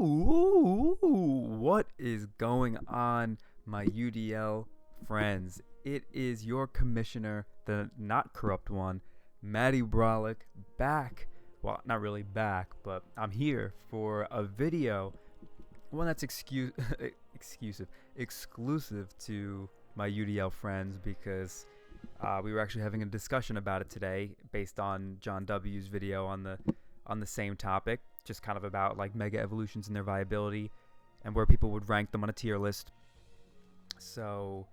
What is going on, my UDL friends? It is your commissioner, the not corrupt one, Matty back. Well, not really back, but I'm here for a video, one that's exclusive to my UDL friends because we were actually having a discussion about it today based on John W's video on the same topic, just kind of about like mega evolutions and their viability and where people would rank them on a tier list. So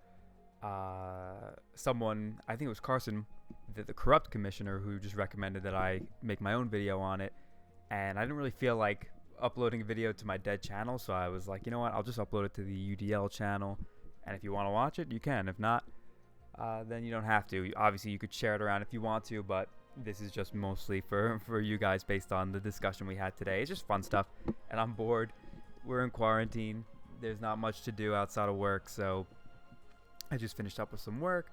someone, I think it was Carson, the corrupt commissioner, who just recommended that I make my own video on it, and I didn't really feel like uploading a video to my dead channel, so I was like, you know what, I'll just upload it to the UDL channel, and if you want to watch it, you can. If not, then you don't have to. Obviously, you could share it around if you want to, but this is just mostly for you guys based on the discussion we had today. It's just fun stuff, and I'm bored. We're in quarantine. There's not much to do outside of work, so I just finished up with some work,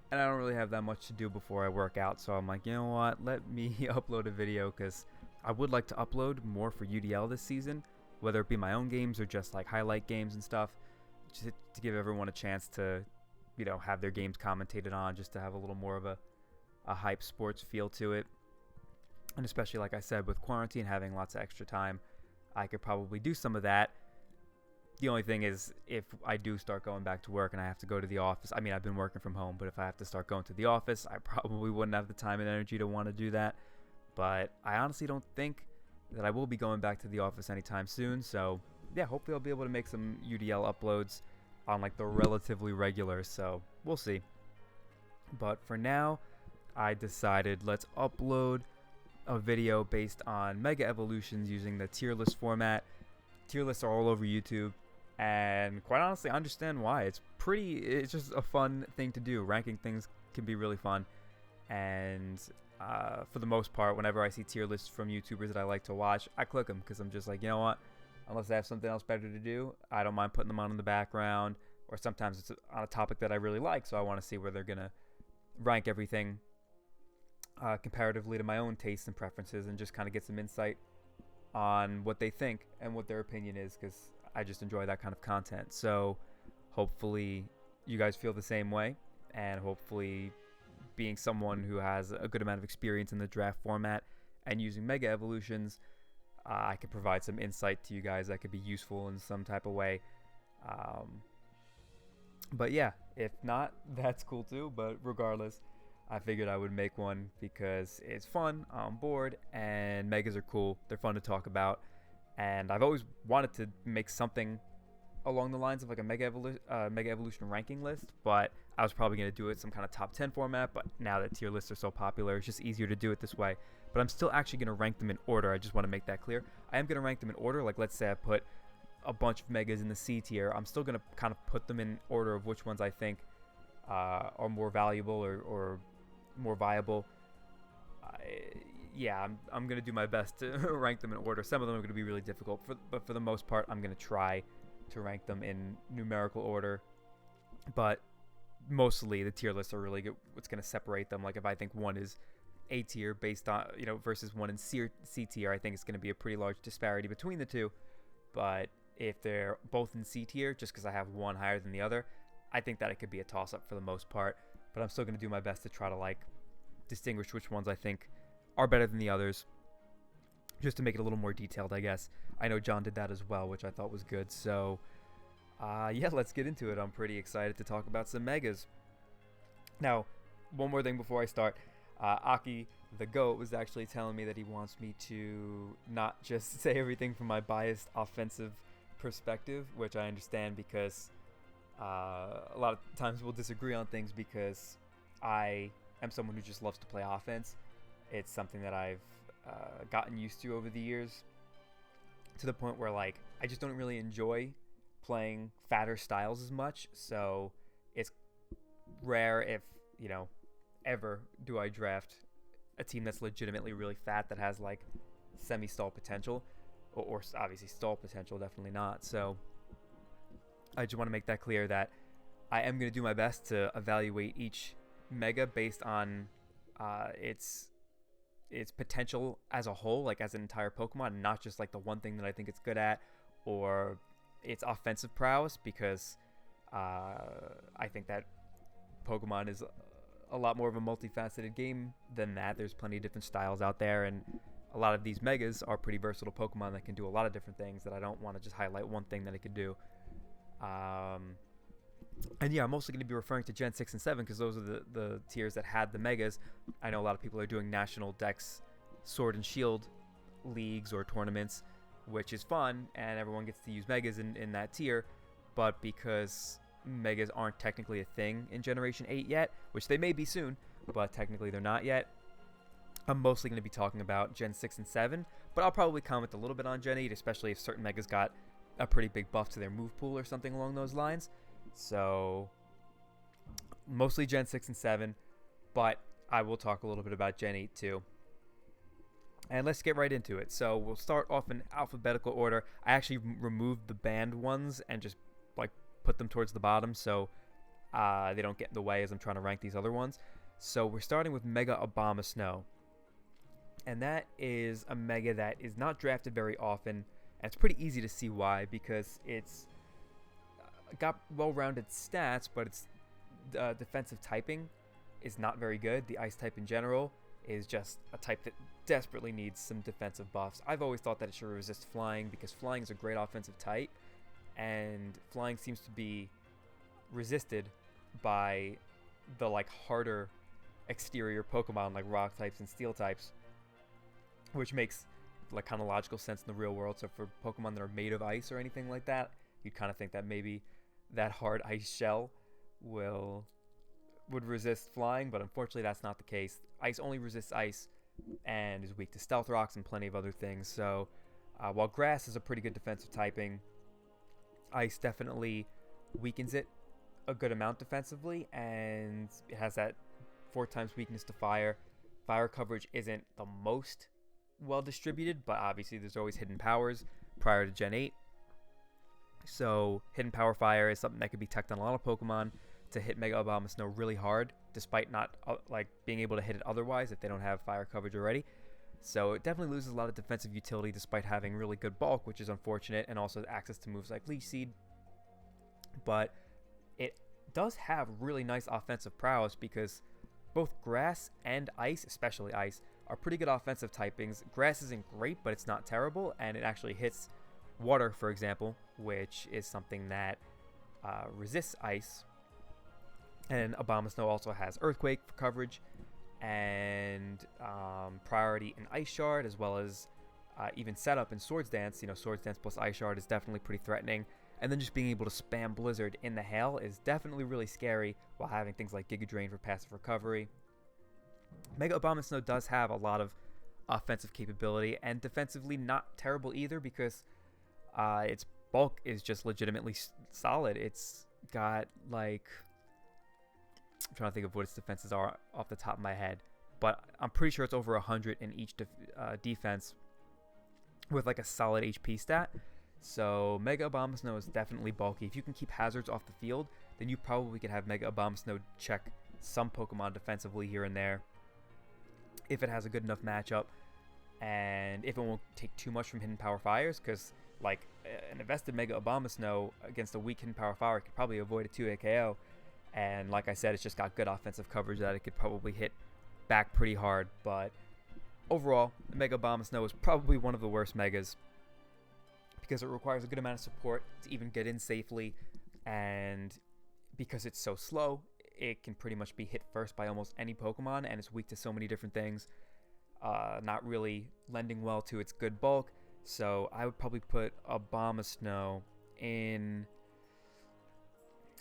and I don't really have that much to do before I work out, so I'm like, you know what, let me upload a video, because I would like to upload more for UDL this season, whether it be my own games or just like highlight games and stuff, just to give everyone a chance to, you know, have their games commentated on, just to have a little more of a hype sports feel to it. And especially, like I said, with quarantine, having lots of extra time, I could probably do some of that. The only thing is, if I do start going back to work and I have to go to the office, I mean, I've been working from home, but if I have to start going to the office, I probably wouldn't have the time and energy to want to do that. But I honestly don't think that I will be going back to the office anytime soon. So yeah, hopefully I'll be able to make some UDL uploads on like the relatively regular. So we'll see. But for now, I decided let's upload a video based on mega evolutions using the tier list format. Tier lists are all over YouTube, and quite honestly, I understand why. It's just a fun thing to do. Ranking things can be really fun, and for the most part, whenever I see tier lists from YouTubers that I like to watch, I click them because I'm just like, you know what, unless I have something else better to do, I don't mind putting them on in the background, or sometimes it's on a topic that I really like, so I want to see where they're gonna rank everything comparatively to my own tastes and preferences, and just kind of get some insight on what they think and what their opinion is, because I just enjoy that kind of content. So hopefully you guys feel the same way, and hopefully, being someone who has a good amount of experience in the draft format and using mega evolutions, I can provide some insight to you guys that could be useful in some type of way. But yeah, if not, that's cool too. But regardless, I figured I would make one because it's fun, I'm bored, and megas are cool. They're fun to talk about, and I've always wanted to make something along the lines of like a mega evolution ranking list, but I was probably going to do it some kind of top 10 format. But now that tier lists are so popular, it's just easier to do it this way. But I'm still actually going to rank them in order. I just want to make that clear. I am going to rank them in order. Like, let's say I put a bunch of megas in the C tier. I'm still going to kind of put them in order of which ones I think are more valuable or more viable. Yeah, I'm going to do my best to rank them in order. Some of them are going to be really difficult, but for the most part, I'm going to try to rank them in numerical order. But mostly the tier lists are really good. What's going to separate them, like if I think one is A tier based on, you know, versus one in C tier, I think it's going to be a pretty large disparity between the two. But if they're both in C tier, just because I have one higher than the other, I think that it could be a toss-up for the most part. But I'm still going to do my best to try to like distinguish which ones I think are better than the others, just to make it a little more detailed, I guess. I know John did that as well, which I thought was good. So yeah, let's get into it. I'm pretty excited to talk about some megas. Now, one more thing before I start. Aki, the GOAT, was actually telling me that he wants me to not just say everything from my biased offensive perspective, which I understand, because a lot of times we'll disagree on things, because I am someone who just loves to play offense. It's something that I've gotten used to over the years, to the point where like I just don't really enjoy playing fatter styles as much. So it's rare, if you know, ever do I draft a team that's legitimately really fat, that has like semi-stall potential, or obviously stall potential, definitely not. So I just want to make that clear, that I am going to do my best to evaluate each mega based on its potential as a whole, like as an entire Pokemon, and not just like the one thing that I think it's good at, or its offensive prowess, because I think that Pokemon is a lot more of a multifaceted game than that. There's plenty of different styles out there, and a lot of these Megas are pretty versatile Pokemon that can do a lot of different things that I don't want to just highlight one thing that it could do. And yeah, I'm mostly going to be referring to Gen 6 and 7 because those are the tiers that had the Megas. I know a lot of people are doing National Dex Sword and Shield leagues or tournaments, which is fun, and everyone gets to use Megas in that tier, but because Megas aren't technically a thing in Generation 8 yet, which they may be soon, but technically they're not yet, I'm mostly going to be talking about Gen 6 and 7, but I'll probably comment a little bit on Gen 8, especially if certain Megas got a pretty big buff to their move pool or something along those lines. So, mostly Gen 6 and 7, but I will talk a little bit about Gen 8 too. And let's get right into it. So, we'll start off in alphabetical order. I actually removed the banned ones and just like put them towards the bottom so they don't get in the way as I'm trying to rank these other ones. So, we're starting with Mega Abomasnow. And that is a Mega that is not drafted very often. And it's pretty easy to see why, because it's got well-rounded stats, but its defensive typing is not very good. The Ice type in general is just a type that desperately needs some defensive buffs. I've always thought that it should resist Flying because Flying is a great offensive type, and Flying seems to be resisted by the like harder exterior Pokemon like Rock types and Steel types, which makes like kind of logical sense in the real world. So for Pokemon that are made of ice or anything like that, you'd kind of think that maybe that hard ice shell would resist Flying, but unfortunately that's not the case. Ice only resists ice and is weak to Stealth Rocks and plenty of other things. So while Grass is a pretty good defensive typing, Ice definitely weakens it a good amount defensively, and it has that 4 times weakness to Fire. Fire coverage isn't the most well distributed, but obviously there's always hidden powers prior to Gen 8. So hidden power Fire is something that could be teched on a lot of Pokemon to hit Mega Abomasnow really hard, despite not like being able to hit it otherwise if they don't have fire coverage already. So it definitely loses a lot of defensive utility despite having really good bulk, which is unfortunate, and also access to moves like Leech Seed. But it does have really nice offensive prowess because both Grass and Ice, especially Ice, are pretty good offensive typings. Grass isn't great, but it's not terrible, and it actually hits Water, for example, which is something that resists Ice. And Abomasnow also has Earthquake for coverage and priority in Ice Shard, as well as even setup in Swords Dance. You know, Swords Dance plus Ice Shard is definitely pretty threatening. And then just being able to spam Blizzard in the hail is definitely really scary while having things like Giga Drain for passive recovery. Mega Abomasnow does have a lot of offensive capability and defensively not terrible either because its bulk is just legitimately solid. It's got like, I'm trying to think of what its defenses are off the top of my head, but I'm pretty sure it's over 100 in each defense with like a solid HP stat. So Mega Abomasnow is definitely bulky. If you can keep hazards off the field, then you probably could have Mega Abomasnow check some Pokemon defensively here and there if it has a good enough matchup, and if it won't take too much from Hidden Power Fires, because like an invested Mega Abomasnow against a weak Hidden Power Fire could probably avoid a 2-hit KO. And like I said, it's just got good offensive coverage that it could probably hit back pretty hard. But overall, Mega Abomasnow is probably one of the worst Megas because it requires a good amount of support to even get in safely. And because it's so slow, it can pretty much be hit first by almost any Pokemon, and it's weak to so many different things, not really lending well to its good bulk. So I would probably put Abomasnow in...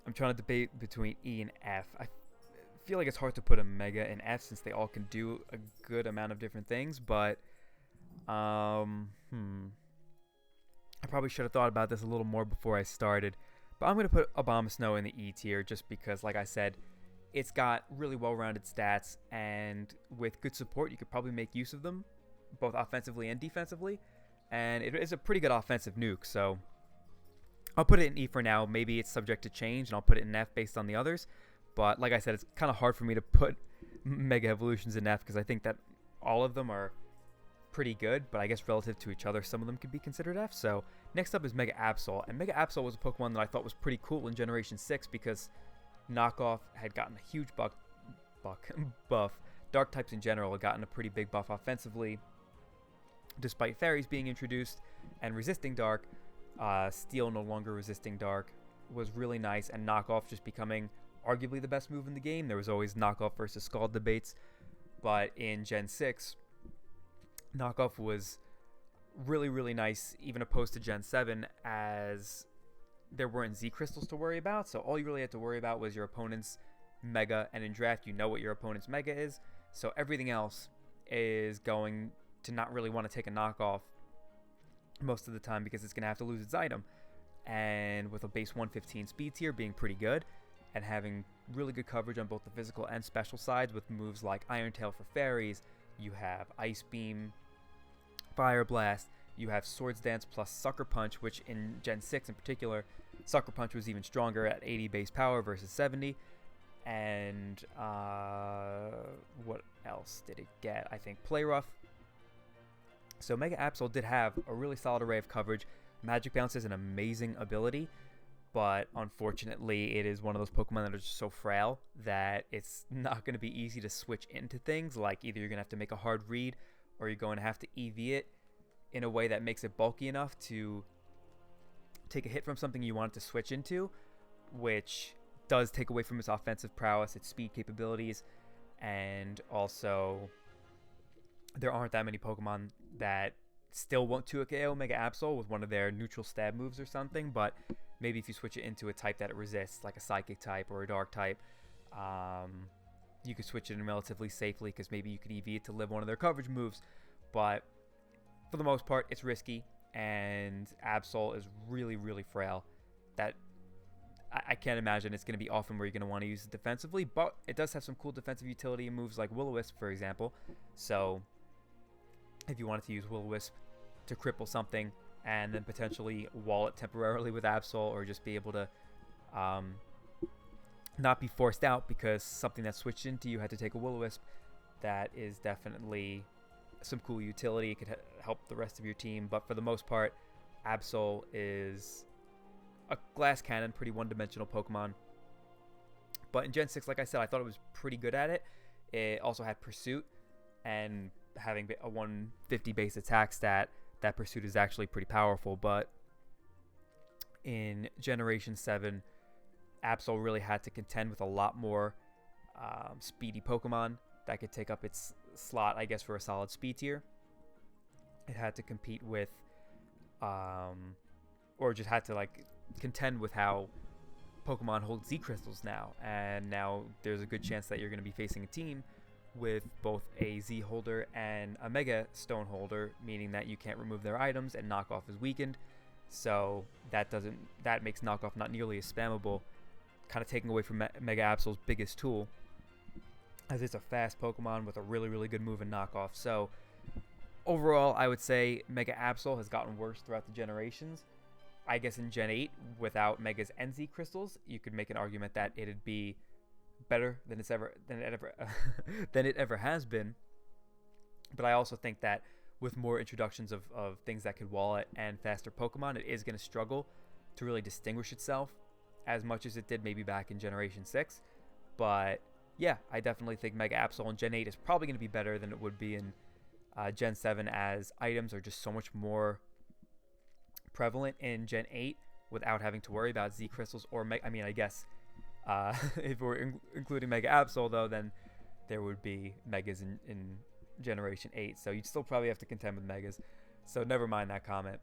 I'm trying to debate between E and F. I feel like it's hard to put a Mega in F since they all can do a good amount of different things, but I probably should have thought about this a little more before I started. But I'm going to put Abomasnow in the E tier just because, like I said, it's got really well-rounded stats, and with good support, you could probably make use of them, both offensively and defensively, and it is a pretty good offensive nuke, so I'll put it in E for now. Maybe it's subject to change, and I'll put it in F based on the others. But like I said, it's kind of hard for me to put Mega Evolutions in F because I think that all of them are pretty good. But I guess relative to each other, some of them could be considered F. So Next up is Mega Absol, and Mega Absol was a Pokemon that I thought was pretty cool in Generation 6 because Knockoff had gotten a huge buff. Dark types in general had gotten a pretty big buff offensively, despite Fairies being introduced and resisting Dark. Steel no longer resisting Dark was really nice, and Knockoff just becoming arguably the best move in the game. There was always Knockoff versus Scald debates, but in Gen 6, Knockoff was really, really nice, even opposed to Gen 7, as there weren't Z crystals to worry about. So all you really had to worry about was your opponent's Mega, and in draft you know what your opponent's Mega is, so everything else is going to not really want to take a Knockoff most of the time because it's going to have to lose its item. And with a base 115 speed tier being pretty good and having really good coverage on both the physical and special sides with moves like Iron Tail for Fairies, you have Ice Beam, Fire Blast, you have Swords Dance plus Sucker Punch, which in Gen 6 in particular, Sucker Punch was even stronger at 80 base power versus 70. And what else did it get? I think Play Rough. So Mega Absol did have a really solid array of coverage. Magic Bounce is an amazing ability, but unfortunately it is one of those Pokemon that are just so frail that it's not going to be easy to switch into things. Like either you're going to have to make a hard read or you're going to have to EV it in a way that makes it bulky enough to take a hit from something you want it to switch into, which does take away from its offensive prowess, its speed capabilities, and also there aren't that many Pokemon that still want to KO Mega Absol with one of their neutral stab moves or something, but maybe if you switch it into a type that it resists, like a Psychic type or a Dark type, you could switch it in relatively safely because maybe you could EV it to live one of their coverage moves, but for the most part, it's risky, and Absol is really, really frail. That I can't imagine it's going to be often where you're going to want to use it defensively, but it does have some cool defensive utility in moves like Will-O-Wisp, for example. So if you wanted to use Will-O-Wisp to cripple something and then potentially wall it temporarily with Absol, or just be able to not be forced out because something that switched into you had to take a Will-O-Wisp, that is definitely some cool utility. It could help the rest of your team, but for the most part, Absol is a glass cannon, pretty one-dimensional Pokemon. But in Gen 6, like I said, I thought it was pretty good at it. It also had Pursuit, and having a 150 base attack stat, that Pursuit is actually pretty powerful. But in Generation 7, Absol really had to contend with a lot more speedy Pokemon that could take up its slot, I guess, for a solid speed tier. It had to compete with, or just had to like contend with how Pokemon hold Z crystals now, and now there's a good chance that you're going to be facing a team with both a Z holder and a Mega Stone holder, meaning that you can't remove their items and Knockoff is weakened. So that makes Knockoff not nearly as spammable, kind of taking away from Mega Absol's biggest tool, as it's a fast Pokemon with a really, really good move in Knockoff. So overall, I would say Mega Absol has gotten worse throughout the generations. I guess in Gen 8, without Megas and Z crystals, you could make an argument that it'd be better than it ever has been. But I also think that with more introductions of things that could wall it and faster Pokemon, it is going to struggle to really distinguish itself as much as it did maybe back in Generation 6. But yeah, I definitely think Mega Absol in Gen 8 is probably going to be better than it would be in Gen 7, as items are just so much more prevalent in Gen 8 without having to worry about Z crystals or I guess if we're including Mega Absol, though, then there would be Megas in Generation 8, so you'd still probably have to contend with Megas, so never mind that comment.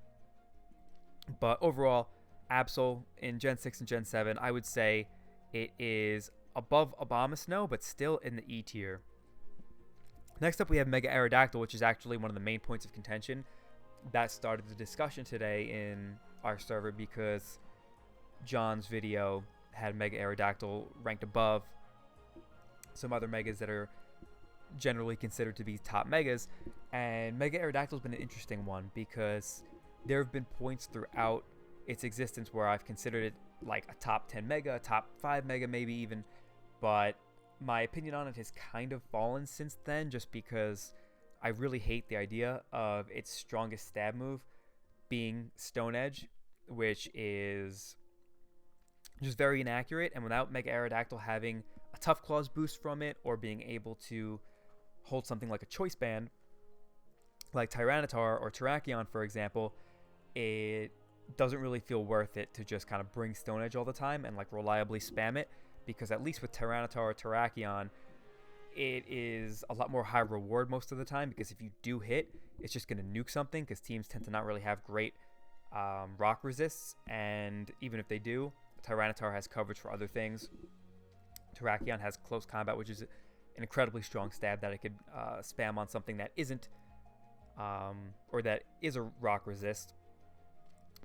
But overall, Absol in Gen 6 and Gen 7, I would say it is above Abomasnow, but still in the E tier. Next up, we have Mega Aerodactyl, which is actually one of the main points of contention that started the discussion today in our server, because John's video had Mega Aerodactyl ranked above some other Megas that are generally considered to be top Megas. And Mega Aerodactyl's been an interesting one, because there have been points throughout its existence where I've considered it like a top 10 Mega, a top 5 Mega maybe even, but my opinion on it has kind of fallen since then, just because I really hate the idea of its strongest stab move being Stone Edge, which is just very inaccurate, and without Mega Aerodactyl having a Tough Claws boost from it, or being able to hold something like a Choice Band, like Tyranitar or Terrakion, for example, it doesn't really feel worth it to just kind of bring Stone Edge all the time and like reliably spam it, because at least with Tyranitar or Terrakion, it is a lot more high reward most of the time, because if you do hit, it's just going to nuke something, because teams tend to not really have great rock resists, and even if they do, Tyranitar has coverage for other things. Terrakion has close combat, which is an incredibly strong stab that it could spam on something that isn't, or that is a rock resist.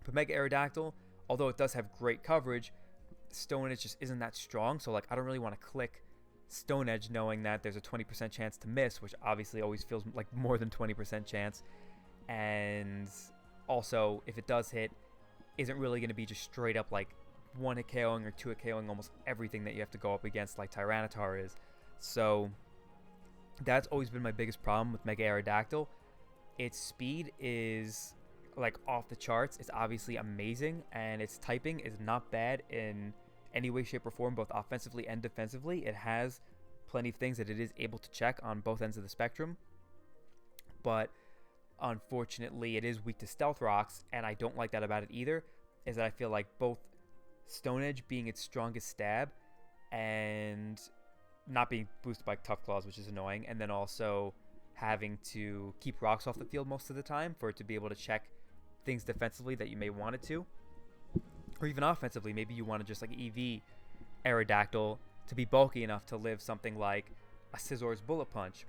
But Mega Aerodactyl, although it does have great coverage, Stone Edge just isn't that strong, so like I don't really want to click Stone Edge knowing that there's a 20% chance to miss, which obviously always feels like more than 20% chance. And also, if it does hit, isn't really going to be just straight up like 1-hit KOing or 2-hit KOing almost everything that you have to go up against like Tyranitar is. So that's always been my biggest problem with Mega Aerodactyl. Its speed is like off the charts. It's obviously amazing, and its typing is not bad in any way, shape, or form, both offensively and defensively. It has plenty of things that it is able to check on both ends of the spectrum, but unfortunately it is weak to Stealth Rocks, and I don't like that about it either, is that I feel like both Stone Edge being its strongest stab and not being boosted by Tough Claws, which is annoying, and then also having to keep rocks off the field most of the time for it to be able to check things defensively that you may want it to, or even offensively. Maybe you want to just like EV Aerodactyl to be bulky enough to live something like a Scissor's Bullet Punch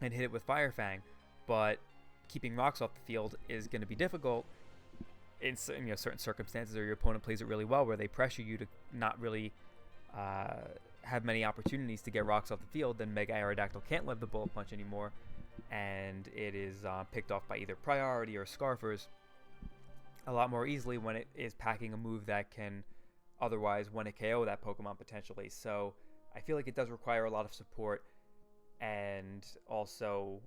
and hit it with Fire Fang, but keeping rocks off the field is going to be difficult in certain circumstances, or your opponent plays it really well where they pressure you to not really have many opportunities to get rocks off the field. Then Mega Aerodactyl can't live the Bullet Punch anymore, and it is picked off by either Priority or Scarfers a lot more easily when it is packing a move that can otherwise win a KO that Pokemon potentially. So I feel like it does require a lot of support, and also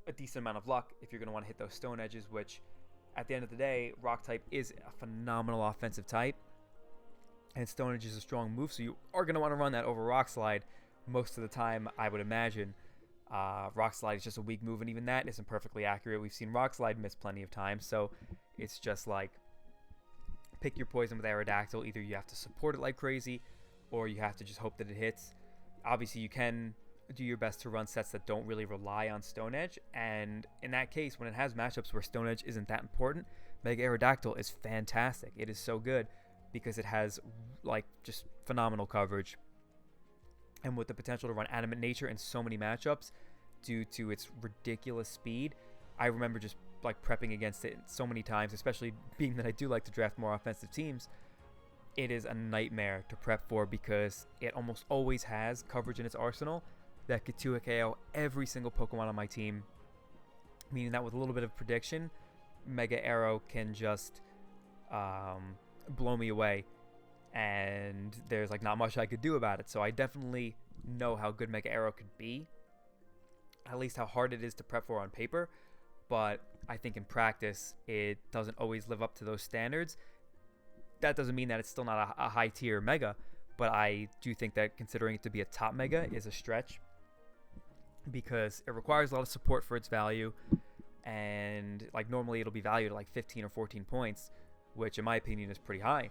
a decent amount of luck if you're going to want to hit those Stone Edges, which at the end of the day, Rock type is a phenomenal offensive type, and Stone Edge is a strong move, so you are going to want to run that over Rock Slide most of the time, I would imagine. Rock Slide is just a weak move, and even that isn't perfectly accurate. We've seen Rock Slide miss plenty of times, so it's just like pick your poison with Aerodactyl. Either you have to support it like crazy, or you have to just hope that it hits. Obviously, you can do your best to run sets that don't really rely on Stone Edge, and in that case, when it has matchups where Stone Edge isn't that important, Mega Aerodactyl is fantastic. It is so good because it has like just phenomenal coverage, and with the potential to run Adamant Nature in so many matchups due to its ridiculous speed. I remember just like prepping against it so many times, especially being that I do like to draft more offensive teams. It is a nightmare to prep for because it almost always has coverage in its arsenal that could 2-hit KO every single Pokemon on my team, meaning that with a little bit of prediction, Mega Arrow can just blow me away, and there's like not much I could do about it. So I definitely know how good Mega Arrow could be, at least how hard it is to prep for on paper, but I think in practice it doesn't always live up to those standards. That doesn't mean that it's still not a high tier Mega, but I do think that considering it to be a top Mega is a stretch, because it requires a lot of support for its value, and like normally it'll be valued at like 15 or 14 points, which in my opinion is pretty high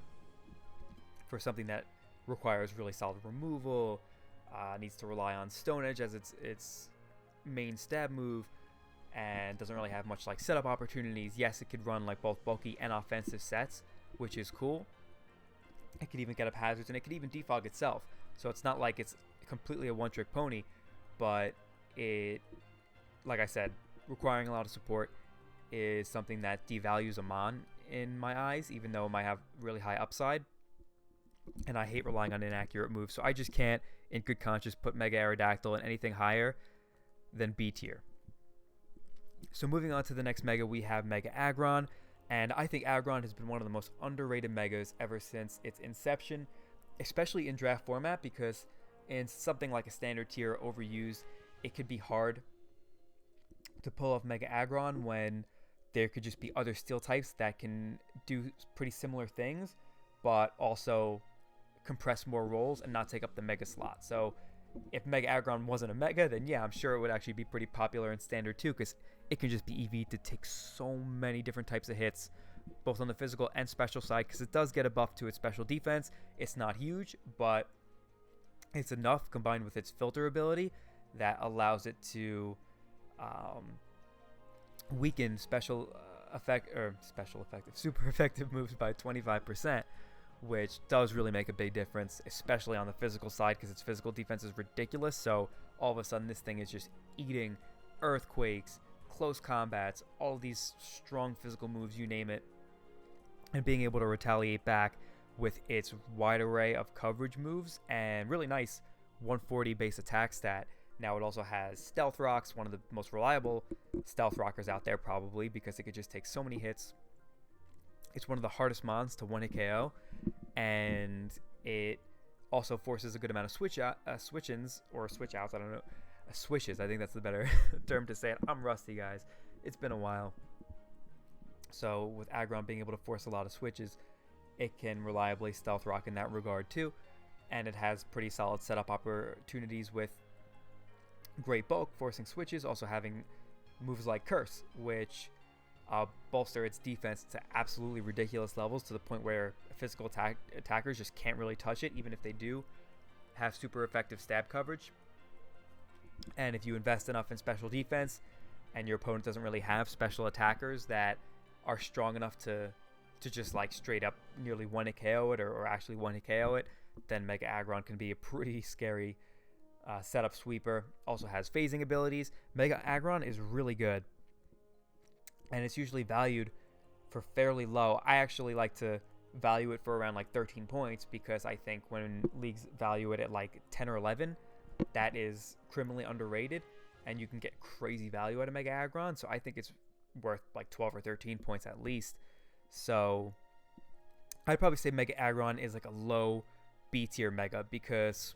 for something that requires really solid removal, needs to rely on Stone Edge as its main stab move, and doesn't really have much like setup opportunities. Yes, it could run like both bulky and offensive sets, which is cool. It could even get up hazards, and it could even defog itself, so it's not like it's completely a one-trick pony, but it, like I said, requiring a lot of support is something that devalues a Mon in my eyes, even though it might have really high upside, and I hate relying on inaccurate moves, so I just can't in good conscience put Mega Aerodactyl in anything higher than B tier. So moving on to the next Mega, we have Mega Aggron, and I think Aggron has been one of the most underrated Megas ever since its inception, especially in draft format, because in something like a standard tier overused, it could be hard to pull off Mega Aggron when there could just be other steel types that can do pretty similar things, but also compress more rolls and not take up the mega slot. So if Mega Aggron wasn't a mega, then yeah, I'm sure it would actually be pretty popular in standard too, because it can just be EV to take so many different types of hits, both on the physical and special side, because it does get a buff to its special defense. It's not huge, but it's enough combined with its filter ability that allows it to weaken super effective moves by 25%, which does really make a big difference, especially on the physical side, because its physical defense is ridiculous. So all of a sudden this thing is just eating earthquakes, close combats, all of these strong physical moves, you name it, and being able to retaliate back with its wide array of coverage moves and really nice 140 base attack stat. Now it also has Stealth Rocks, one of the most reliable Stealth Rockers out there probably, because it could just take so many hits. It's one of the hardest mons to 1-hit KO, and it also forces a good amount of switch-ins, or switch-outs, I don't know, swishes, I think that's the better term to say it. I'm rusty, guys. It's been a while. So with Aggron being able to force a lot of switches, it can reliably Stealth Rock in that regard too, and it has pretty solid setup opportunities with great bulk, forcing switches, also having moves like Curse, which bolster its defense to absolutely ridiculous levels, to the point where physical attackers just can't really touch it, even if they do have super effective stab coverage. And if you invest enough in special defense and your opponent doesn't really have special attackers that are strong enough to just like straight up nearly 1-hit KO it, or actually 1-hit KO it, then Mega Aggron can be a pretty scary setup sweeper. Also has phasing abilities. Mega Aggron is really good, and it's usually valued for fairly low. I actually like to value it for around like 13 points, because I think when leagues value it at like 10 or 11, that is criminally underrated, and you can get crazy value out of Mega Aggron. So I think it's worth like 12 or 13 points at least. So I'd probably say Mega Aggron is like a low B tier mega, because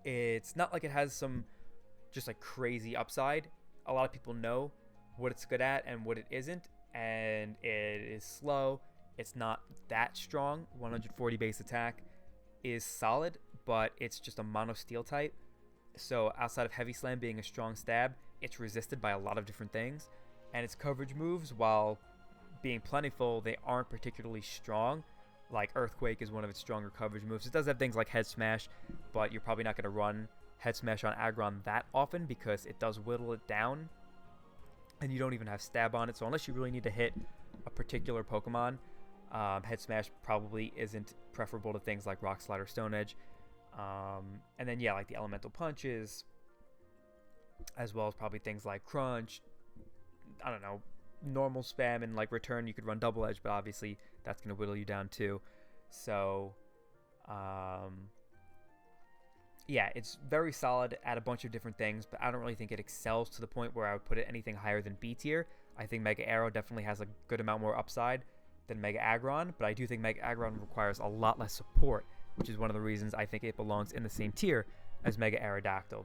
it's not like it has some just like crazy upside. A lot of people know what it's good at and what it isn't, and it is slow. It's not that strong. 140 base attack is solid, but it's just a mono steel type. So outside of Heavy Slam being a strong stab, it's resisted by a lot of different things, and its coverage moves, while being plentiful, they aren't particularly strong. Like Earthquake is one of its stronger coverage moves. It does have things like Head Smash, but you're probably not going to run Head Smash on Aggron that often, because it does whittle it down, and you don't even have stab on it. So unless you really need to hit a particular Pokemon, Head Smash probably isn't preferable to things like Rock Slide or Stone Edge. And then yeah, like the Elemental Punches, as well as probably things like Crunch, I don't know, normal spam, and like return you could run Double Edge, but obviously that's going to whittle you down too. So yeah, it's very solid at a bunch of different things, but I don't really think it excels to the point where I would put it anything higher than B tier. I think Mega Arrow definitely has a good amount more upside than Mega Aggron, but I do think Mega Aggron requires a lot less support, which is one of the reasons I think it belongs in the same tier as Mega Aerodactyl.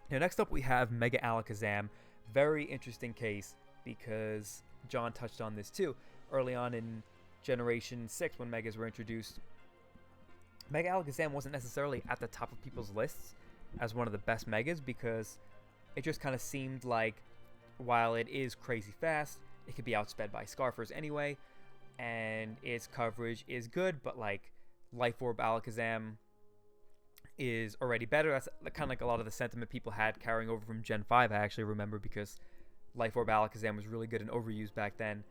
Now next up we have Mega Alakazam. Very interesting case, because John touched on this too. Early on in Generation 6, when Megas were introduced, Mega Alakazam wasn't necessarily at the top of people's lists as one of the best Megas, because it just kind of seemed like, while it is crazy fast, it could be outsped by Scarfers anyway, and its coverage is good, but like Life Orb Alakazam is already better. That's kind of like a lot of the sentiment people had carrying over from Gen 5, I actually remember, because Life Orb Alakazam was really good and overused back then,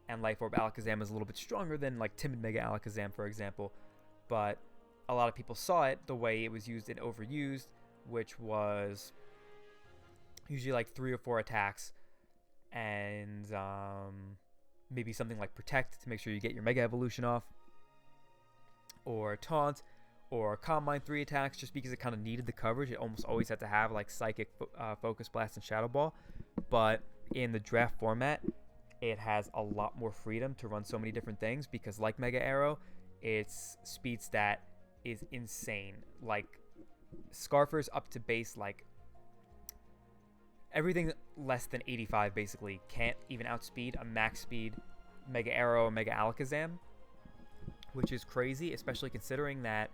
and Life Orb Alakazam is a little bit stronger than like Timid Mega Alakazam, for example, but a lot of people saw it the way it was used and overused, which was usually like 3 or 4 attacks, and maybe something like Protect to make sure you get your Mega Evolution off, or Taunt, or Calm Mind 3 attacks, just because it kind of needed the coverage. It almost always had to have like Psychic, Focus Blast, and Shadow Ball. But in the draft format, it has a lot more freedom to run so many different things, because like Mega Arrow, its speed stat is insane. Like Scarfers up to base, like everything less than 85 basically can't even outspeed a max speed Mega Arrow or Mega Alakazam, which is crazy, especially considering that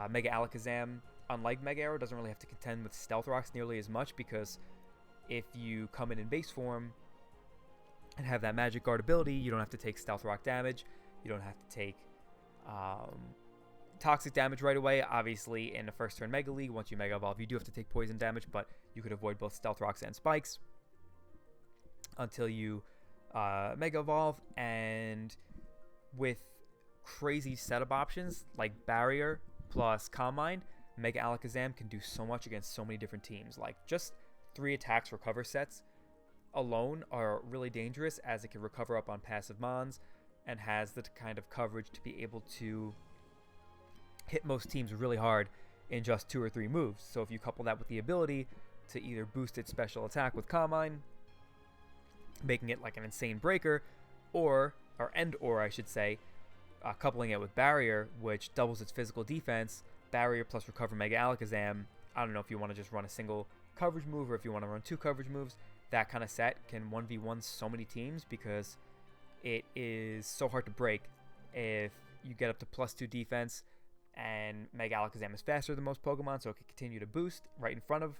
Mega Alakazam, unlike Mega Arrow, doesn't really have to contend with Stealth Rocks nearly as much, because if you come in base form and have that Magic Guard ability, you don't have to take Stealth Rock damage. You don't have to take Toxic damage right away. Obviously, in the first turn Mega League, once you Mega Evolve, you do have to take Poison damage, but you could avoid both Stealth Rocks and Spikes until you Mega Evolve. And with crazy setup options like Barrier plus Calm Mind, Mega Alakazam can do so much against so many different teams. Like, just 3 attacks recover sets alone are really dangerous, as it can recover up on passive mons and has the kind of coverage to be able to hit most teams really hard in just 2 or 3 moves. So if you couple that with the ability to either boost its special attack with Calm Mind, making it like an insane breaker, or I should say, coupling it with Barrier, which doubles its physical defense, Barrier plus Recover Mega Alakazam. I don't know if you want to just run a single coverage move or if you want to run 2 coverage moves. That kind of set can 1v1 so many teams, because it is so hard to break if you get up to +2 defense, and Mega Alakazam is faster than most Pokemon, so it can continue to boost right in front of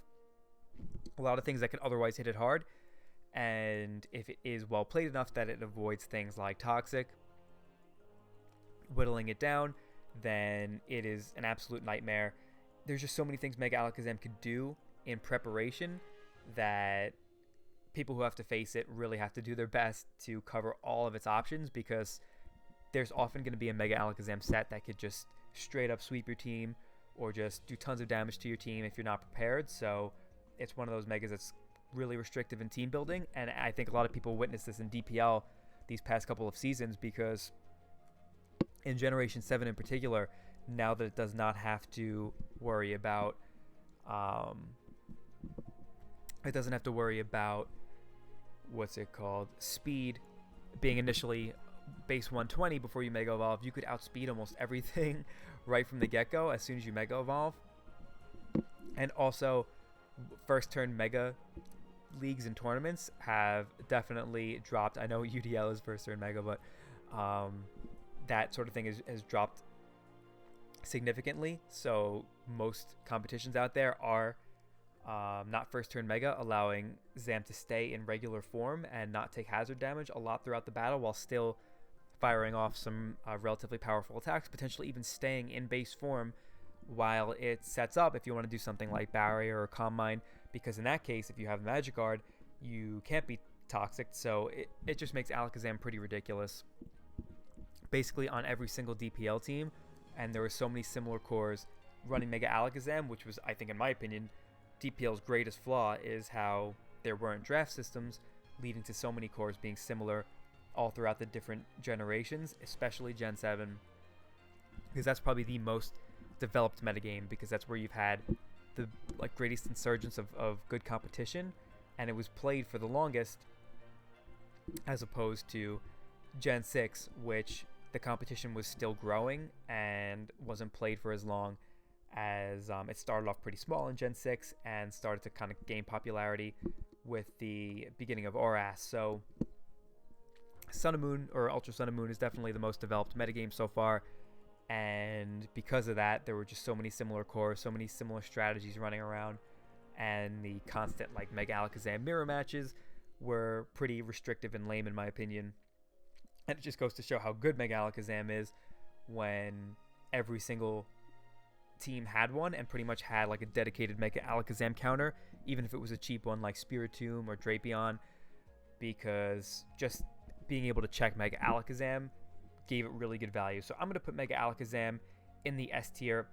a lot of things that could otherwise hit it hard. And if it is well played enough that it avoids things like Toxic, whittling it down, then it is an absolute nightmare. There's just so many things Mega Alakazam could do in preparation that people who have to face it really have to do their best to cover all of its options, because there's often going to be a Mega Alakazam set that could just straight up sweep your team or just do tons of damage to your team if you're not prepared. So it's one of those Megas that's really restrictive in team building, and I think a lot of people witnessed this in DPL these past couple of seasons, because in Generation 7 in particular, now that it does not have to worry about speed being initially base 120 before you Mega Evolve. You could outspeed almost everything right from the get-go as soon as you Mega Evolve. And also, first turn Mega Leagues and tournaments have definitely dropped. I know UDL is first turn Mega, but that sort of thing has dropped significantly. So most competitions out there are not first turn Mega, allowing Zam to stay in regular form and not take hazard damage a lot throughout the battle, while still firing off some relatively powerful attacks, potentially even staying in base form while it sets up if you want to do something like Barrier or Calm Mind, because in that case, if you have Magic Guard, you can't be Toxic. So it just makes Alakazam pretty ridiculous basically on every single DPL team. And there were so many similar cores running Mega Alakazam, which was, I think in my opinion, DPL's greatest flaw, is how there weren't draft systems, leading to so many cores being similar all throughout the different generations, especially Gen 7, because that's probably the most developed metagame, because that's where you've had the greatest insurgence of good competition, and it was played for the longest, as opposed to Gen 6, which the competition was still growing and wasn't played for as long, as it started off pretty small in Gen 6 and started to kind of gain popularity with the beginning of ORAS. So Sun and Moon, or Ultra Sun and Moon, is definitely the most developed metagame so far, and because of that, there were just so many similar cores, so many similar strategies running around, and the constant Mega Alakazam mirror matches were pretty restrictive and lame in my opinion. And it just goes to show how good Mega Alakazam is when every single team had one and pretty much had a dedicated Mega Alakazam counter, even if it was a cheap one like Spiritomb or Drapion, because just being able to check Mega Alakazam gave it really good value. So I'm going to put Mega Alakazam in the S tier.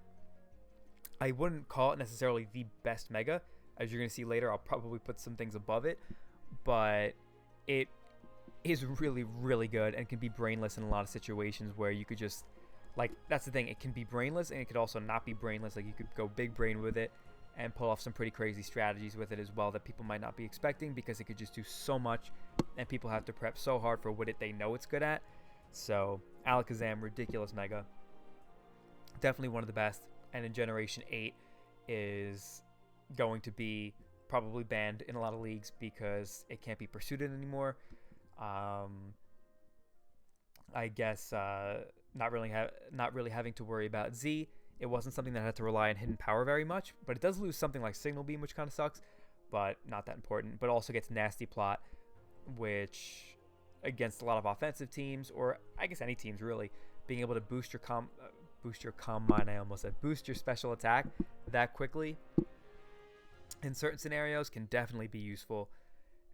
I wouldn't call it necessarily the best Mega. As you're going to see later, I'll probably put some things above it, but it is really, really good and can be brainless in a lot of situations where you could just, that's the thing, it can be brainless and it could also not be brainless. You could go big brain with it and pull off some pretty crazy strategies with it as well that people might not be expecting, because it could just do so much and people have to prep so hard for what they know it's good at. So Alakazam, ridiculous Mega, definitely one of the best, and in Generation 8 is going to be probably banned in a lot of leagues because it can't be pursued anymore. I guess not really having to worry about Z. It wasn't something that had to rely on hidden power very much, but it does lose something like Signal Beam, which kind of sucks, but not that important. But also gets Nasty Plot, which against a lot of offensive teams, or I guess any teams really, being able to boost your boost your special attack that quickly in certain scenarios can definitely be useful,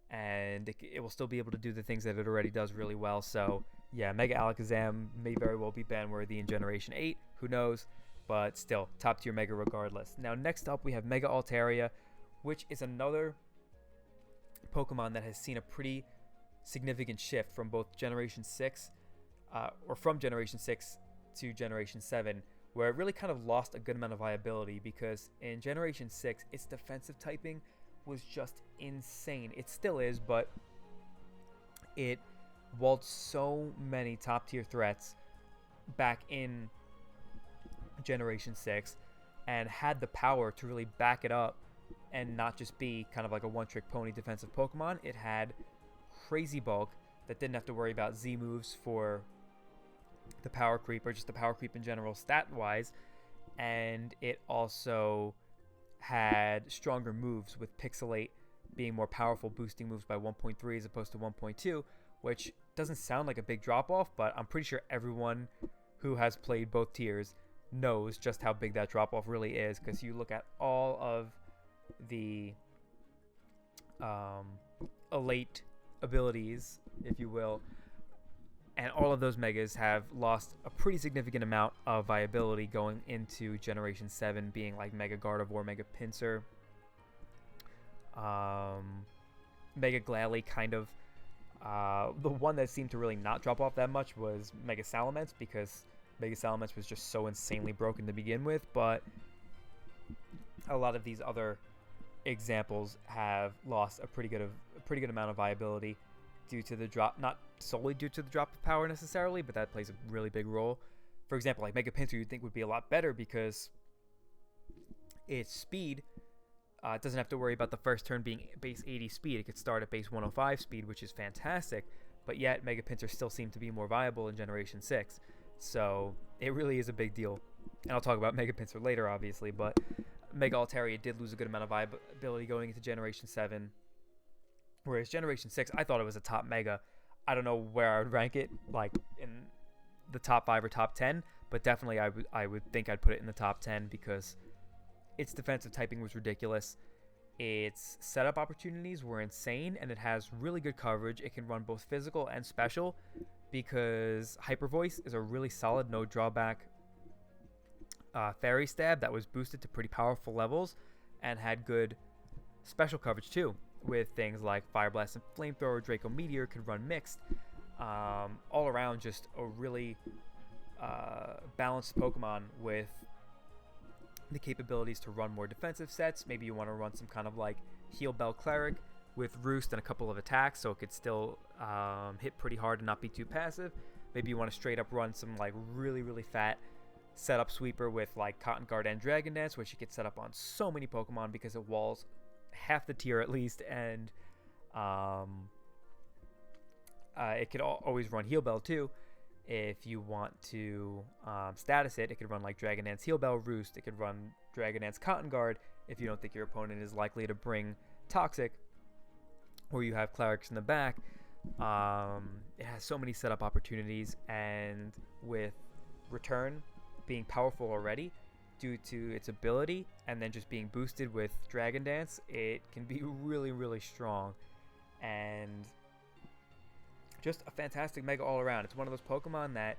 and it will still be able to do the things that it already does really well. So yeah, Mega Alakazam may very well be ban worthy in Generation 8, who knows, but still top tier Mega regardless. Now next up we have Mega Altaria, which is another Pokemon that has seen a pretty significant shift from both Generation 6 from Generation 6 to Generation 7, where it really kind of lost a good amount of viability, because in Generation 6 its defensive typing was just insane. It still is, but it walled so many top tier threats back in Generation 6 and had the power to really back it up and not just be kind of like a one-trick pony defensive Pokemon. It had crazy bulk that didn't have to worry about Z moves for the power creep, or just the power creep in general stat-wise, and it also had stronger moves, with Pixelate being more powerful, boosting moves by 1.3 as opposed to 1.2, which doesn't sound like a big drop-off, but I'm pretty sure everyone who has played both tiers knows just how big that drop-off really is, because you look at all of the elite abilities, if you will, and all of those Megas have lost a pretty significant amount of viability going into Generation 7, being like Mega Gardevoir, Mega Pinsir, Mega Glalie, kind of. The one that seemed to really not drop off that much was Mega Salamence, because Mega Salamence was just so insanely broken to begin with, but a lot of these other examples have lost a pretty good amount of viability due to the drop, not solely due to the drop of power necessarily, but that plays a really big role. For example, like Mega Pinsir you'd think would be a lot better because its speed doesn't have to worry about the first turn being base 80 speed. It could start at base 105 speed, which is fantastic, but yet Mega Pinsir still seemed to be more viable in Generation 6. So it really is a big deal. And I'll talk about Mega Pinsir later, obviously, but Mega Altaria did lose a good amount of viability going into Generation 7. Whereas Generation 6, I thought it was a top Mega. I don't know where I would rank it, like in the top 5 or top 10, but definitely I would think I'd put it in the top 10 because its defensive typing was ridiculous. Its setup opportunities were insane, and it has really good coverage. It can run both physical and special because Hyper Voice is a really solid, no drawback Fairy Stab that was boosted to pretty powerful levels and had good special coverage too, with things like Fire Blast and Flamethrower. Draco Meteor could run mixed. All around, just a really balanced Pokemon with the capabilities to run more defensive sets. Maybe you want to run some kind of like Heal Bell Cleric with Roost and a couple of attacks, so it could still hit pretty hard and not be too passive. Maybe you want to straight up run some like really fat setup sweeper with like Cotton Guard and Dragon Dance, which you could set up on so many Pokemon because it walls half the tier at least, and it could always run Heal Bell too. If you want to status it, it could run like Dragon Dance, Heal Bell, Roost. It could run Dragon Dance, Cotton Guard if you don't think your opponent is likely to bring Toxic, or you have Clerics in the back. It has so many setup opportunities, and with Return being powerful already due to its ability, and then just being boosted with Dragon Dance, it can be really strong, and just a fantastic Mega all around. It's one of those Pokemon that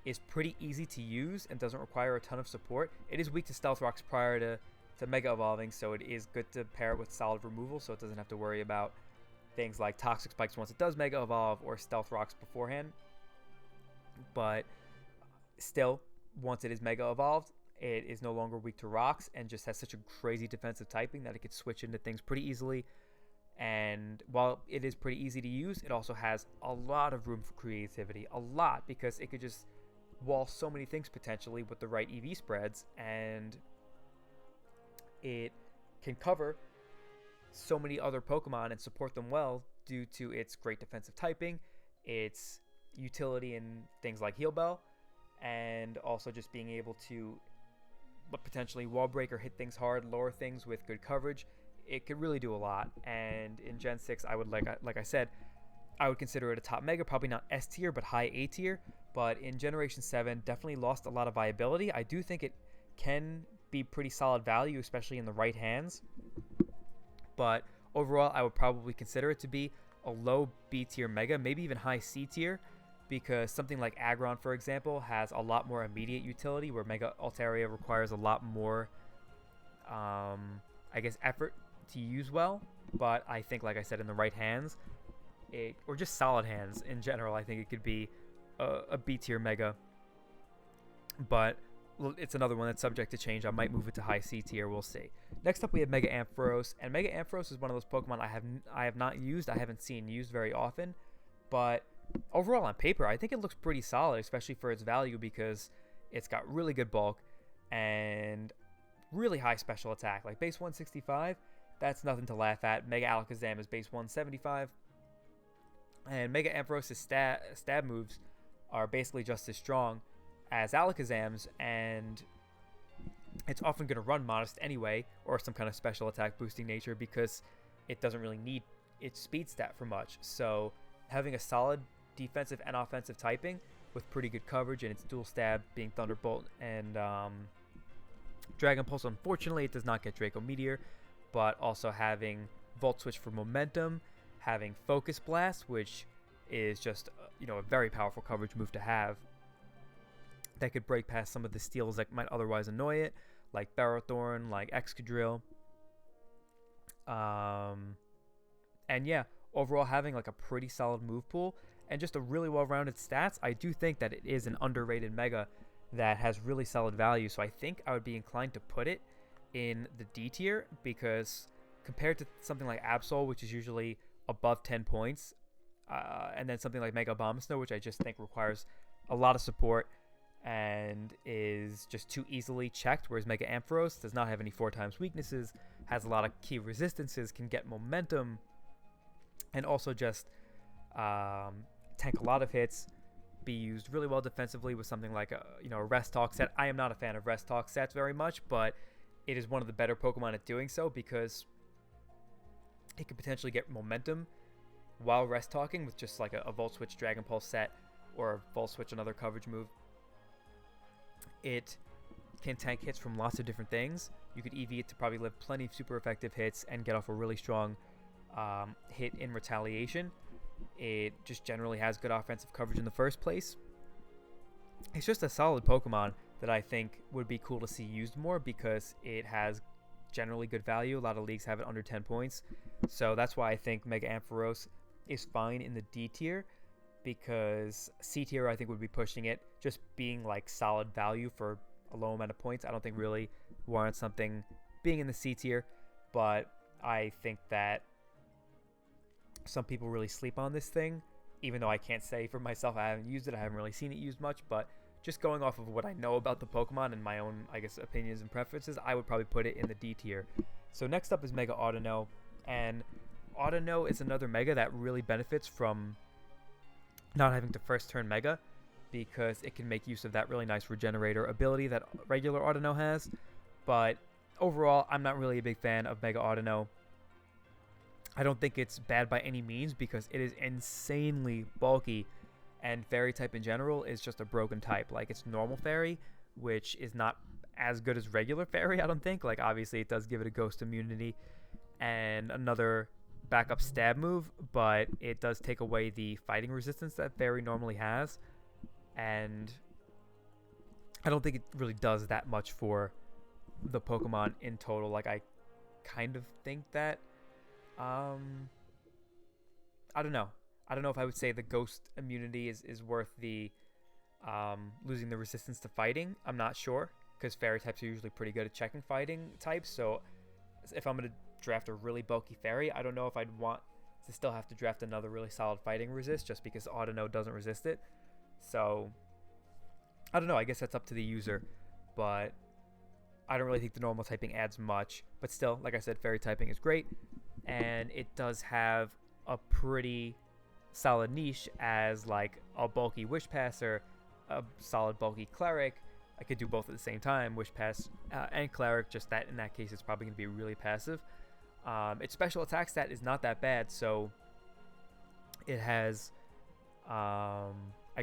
is pretty easy to use and doesn't require a ton of support. It is weak to Stealth Rocks prior to Mega Evolving, so it is good to pair it with solid removal, so it doesn't have to worry about things like Toxic Spikes once it does Mega Evolve, or Stealth Rocks beforehand. But still, once it is Mega Evolved, it is no longer weak to rocks and just has such a crazy defensive typing that it could switch into things pretty easily. And while it is pretty easy to use, it also has a lot of room for creativity. A lot, because it could just wall so many things potentially with the right EV spreads, and it can cover so many other Pokemon and support them well due to its great defensive typing, its utility in things like Heal Bell, and also just being able to potentially wall break or hit things hard, lower things with good coverage. It could really do a lot. And in Gen 6, I would like I said, I would consider it a top Mega, probably not S tier, but high A tier. But in Generation 7, definitely lost a lot of viability. I do think it can be pretty solid value, especially in the right hands. But overall, I would probably consider it to be a low B tier Mega, maybe even high C tier, because something like Aggron, for example, has a lot more immediate utility, where Mega Altaria requires a lot more, effort to use well. But I think, like I said, in the right hands, or just solid hands in general, I think it could be a B tier Mega. But it's another one that's subject to change. I might move it to high C tier. We'll see. Next up, we have Mega Ampharos, and Mega Ampharos is one of those Pokemon I have not used. I haven't seen used very often, but overall on paper, I think it looks pretty solid, especially for its value, because it's got really good bulk and really high special attack. Like base 165, that's nothing to laugh at. Mega Alakazam is base 175, and Mega Ampharos' stab moves are basically just as strong as Alakazam's, and it's often going to run Modest anyway, or some kind of special attack boosting nature, because it doesn't really need its speed stat for much. So having a solid defensive and offensive typing with pretty good coverage, and its dual stab being Thunderbolt and Dragon Pulse. Unfortunately, it does not get Draco Meteor, but also having Volt Switch for momentum, having Focus Blast, which is just a very powerful coverage move to have, that could break past some of the steals that might otherwise annoy it, like Barrowthorn, like Excadrill. And yeah, overall having like a pretty solid move pool and just a really well-rounded stats. I do think that it is an underrated Mega that has really solid value, so I think I would be inclined to put it in the D tier, because compared to something like Absol, which is usually above 10 points, and then something like Mega Abomasnow, which I just think requires a lot of support and is just too easily checked, whereas Mega Ampharos does not have any 4x weaknesses, has a lot of key resistances, can get momentum, and also just tank a lot of hits, be used really well defensively with something like a Rest Talk set. I am not a fan of Rest Talk sets very much, but it is one of the better Pokemon at doing so, because it could potentially get momentum while Rest Talking with just like a Volt Switch Dragon Pulse set, or a Volt Switch another coverage move. It can tank hits from lots of different things. You could EV it to probably live plenty of super effective hits and get off a really strong hit in retaliation. It just generally has good offensive coverage in the first place. It's just a solid Pokemon that I think would be cool to see used more, because it has generally good value. A lot of leagues have it under 10 points. So that's why I think Mega Ampharos is fine in the D tier, because C tier I think would be pushing it, just being like solid value for a low amount of points. I don't think really warrants something being in the C tier, but I think that some people really sleep on this thing, even though I can't say for myself. I haven't used it. I haven't really seen it used much, but just going off of what I know about the Pokemon and my own, opinions and preferences, I would probably put it in the D tier. So next up is Mega Audino, and Audino is another Mega that really benefits from not having to first turn Mega, because it can make use of that really nice Regenerator ability that regular Audino has. But overall, I'm not really a big fan of Mega Audino. I don't think it's bad by any means, because it is insanely bulky, and Fairy type in general is just a broken type. Like, it's normal Fairy, which is not as good as regular Fairy, I don't think. Like, obviously it does give it a Ghost immunity and another backup stab move, but it does take away the fighting resistance that Fairy normally has, and I don't think it really does that much for the Pokemon in total. Like, I kind of think that I don't know if I would say the Ghost immunity is worth the losing the resistance to fighting. I'm not sure, because Fairy types are usually pretty good at checking fighting types, so if I'm going to draft a really bulky Fairy, I don't know if I'd want to still have to draft another really solid fighting resist, just because Audino doesn't resist it. So I don't know, I guess that's up to the user, but I don't really think the normal typing adds much. But still, like I said, Fairy typing is great, and it does have a pretty solid niche as like a bulky Wish Passer, a solid bulky Cleric. I could do both at the same time, Wish Pass and Cleric, just that in that case it's probably going to be really passive. Its special attack stat is not that bad, so it has, I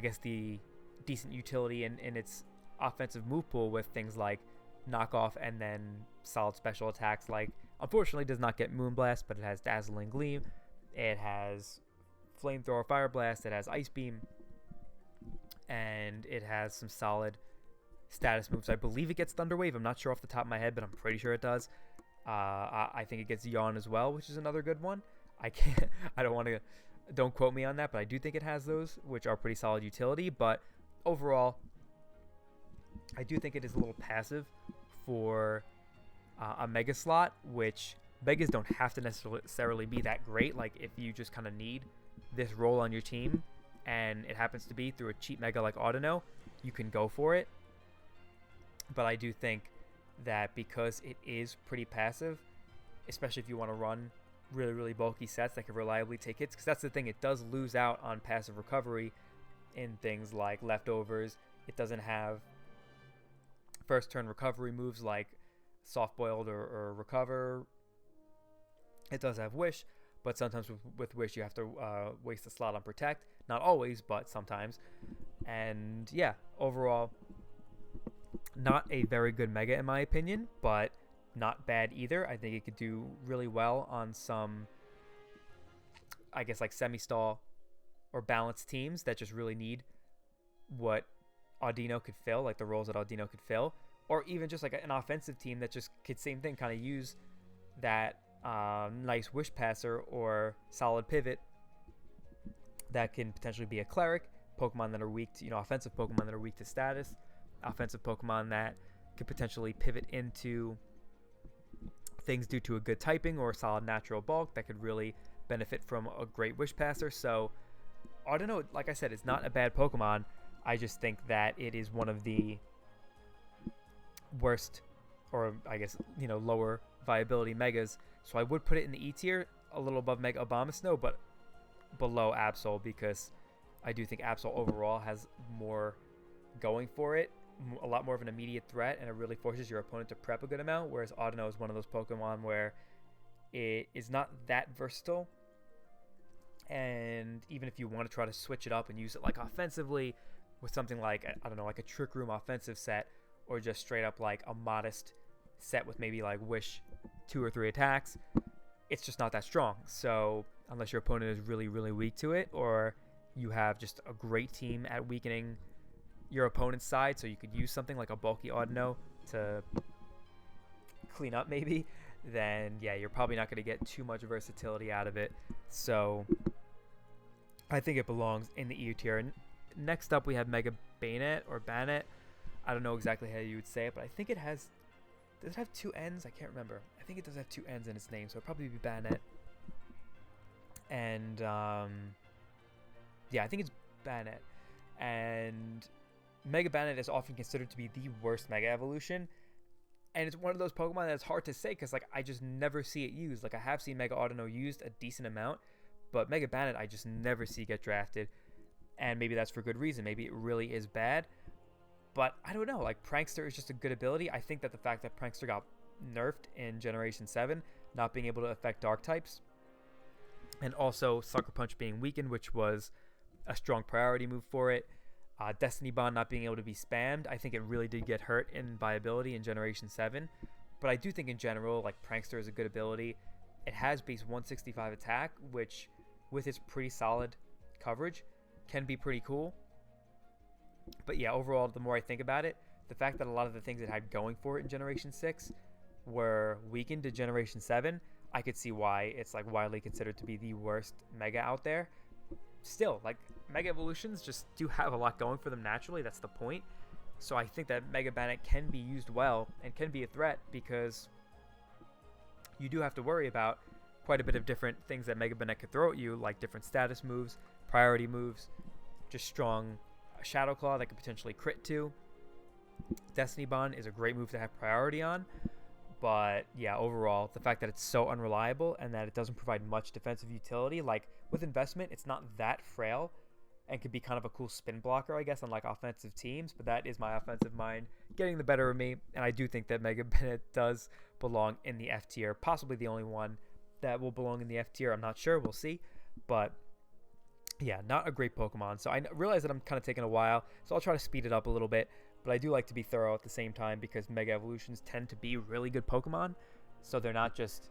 guess, the decent utility in its offensive move pool with things like knockoff and then solid special attacks like, unfortunately does not get Moonblast, but it has Dazzling Gleam, it has Flamethrower, Fire Blast, it has Ice Beam, and it has some solid status moves. I believe it gets Thunder Wave. I'm not sure off the top of my head, but I'm pretty sure it does. I think it gets Yawn as well, which is another good one. Don't quote me on that, but I do think it has those, which are pretty solid utility. But overall, I do think it is a little passive for a Mega slot, which Megas don't have to necessarily be that great. Like, if you just kind of need this role on your team, and it happens to be through a cheap Mega like Audino, you can go for it. But I do think that because it is pretty passive, especially if you want to run really, really bulky sets that can reliably take hits, because that's the thing, it does lose out on passive recovery in things like Leftovers. It doesn't have first turn recovery moves like Soft Boiled or Recover. It does have Wish, but sometimes with Wish you have to waste a slot on Protect. Not always, but sometimes. And yeah, overall, not a very good Mega in my opinion, but not bad either. I think it could do really well on some, I guess, like semi-stall or balanced teams that just really need what Audino could fill, like the roles that Audino could fill, or even just like an offensive team that just could, same thing, kind of use that nice Wish Passer or solid pivot that can potentially be a Cleric, Pokemon that are weak to, offensive Pokemon that are weak to status, offensive Pokemon that could potentially pivot into things due to a good typing or a solid natural bulk that could really benefit from a great Wish Passer. So Audino, like I said, is not a bad Pokemon. I just think that it is one of the worst, or I guess, lower viability Megas. So I would put it in the E tier, a little above Mega Abomasnow, but below Absol, because I do think Absol overall has more going for it, a lot more of an immediate threat, and it really forces your opponent to prep a good amount, whereas Audino is one of those Pokemon where it is not that versatile, and even if you want to try to switch it up and use it like offensively with something like, I don't know, like a Trick Room offensive set, or just straight up like a modest set with maybe like Wish 2 or 3 attacks, it's just not that strong. So unless your opponent is really, really weak to it, or you have just a great team at weakening your opponent's side, so you could use something like a bulky Audino to clean up maybe, then yeah, you're probably not going to get too much versatility out of it. So I think it belongs in the E tier. Next up, we have Mega Bayonet or Banet. I don't know exactly how you would say it, but I think it has... Does it have 2 N's? I can't remember. I think it does have 2 N's in its name, so it'll probably be Banet. And, yeah, I think it's Banet. And Mega Banet is often considered to be the worst Mega Evolution. And it's one of those Pokemon that's hard to say, because, like, I just never see it used. Like, I have seen Mega Audino used a decent amount, but Mega Banet I just never see get drafted. And maybe that's for good reason. Maybe it really is bad. But I don't know, like, Prankster is just a good ability. I think that the fact that Prankster got nerfed in Generation 7, not being able to affect Dark types, and also Sucker Punch being weakened, which was a strong priority move for it, Destiny Bond not being able to be spammed, I think it really did get hurt in viability in Generation 7. But I do think in general, like, Prankster is a good ability. It has base 165 attack, which, with its pretty solid coverage, can be pretty cool. But yeah, overall, the more I think about it, the fact that a lot of the things it had going for it in Generation 6 were weakened to Generation 7, I could see why it's like widely considered to be the worst Mega out there. Still, like, Mega Evolutions just do have a lot going for them naturally. That's the point. So I think that Mega Banet can be used well and can be a threat, because you do have to worry about quite a bit of different things that Mega Banet could throw at you, like different status moves, priority moves, just strong Shadow Claw that could potentially crit to. Destiny Bond is a great move to have priority on, But yeah, overall, the fact that it's so unreliable and that it doesn't provide much defensive utility, like with investment, it's not that frail and could be kind of a cool spin blocker, I guess, on like offensive teams. But that is my offensive mind getting the better of me. And I do think that Mega Bennett does belong in the F tier, possibly the only one that will belong in the F tier. I'm not sure. We'll see. But yeah, not a great Pokemon. So I realize that I'm kind of taking a while, so I'll try to speed it up a little bit. But I do like to be thorough at the same time because Mega Evolutions tend to be really good Pokemon. So they're not just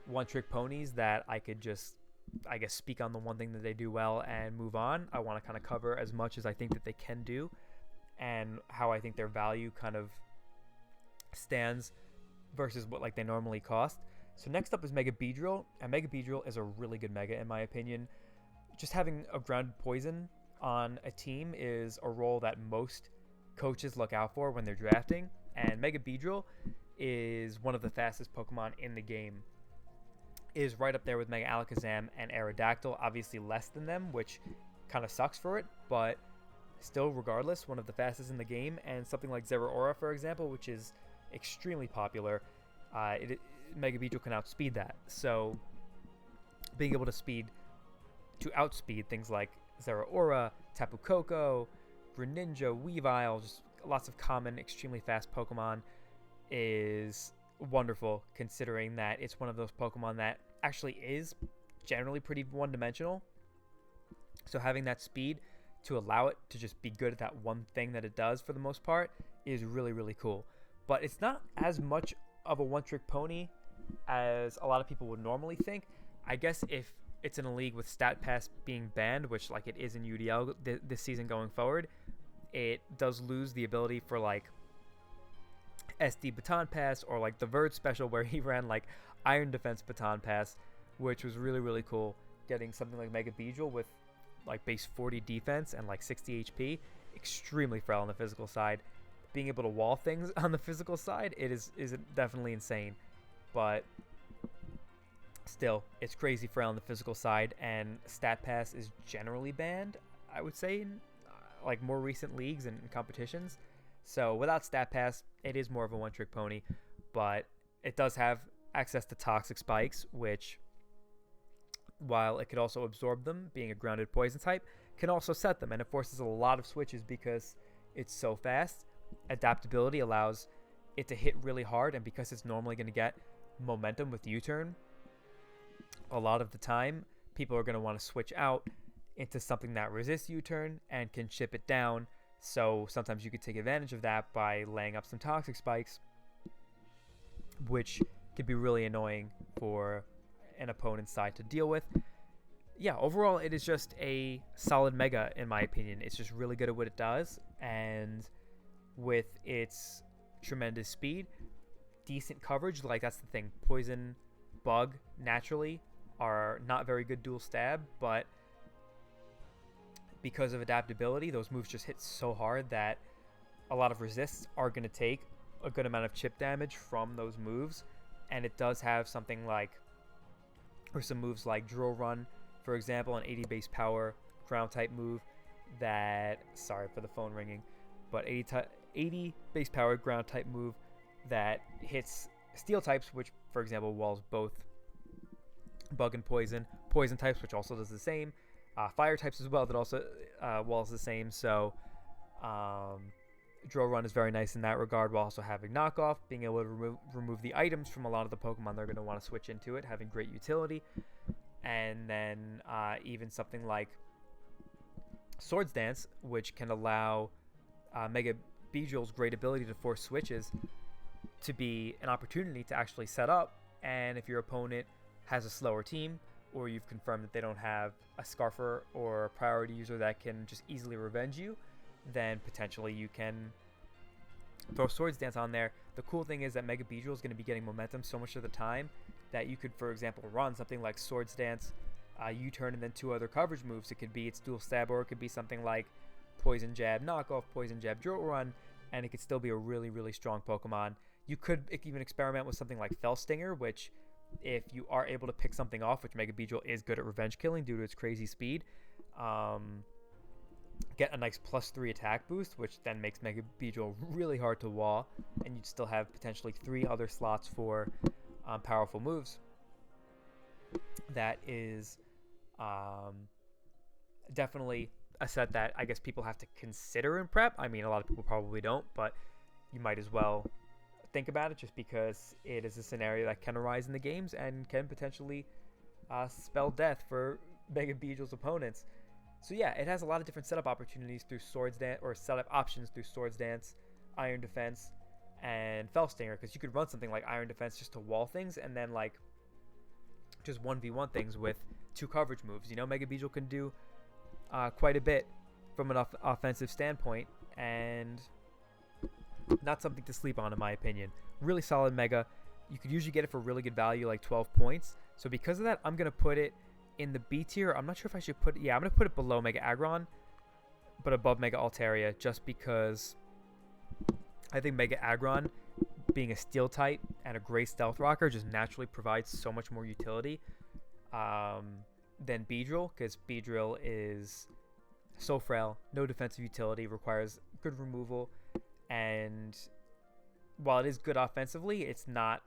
one-trick ponies that I could just, I guess, speak on the one thing that they do well and move on. I want to kind of cover as much as I think that they can do and how I think their value kind of stands versus what like they normally cost. So next up is Mega Beedrill, and Mega Beedrill is a really good Mega in my opinion. Just having a grounded poison on a team is a role that most coaches look out for when they're drafting, and Mega Beedrill is one of the fastest Pokemon in the game. It is right up there with Mega Alakazam and Aerodactyl, obviously less than them, which kind of sucks for it, but still, regardless, one of the fastest in the game. And something like Zeraora, for example, which is extremely popular, Mega Beedrill can outspeed that. So being able to outspeed things like Zeraora, Tapu Koko, Greninja, Weavile, just lots of common, extremely fast Pokemon is wonderful, considering that it's one of those Pokemon that actually is generally pretty one-dimensional. So having that speed to allow it to just be good at that one thing that it does for the most part is really, really cool. But it's not as much of a one-trick pony as a lot of people would normally think. I guess if it's in a league with Stat Pass being banned, which like it is in UDL this season going forward, it does lose the ability for like SD Baton Pass or like the Verd special where he ran like Iron Defense Baton Pass, which was really, really cool. Getting something like Mega Beedrill with like base 40 defense and like 60 HP, extremely frail on the physical side. Being able to wall things on the physical side, it is definitely insane. But still, it's crazy frail on the physical side, and Stat Pass is generally banned, I would say, in like more recent leagues and competitions. So without Stat Pass, it is more of a one-trick pony, but it does have access to Toxic Spikes, which, while it could also absorb them, being a grounded poison type, can also set them, and it forces a lot of switches because it's so fast. Adaptability allows it to hit really hard, and because it's normally going to get momentum with U-turn, a lot of the time people are going to want to switch out into something that resists U-turn and can chip it down. So sometimes you could take advantage of that by laying up some Toxic Spikes, which could be really annoying for an opponent's side to deal with. Yeah, overall it is just a solid Mega in my opinion. It's just really good at what it does, and with its tremendous speed, decent coverage, like that's the thing. Poison, Bug, naturally are not very good dual stab, but because of adaptability, those moves just hit so hard that a lot of resists are going to take a good amount of chip damage from those moves. And it does have something like, or some moves like Drill Run, for example, an 80 base power ground type move that, sorry for the phone ringing, but 80 base power ground type move that hits steel types, which for example walls both Bug and Poison types, which also does the same, fire types as well that also walls the same. So Drill Run is very nice in that regard, while also having knockoff, being able to remove the items from a lot of the Pokemon they're going to want to switch into it, having great utility. And then even something like Swords Dance, which can allow Mega Beedrill's great ability to force switches to be an opportunity to actually set up. And if your opponent has a slower team, or you've confirmed that they don't have a Scarfer or a priority user that can just easily revenge you, then potentially you can throw Swords Dance on there. The cool thing is that Mega Beedrill is going to be getting momentum so much of the time that you could, for example, run something like Swords Dance, U-turn, and then two other coverage moves. It could be its dual stab, or it could be something like Poison Jab Knockoff, Poison Jab Drill Run, and it could still be a really, really strong Pokemon. You could even experiment with something like Fell Stinger, which, if you are able to pick something off, which Mega Beedrill is good at revenge killing due to its crazy speed, get a nice +3 attack boost, which then makes Mega Beedrill really hard to wall, and you'd still have potentially 3 other slots for powerful moves. That is definitely a set that I guess people have to consider in prep. I mean, a lot of people probably don't, but you might as well think about it, just because it is a scenario that can arise in the games and can potentially spell death for Mega Beedrill's opponents. So yeah, it has a lot of different setup opportunities through Swords Dance, or setup options through Swords Dance, Iron Defense, and Fell Stinger, because you could run something like Iron Defense just to wall things, and then like just 1v1 things with 2 coverage moves. You know, Mega Beedrill can do quite a bit from an offensive standpoint, and not something to sleep on in my opinion. Really solid Mega. You could usually get it for really good value, like 12 points. So because of that, I'm going to put it in the B tier. I'm not sure if I should put it, yeah, I'm going to put it below Mega Aggron, but above Mega Altaria, just because I think Mega Aggron, being a steel type and a gray stealth rocker, just naturally provides so much more utility than Beedrill, because Beedrill is so frail, no defensive utility, requires good removal, and while it is good offensively, it's not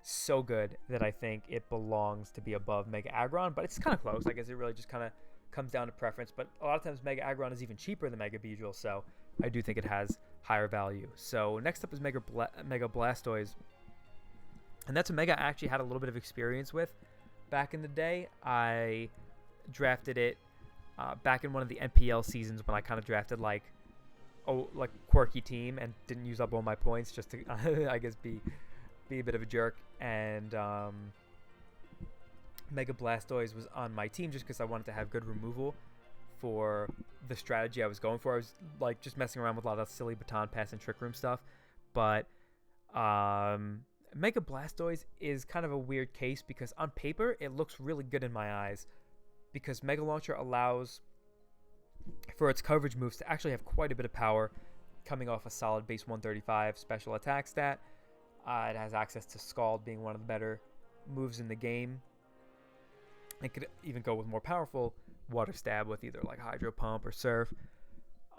so good that I think it belongs to be above Mega Aggron, but it's kind of close. I guess it really just kind of comes down to preference, but a lot of times Mega Aggron is even cheaper than Mega Beedrill, so I do think it has higher value. So next up is Mega Blastoise, and that's a Mega I actually had a little bit of experience with back in the day. I drafted it back in one of the NPL seasons when I kind of drafted like quirky team and didn't use up all my points just to I guess be a bit of a jerk, and Mega Blastoise was on my team just because I wanted to have good removal for the strategy I was going for. I was like just messing around with a lot of silly baton pass and trick room stuff, but Mega Blastoise is kind of a weird case because on paper it looks really good in my eyes, because Mega Launcher allows for its coverage moves to actually have quite a bit of power, coming off a solid base 135 special attack stat. It has access to Scald, being one of the better moves in the game. It could even go with more powerful Water Stab with either like Hydro Pump or Surf.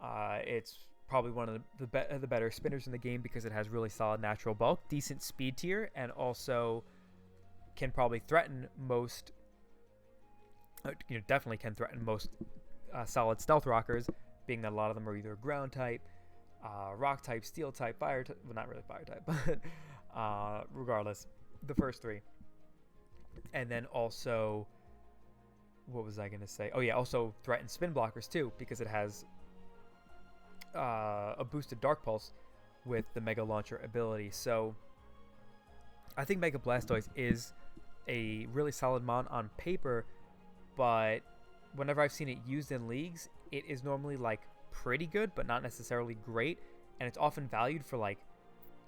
It's probably one of the better spinners in the game because it has really solid natural bulk, decent speed tier, and also can probably threaten most, definitely can threaten most solid stealth rockers, being that a lot of them are either ground type, rock type, steel type, fire type, well, not really fire type, but regardless, the first 3. And then also, what was I going to say? Oh yeah, also threaten spin blockers too, because it has a boosted Dark Pulse with the Mega Launcher ability. So I think Mega Blastoise is a really solid mon on paper, but whenever I've seen it used in leagues, it is normally like pretty good, but not necessarily great, and it's often valued for like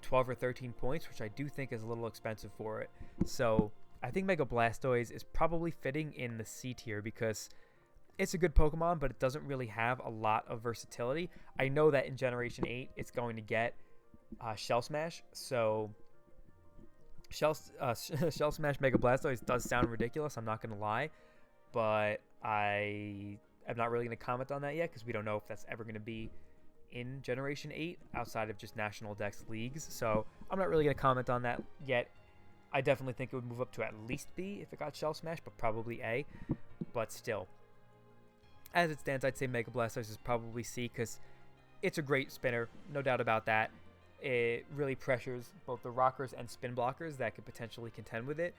12 or 13 points, which I do think is a little expensive for it. So I think Mega Blastoise is probably fitting in the C tier because it's a good Pokemon, but it doesn't really have a lot of versatility. I know that in Generation 8, it's going to get Shell Smash, so Shell Smash Mega Blastoise does sound ridiculous, I'm not going to lie, but I am not really going to comment on that yet because we don't know if that's ever going to be in Generation 8 outside of just National Dex leagues, so I'm not really going to comment on that yet. I definitely think it would move up to at least B if it got Shell Smash, but probably A. But still, as it stands, I'd say Mega Blastoise is probably C because it's a great spinner, no doubt about that. It really pressures both the rockers and spin blockers that could potentially contend with it.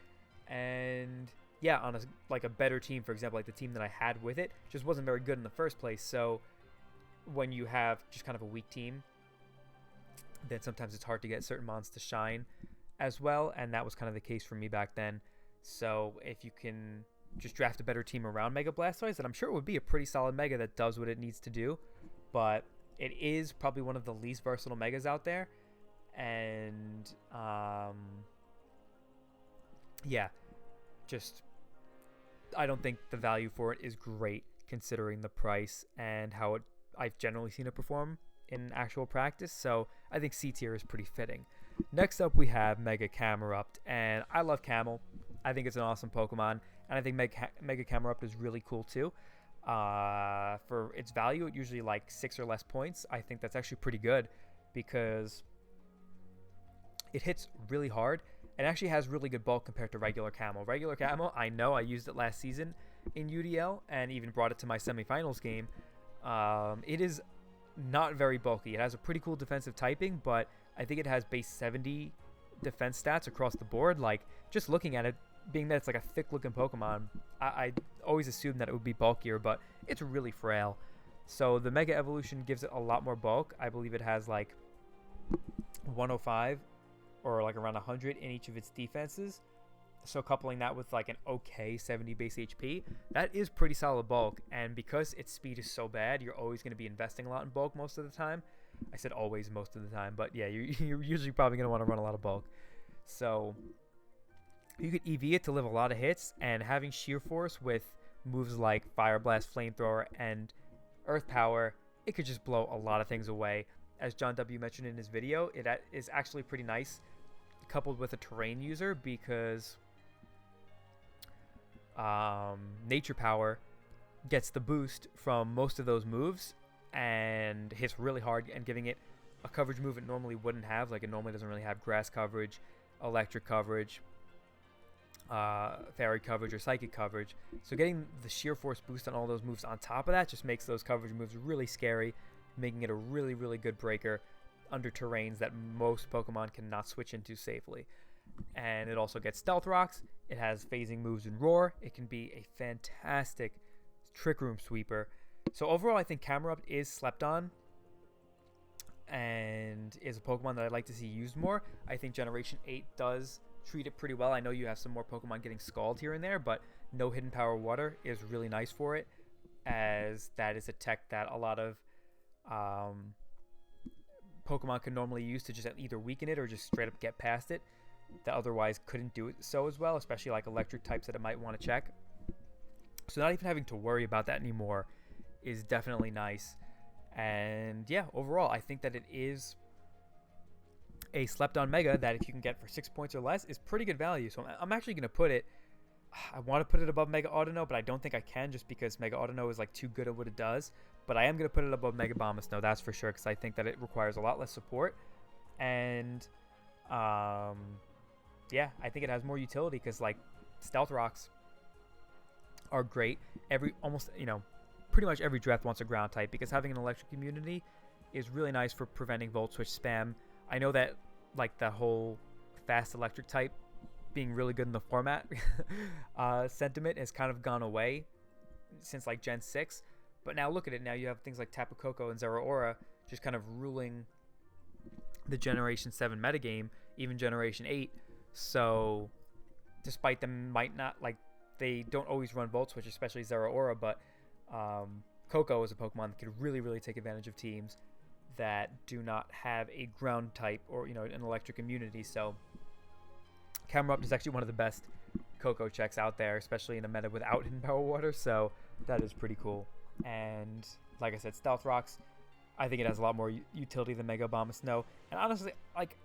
And yeah, on a better team, for example, like the team that I had with it, just wasn't very good in the first place. So when you have just kind of a weak team, then sometimes it's hard to get certain mons to shine as well, and that was kind of the case for me back then. So if you can just draft a better team around Mega Blastoise, then I'm sure it would be a pretty solid Mega that does what it needs to do, but it is probably one of the least versatile Megas out there, and yeah, just I don't think the value for it is great considering the price and how I've generally seen it perform in actual practice, so I think C tier is pretty fitting. Next up, we have Mega Camerupt, and I love Camel. I think it's an awesome Pokemon, and I think Mega Camerupt is really cool too. For its value, it usually like 6 or less points. I think that's actually pretty good because it hits really hard and actually has really good bulk compared to regular camo. Regular camo, I know I used it last season in UDL and even brought it to my semifinals game. It is not very bulky. It has a pretty cool defensive typing, but I think it has base 70 defense stats across the board. Like, just looking at it, being that it's like a thick looking Pokemon, I always assumed that it would be bulkier, but it's really frail. So the Mega Evolution gives it a lot more bulk. I believe it has like 105 or like around 100 in each of its defenses. So coupling that with like an okay 70 base HP, that is pretty solid bulk. And because its speed is so bad, you're always going to be investing a lot in bulk most of the time. I said always most of the time, but yeah, you're usually probably going to want to run a lot of bulk. So you could EV it to live a lot of hits, and having Sheer Force with moves like Fire Blast, Flamethrower, and Earth Power, it could just blow a lot of things away. As John W. mentioned in his video, it is actually pretty nice coupled with a terrain user because Nature Power gets the boost from most of those moves and hits really hard, and giving it a coverage move it normally wouldn't have. Like, it normally doesn't really have grass coverage, electric coverage, fairy coverage, or psychic coverage. So getting the Sheer Force boost on all those moves on top of that just makes those coverage moves really scary, making it a really, really good breaker under terrains that most Pokemon cannot switch into safely. And it also gets Stealth Rocks. It has phasing moves in Roar. It can be a fantastic Trick Room sweeper. So overall, I think Camerupt is slept on and is a Pokemon that I'd like to see used more. I think Generation 8 does treat it pretty well. I know you have some more Pokemon getting Scald here and there, but no Hidden Power Water is really nice for it, as that is a tech that a lot of Pokemon can normally use to just either weaken it or just straight up get past it, that otherwise couldn't do it so as well, especially like electric types that it might want to check. So not even having to worry about that anymore is definitely nice. And yeah, overall, I think that it is a slept on Mega that if you can get for 6 points or less is pretty good value. So I'm actually going to put it, I want to put it above Mega Audino, but I don't think I can just because Mega Audino is like too good at what it does. But I am going to put it above Mega Bombasno, that's for sure, because I think that it requires a lot less support. And yeah, I think it has more utility because like Stealth Rocks are great. Pretty much every draft wants a ground type, because having an electric immunity is really nice for preventing Volt Switch spam. I know that like the whole fast electric type being really good in the format sentiment has kind of gone away since like Gen 6. But now look at it. Now you have things like Tapu Koko and Zeraora just kind of ruling the Generation 7 metagame, even Generation 8. So despite them might not, like, they don't always run Volt Switch, especially Zeraora, but Koko is a Pokemon that could really, really take advantage of teams that do not have a ground type or, an electric immunity. So Camerupt is actually one of the best Koko checks out there, especially in a meta without Hidden Power Water. So that is pretty cool. And like I said, Stealth Rocks, I think it has a lot more utility than Mega Bombasno. And honestly, like,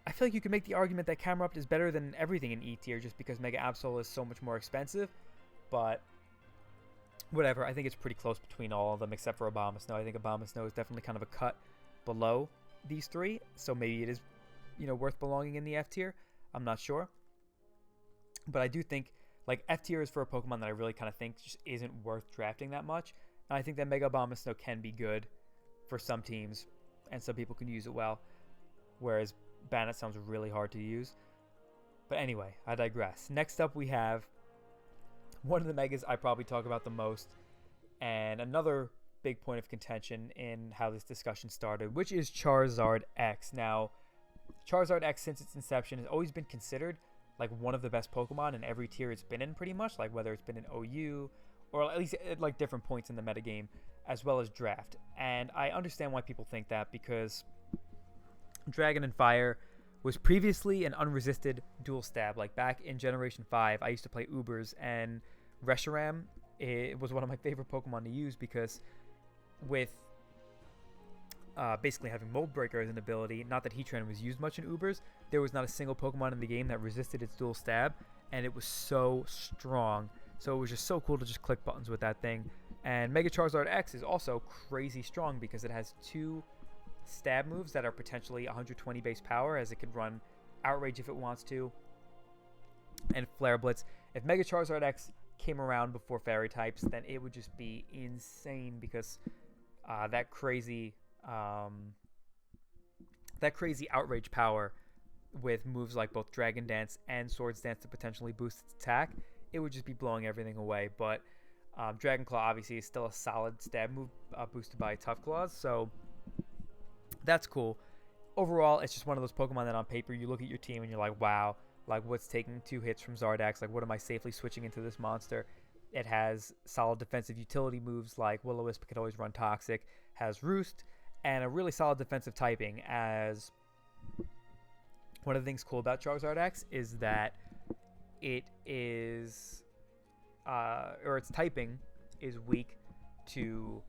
I feel like you can make the argument that Camerupt is better than everything in E tier just because Mega Absol is so much more expensive. But whatever, I think it's pretty close between all of them except for Abomasnow. I think Abomasnow is definitely kind of a cut below these three, so maybe it is, worth belonging in the F tier. I'm not sure. But I do think, like, F tier is for a Pokemon that I really kind of think just isn't worth drafting that much. And I think that Mega Abomasnow can be good for some teams, and some people can use it well, whereas Bannet sounds really hard to use. But anyway, I digress. Next up we have one of the Megas I probably talk about the most, and another big point of contention in how this discussion started, which is Charizard X. Now, Charizard X, since its inception, has always been considered like one of the best Pokemon in every tier it's been in, pretty much, like whether it's been in OU or at least at like different points in the metagame, as well as draft. And I understand why people think that, because Dragon and Fire was previously an unresisted dual stab. Like back in Generation 5, I used to play Ubers, and Reshiram, it was one of my favorite Pokemon to use because with basically having Mold Breaker as an ability, not that Heatran was used much in Ubers, there was not a single Pokemon in the game that resisted its dual stab, and it was so strong. So it was just so cool to just click buttons with that thing. And Mega Charizard X is also crazy strong because it has 2 stab moves that are potentially 120 base power, as it could run Outrage if it wants to, and Flare Blitz. If Mega Charizard X came around before Fairy types, then it would just be insane because that crazy Outrage power with moves like both Dragon Dance and Swords Dance to potentially boost its attack, it would just be blowing everything away. But Dragon Claw obviously is still a solid stab move boosted by Tough Claws, so that's cool. Overall, it's just one of those Pokemon that on paper you look at your team and you're like, wow, like what's taking 2 hits from Zardax? Like what am I safely switching into this monster? It has solid defensive utility moves like Will-O-Wisp can always run Toxic, has Roost, and a really solid defensive typing. As one of the things cool about Charizard X is that it is or its typing is weak to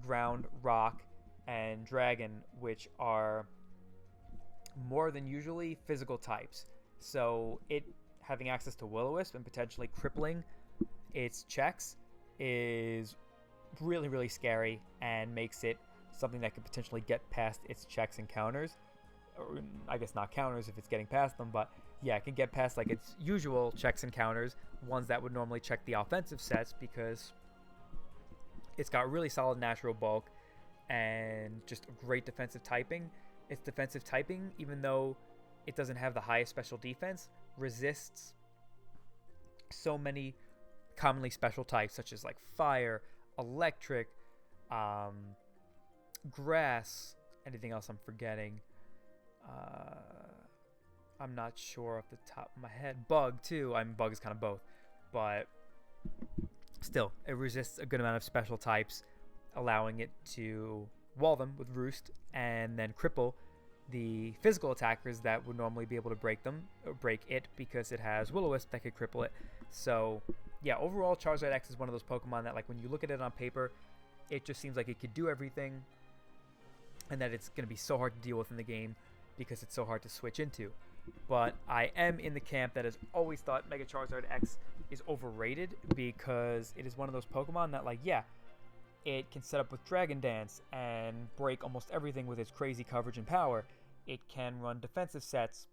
Ground, Rock, and Dragon, which are more than usually physical types. So it having access to Will-O-Wisp and potentially crippling its checks is really, really scary and makes it something that could potentially get past its checks and counters. Or I guess not counters if it's getting past them, but yeah, it can get past like its usual checks and counters, ones that would normally check the offensive sets, because it's got really solid natural bulk and just a great defensive typing. Its defensive typing, even though it doesn't have the highest special defense, resists so many commonly special types such as like fire, electric, grass, anything else I'm forgetting. I'm not sure off the top of my head. Bug too. I mean, bug is kind of both, but still, it resists a good amount of special types, allowing it to wall them with Roost and then cripple the physical attackers that would normally be able to break them or break it, because it has Will-O-Wisp that could cripple it. So yeah, overall Charizard X is one of those Pokemon that, like, when you look at it on paper, it just seems like it could do everything, and that it's going to be so hard to deal with in the game because it's so hard to switch into. But I am in the camp that has always thought Mega Charizard X is overrated, because it is one of those Pokemon that, like, yeah, it can set up with Dragon Dance and break almost everything with its crazy coverage and power. It can run defensive sets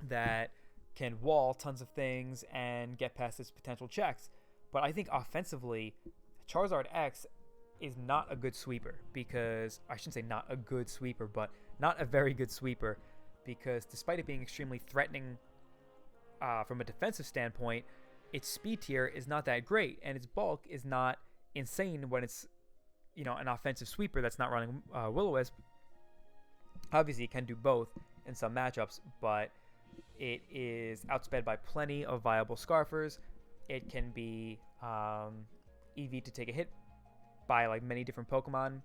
that can wall tons of things and get past its potential checks. But I think offensively, Charizard X is not a good sweeper, because I shouldn't say not a good sweeper, but not a very good sweeper, because despite it being extremely threatening from a defensive standpoint, its speed tier is not that great, and its bulk is not insane when it's, you know, an offensive sweeper that's not running Will-O-Wisp. Obviously, it can do both in some matchups, but it is outsped by plenty of viable Scarfers. It can be EV to take a hit by like many different Pokemon,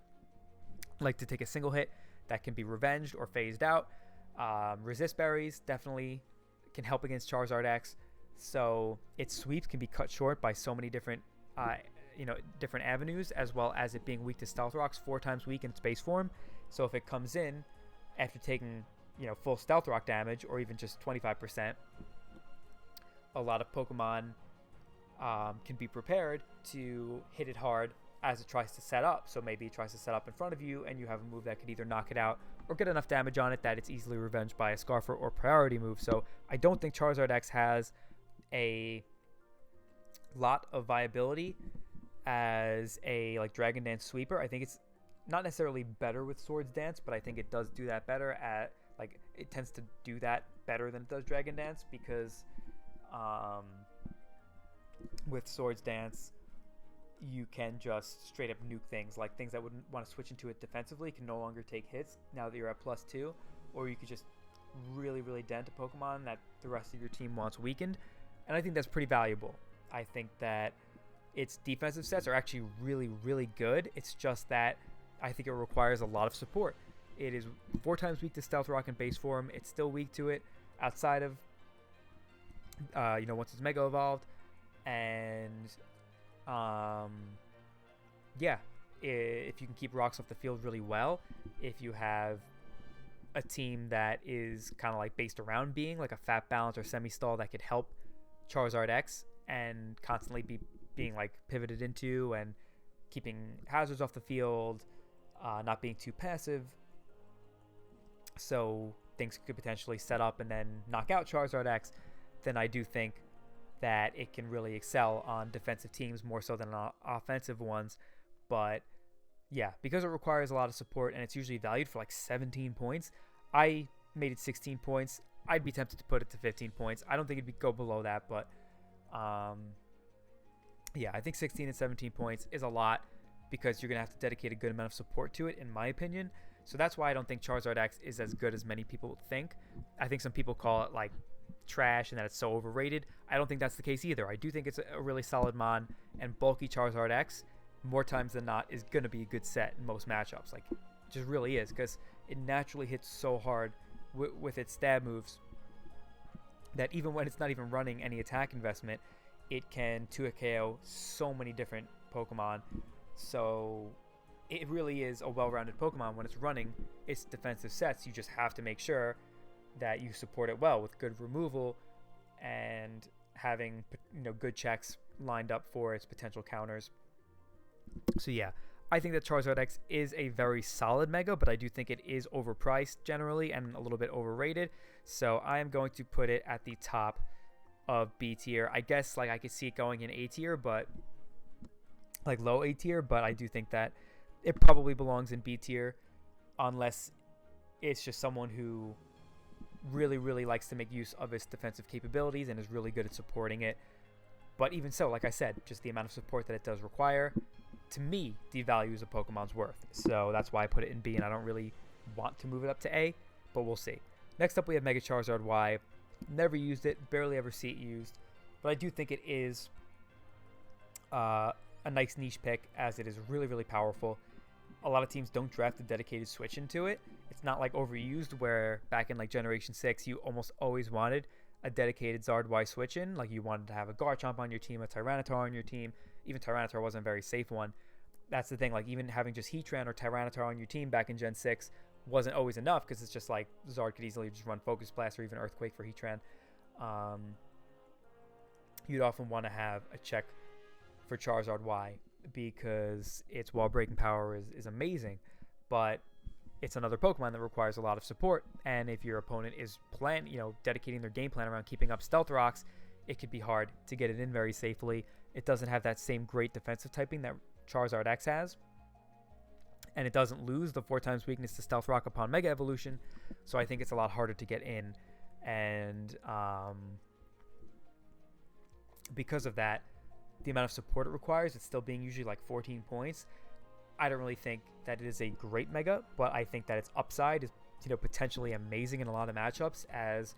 like to take a single hit that can be revenged or phased out. Resist Berries definitely can help against Charizard X, so its sweeps can be cut short by so many different different avenues, as well as it being weak to Stealth Rocks, 4 times weak in its base form. So if it comes in after taking, you know, full Stealth Rock damage, or even just 25%, a lot of Pokemon can be prepared to hit it hard as it tries to set up. So maybe it tries to set up in front of you, and you have a move that could either knock it out or get enough damage on it that it's easily revenged by a Scarfer or priority move. So I don't think Charizard X has a lot of viability as a like Dragon Dance sweeper. I think it's not necessarily better with Swords Dance, but I think it does do that better at, like, it tends to do that better than it does Dragon Dance, because with Swords Dance you can just straight up nuke things, like things that wouldn't want to switch into it defensively can no longer take hits now that you're at +2, or you could just really, really dent a Pokemon that the rest of your team wants weakened, and I think that's pretty valuable. I think that its defensive sets are actually really, really good. It's just that I think it requires a lot of support. It is 4 times weak to Stealth Rock in base form. It's still weak to it outside of, once it's Mega Evolved. And, if you can keep rocks off the field really well, if you have a team that is kind of like based around being like a Fat Balance or Semi-Stall that could help Charizard X and constantly be being like pivoted into and keeping hazards off the field, not being too passive. So things could potentially set up and then knock out Charizard X. Then I do think that it can really excel on defensive teams more so than on offensive ones. But yeah, because it requires a lot of support and it's usually valued for like 17 points, I made it 16 points. I'd be tempted to put it to 15 points. I don't think it'd go below that, but yeah, I think 16 and 17 points is a lot because you're going to have to dedicate a good amount of support to it, in my opinion. So that's why I don't think Charizard X is as good as many people think. I think some people call it like trash and that it's so overrated. I don't think that's the case either. I do think it's a really solid mon, and bulky Charizard X, more times than not, is going to be a good set in most matchups. Like, it just really is, because it naturally hits so hard with its stab moves that even when it's not even running any attack investment, it can 2-hit KO so many different Pokemon. So it really is a well-rounded Pokemon when it's running its defensive sets. You just have to make sure that you support it well with good removal and having, you know, good checks lined up for its potential counters. So yeah, I think that Charizard X is a very solid Mega, but I do think it is overpriced generally and a little bit overrated. So I am going to put it at the top of B tier. I guess like I could see it going in A tier, but like low A tier, but I do think that it probably belongs in B tier unless it's just someone who really, really likes to make use of its defensive capabilities and is really good at supporting it. But even so, like I said, just the amount of support that it does require, to me, devalues a Pokemon's worth. So that's why I put it in B, and I don't really want to move it up to A, but we'll see. Next up, we have Mega Charizard Y. Never used it, barely ever see it used, but I do think it is a nice niche pick, as it is really, really powerful. A lot of teams don't draft a dedicated switch into it. It's not like overused, where back in like Generation 6, you almost always wanted a dedicated Zard Y switch in. Like, you wanted to have a Garchomp on your team, a Tyranitar on your team. Even Tyranitar wasn't a very safe one. That's the thing, like even having just Heatran or Tyranitar on your team back in Gen 6 wasn't always enough, because it's just like Zard could easily just run Focus Blast or even Earthquake for Heatran. You'd often want to have a check for Charizard Y because its wall breaking power is amazing, but it's another Pokemon that requires a lot of support, and if your opponent is dedicating their game plan around keeping up Stealth Rocks, it could be hard to get it in very safely. It doesn't have that same great defensive typing that Charizard X has, and it doesn't lose the 4x weakness to Stealth Rock upon Mega Evolution, so I think it's a lot harder to get in, and because of that, the amount of support it requires, it's still being usually like 14 points. I don't really think that it is a great Mega, but I think that its upside is, potentially amazing in a lot of matchups, as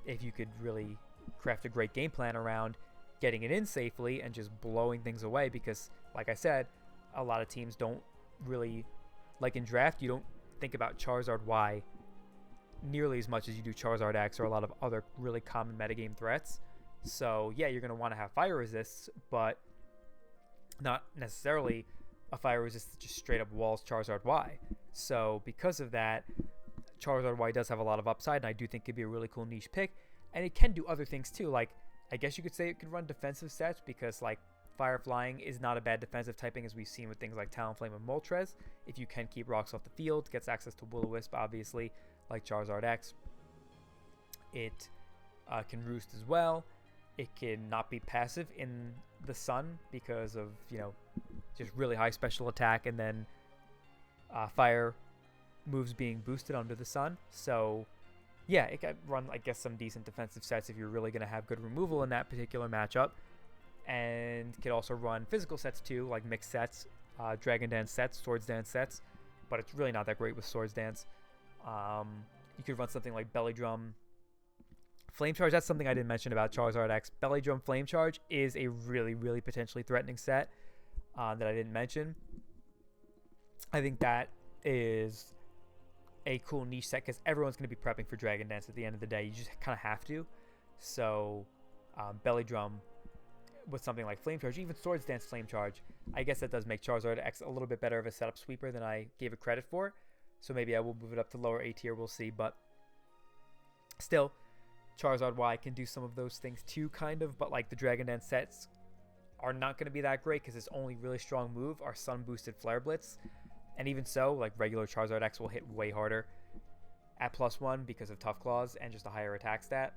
if you could really craft a great game plan around getting it in safely and just blowing things away, because like I said, a lot of teams don't really, like in draft, you don't think about Charizard Y nearly as much as you do Charizard X or a lot of other really common metagame threats. So yeah, you're going to want to have fire resists, but not necessarily a fire resist that just straight up walls Charizard Y. So because of that, Charizard Y does have a lot of upside, and I do think it could be a really cool niche pick, and it can do other things too. Like, I guess you could say it could run defensive stats, because like Fire Flying is not a bad defensive typing, as we've seen with things like Talonflame and Moltres. If you can keep rocks off the field, gets access to Will-O-Wisp, obviously, like Charizard X. It can roost as well. It can not be passive in the sun because of, just really high special attack, and then fire moves being boosted under the sun. So yeah, it can run, I guess, some decent defensive sets if you're really going to have good removal in that particular matchup. And can also run physical sets too, like mixed sets, Dragon Dance sets, Swords Dance sets, but it's really not that great with Swords Dance. You could run something like Belly Drum, Flame Charge. That's something I didn't mention about Charizard X. Belly Drum Flame Charge is a really, really potentially threatening set that I didn't mention. I think that is a cool niche set, because everyone's going to be prepping for Dragon Dance at the end of the day. You just kind of have to. So Belly Drum with something like Flame Charge, even Swords Dance Flame Charge, I guess that does make Charizard X a little bit better of a setup sweeper than I gave it credit for. So maybe I will move it up to lower A tier, we'll see. But still, Charizard Y can do some of those things too, kind of. But like the Dragon Dance sets are not going to be that great because its only really strong move are Sun Boosted Flare Blitz. And even so, like regular Charizard X will hit way harder at +1 because of Tough Claws and just a higher attack stat.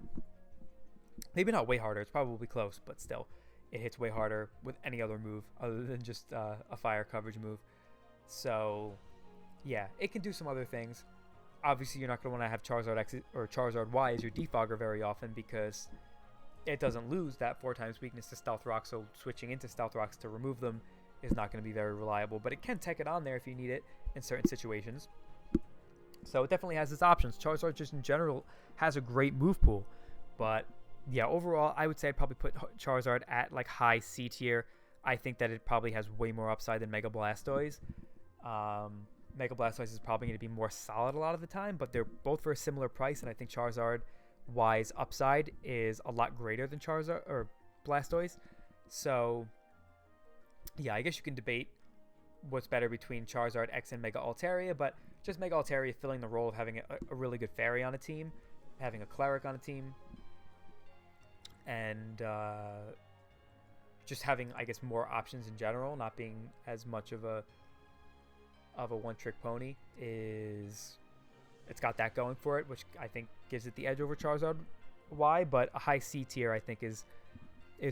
Maybe not way harder, it's probably close, but still, it hits way harder with any other move other than just a fire coverage move. So, yeah, it can do some other things. Obviously, you're not going to want to have Charizard X or Charizard Y as your defogger very often because it doesn't lose that 4 times weakness to Stealth Rock, so switching into Stealth Rocks to remove them is not going to be very reliable, but it can tech it on there if you need it in certain situations. So it definitely has its options. Charizard just in general has a great move pool, but yeah, overall, I would say I'd probably put Charizard at like high C tier. I think that it probably has way more upside than Mega Blastoise. Mega Blastoise is probably going to be more solid a lot of the time, but they're both for a similar price, and I think Charizard Y's upside is a lot greater than Charizard or Blastoise. So yeah, I guess you can debate what's better between Charizard X and Mega Altaria, but just Mega Altaria filling the role of having a really good fairy on a team, having a cleric on a team, and just having, I guess, more options in general, not being as much of a one-trick pony. It's got that going for it, which I think gives it the edge over Charizard Y, but a high C tier I think is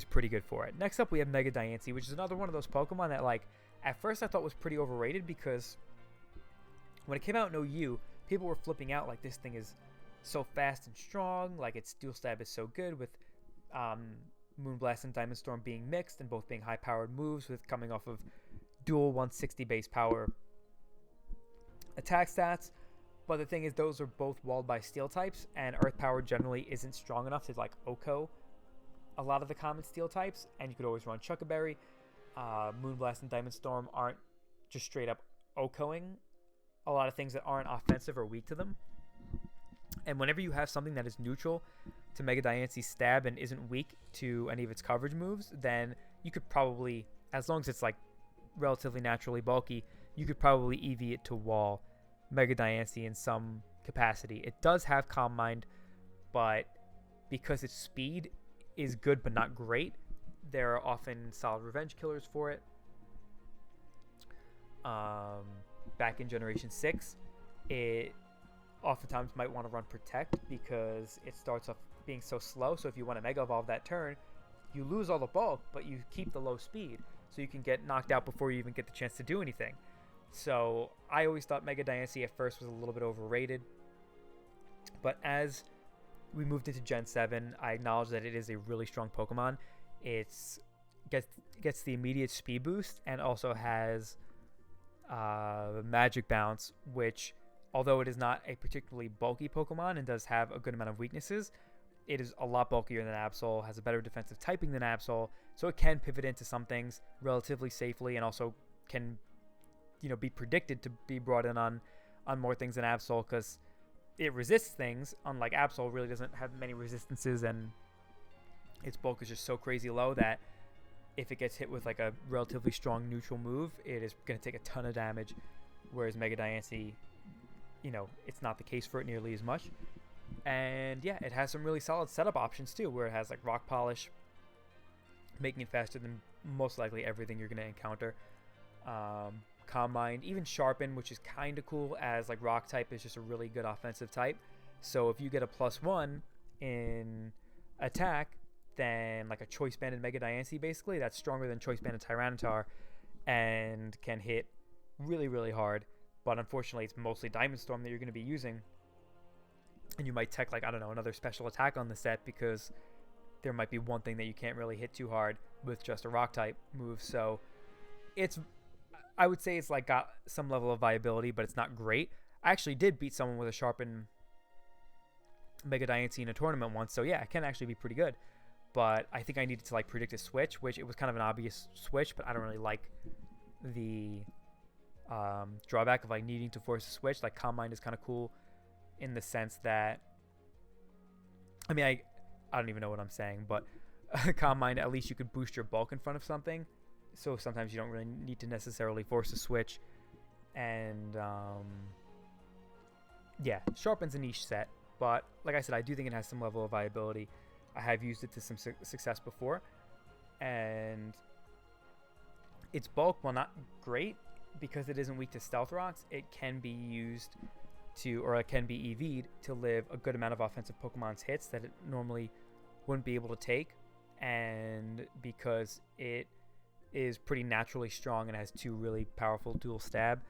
pretty good for it. Next up we have Mega Diancie, which is another one of those Pokemon that, like, at first I thought was pretty overrated because when it came out in OU, people were flipping out like this thing is so fast and strong, like its Dual Stab is so good with Moonblast and Diamond Storm being mixed and both being high-powered moves with coming off of dual 160 base power attack stats. But the thing is, those are both walled by steel types, and Earth Power generally isn't strong enough to like OHKO a lot of the common steel types, and you could always run Chuckaberry. Moonblast and Diamond Storm aren't just straight up OHKOing a lot of things that aren't offensive or weak to them. And whenever you have something that is neutral to Mega Diancie's stab and isn't weak to any of its coverage moves, then you could probably, as long as it's like relatively naturally bulky, you could probably EV it to wall Mega Diancie in some capacity. It does have Calm Mind, but because its speed is good but not great, there are often solid revenge killers for it. Back in Generation 6, it oftentimes might want to run Protect because it starts off being so slow, so if you want to Mega Evolve that turn, you lose all the bulk, but you keep the low speed, so you can get knocked out before you even get the chance to do anything. So I always thought Mega Diancie at first was a little bit overrated, but as we moved into Gen 7, I acknowledge that it is a really strong Pokemon. It's gets the immediate speed boost and also has Magic Bounce, which, although it is not a particularly bulky Pokemon and does have a good amount of weaknesses, it is a lot bulkier than Absol, has a better defensive typing than Absol, so it can pivot into some things relatively safely and also can, you know, be predicted to be brought in on more things than Absol because it resists things, unlike Absol really doesn't have many resistances, and its bulk is just so crazy low that if it gets hit with like a relatively strong neutral move, it is going to take a ton of damage, whereas Mega Diancie, you know, it's not the case for it nearly as much. And yeah, it has some really solid setup options too, where it has like Rock Polish, making it faster than most likely everything you're going to encounter. Calm Mind, even Sharpen, which is kind of cool, as like Rock type is just a really good offensive type. So if you get a +1 in attack, then like a Choice Banded Mega Diancie, basically, that's stronger than Choice Banded Tyranitar and can hit really, really hard. But unfortunately, it's mostly Diamond Storm that you're going to be using. And you might tech, like, I don't know, another special attack on the set because there might be one thing that you can't really hit too hard with just a Rock type move. So it's, I would say it's like got some level of viability, but it's not great. I actually did beat someone with a Sharpen Mega Diancie in a tournament once, so yeah, it can actually be pretty good. But I think I needed to like predict a switch, which it was kind of an obvious switch, but I don't really like the drawback of like needing to force a switch. Like Calm Mind is kind of cool in the sense that, I mean, I don't even know what I'm saying, but Calm Mind, at least you could boost your bulk in front of something, so sometimes you don't really need to necessarily force a switch. And yeah, Sharpen's a niche set, but like I said, I do think it has some level of viability. I have used it to some success before, and Its bulk, while not great, because it isn't weak to stealth rocks, it can be used to, or it can be EV'd to live a good amount of offensive Pokemon's hits that it normally wouldn't be able to take. And because it is pretty naturally strong and has 2 really powerful dual stab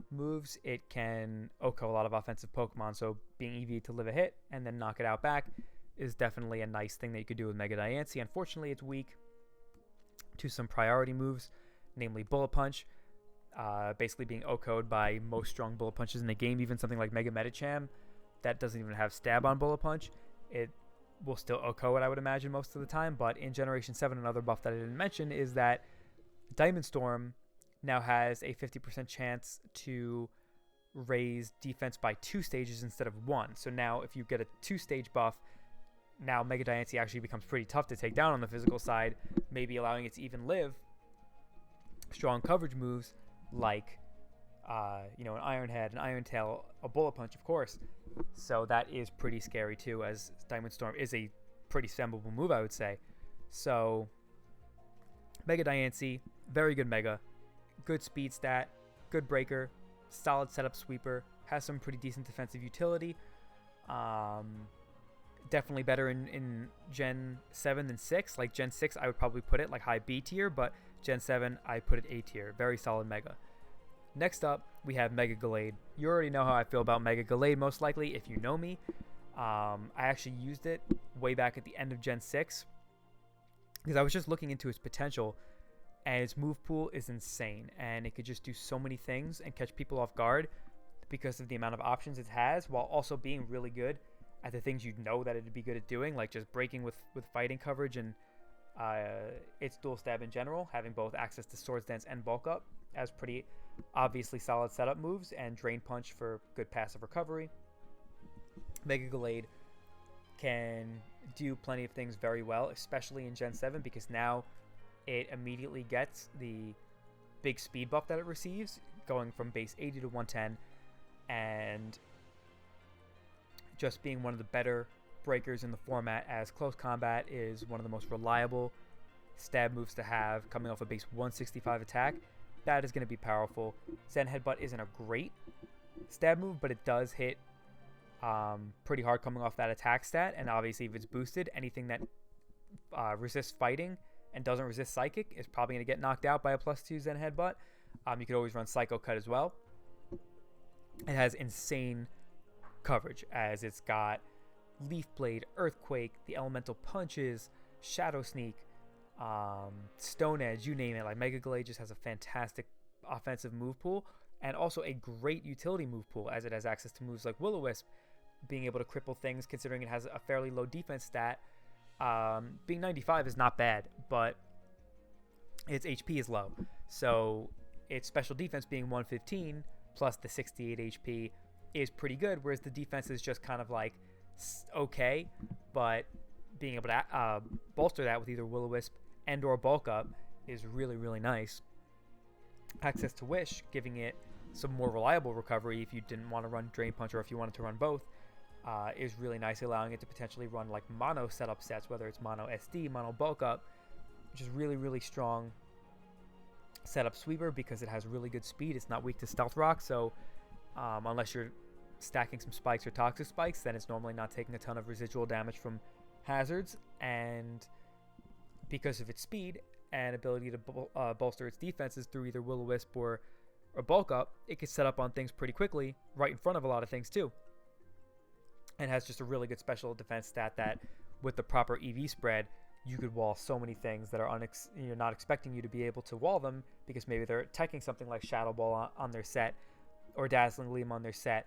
moves, it can OHKO a lot of offensive Pokemon. So being EV'd to live a hit and then knock it out back is definitely a nice thing that you could do with Mega Diancie. Unfortunately, it's weak to some priority moves, namely Bullet Punch, basically being OHKO'd by most strong Bullet Punches in the game. Even something like Mega Medicham that doesn't even have stab on Bullet Punch, it will still OHKO it, I would imagine, most of the time. But in Generation 7, another buff that I didn't mention is that Diamond Storm now has a 50% chance to raise defense by 2 stages instead of 1. So now if you get a 2-stage buff, now Mega Diancie actually becomes pretty tough to take down on the physical side, maybe allowing it to even live strong coverage moves like an Iron Head, an Iron Tail, a Bullet Punch, of course. So that is pretty scary too, as Diamond Storm is a pretty spammable move, I would say. So Mega Diancie, very good Mega, good speed stat, good breaker, solid setup sweeper, has some pretty decent defensive utility. Definitely better in Gen 7 than 6. Like Gen 6, I would probably put it like high B tier, but Gen 7, I put it A tier. Very solid Mega. Next up, we have Mega Gallade. You already know how I feel about Mega Gallade, most likely, if you know me. I actually used it way back at the end of Gen 6 because I was just looking into its potential, and its move pool is insane, and it could just do so many things and catch people off guard because of the amount of options it has, while also being really good at the things you know that it'd be good at doing, like just breaking with fighting coverage and its dual stab in general, having both access to Swords Dance and Bulk Up as pretty obviously solid setup moves, and Drain Punch for good passive recovery. Mega Gallade can do plenty of things very well, especially in Gen 7, because now it immediately gets the big speed buff that it receives, going from base 80 to 110, and just being one of the better breakers in the format, as Close Combat is one of the most reliable stab moves to have, coming off a base 165 attack. That is going to be powerful. Zen Headbutt isn't a great stab move, but it does hit pretty hard coming off that attack stat, and obviously if it's boosted, anything that resists fighting and doesn't resist Psychic is probably going to get knocked out by a +2 Zen Headbutt. You could always run Psycho Cut as well. It has insane coverage, as it's got Leaf Blade, Earthquake, the Elemental Punches, Shadow Sneak, Stone Edge, you name it. Like, Mega Gallade just has a fantastic offensive move pool, and also a great utility move pool, as it has access to moves like Will-O-Wisp, being able to cripple things, considering it has a fairly low defense stat. Being 95 is not bad, but its HP is low, so its special defense being 115 plus the 68 HP is pretty good, whereas the defense is just kind of like okay, but being able to bolster that with either Will-O-Wisp and or Bulk Up is really, really nice. Access to Wish, giving it some more reliable recovery if you didn't want to run Drain Punch, or if you wanted to run both, is really nice, allowing it to potentially run like mono setup sets, whether it's mono SD, mono Bulk Up, which is really, really strong setup sweeper because it has really good speed. It's not weak to Stealth Rock, so unless you're stacking some spikes or toxic spikes, then it's normally not taking a ton of residual damage from hazards. And because of its speed and ability to bolster its defenses through either Will-O-Wisp or Bulk Up, it can set up on things pretty quickly, right in front of a lot of things too, and has just a really good special defense stat that with the proper EV spread, you could wall so many things that are you're not expecting you to be able to wall them, because maybe they're teching something like Shadow Ball on their set, or Dazzling Gleam on their set,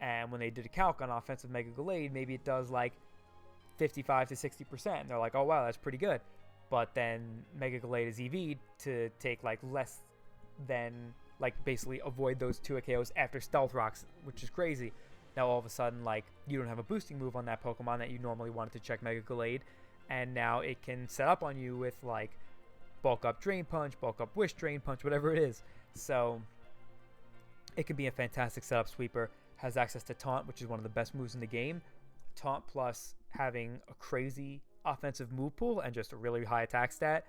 and when they did a calc on offensive Mega Gallade, maybe it does like 55 to 60%, and they're like, oh wow, that's pretty good. But then Mega Gallade is EV'd to take like less than, like, basically avoid those 2 KOs after Stealth Rocks, which is crazy. Now all of a sudden, like, you don't have a boosting move on that Pokemon that you normally wanted to check Mega Gallade, and now it can set up on you with like Bulk Up Drain Punch, Bulk Up Wish Drain Punch, whatever it is. So it can be a fantastic setup sweeper. Has access to Taunt, which is one of the best moves in the game. Taunt plus having a crazy offensive move pool and just a really high attack stat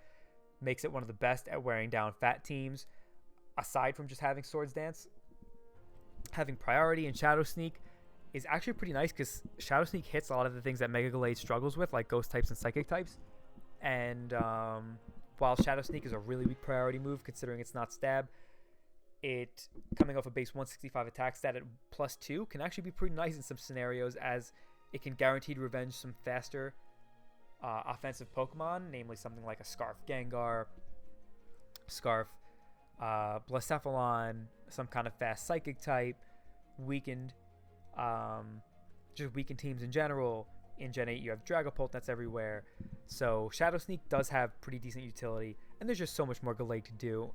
makes it one of the best at wearing down fat teams. Aside from just having Swords Dance, having priority and Shadow Sneak is actually pretty nice because Shadow Sneak hits a lot of the things that Mega Gallade struggles with, like Ghost types and Psychic types. And while Shadow Sneak is a really weak priority move, considering it's not stab, it coming off a base 165 attack stat at +2 can actually be pretty nice in some scenarios, as it can guaranteed revenge some faster offensive Pokemon, namely something like a Scarf Gengar, Scarf Blacephalon, some kind of fast Psychic type, weakened, just weakened teams in general. In Gen 8, you have Dragapult that's everywhere. So Shadow Sneak does have pretty decent utility, and there's just so much more Gallade to do.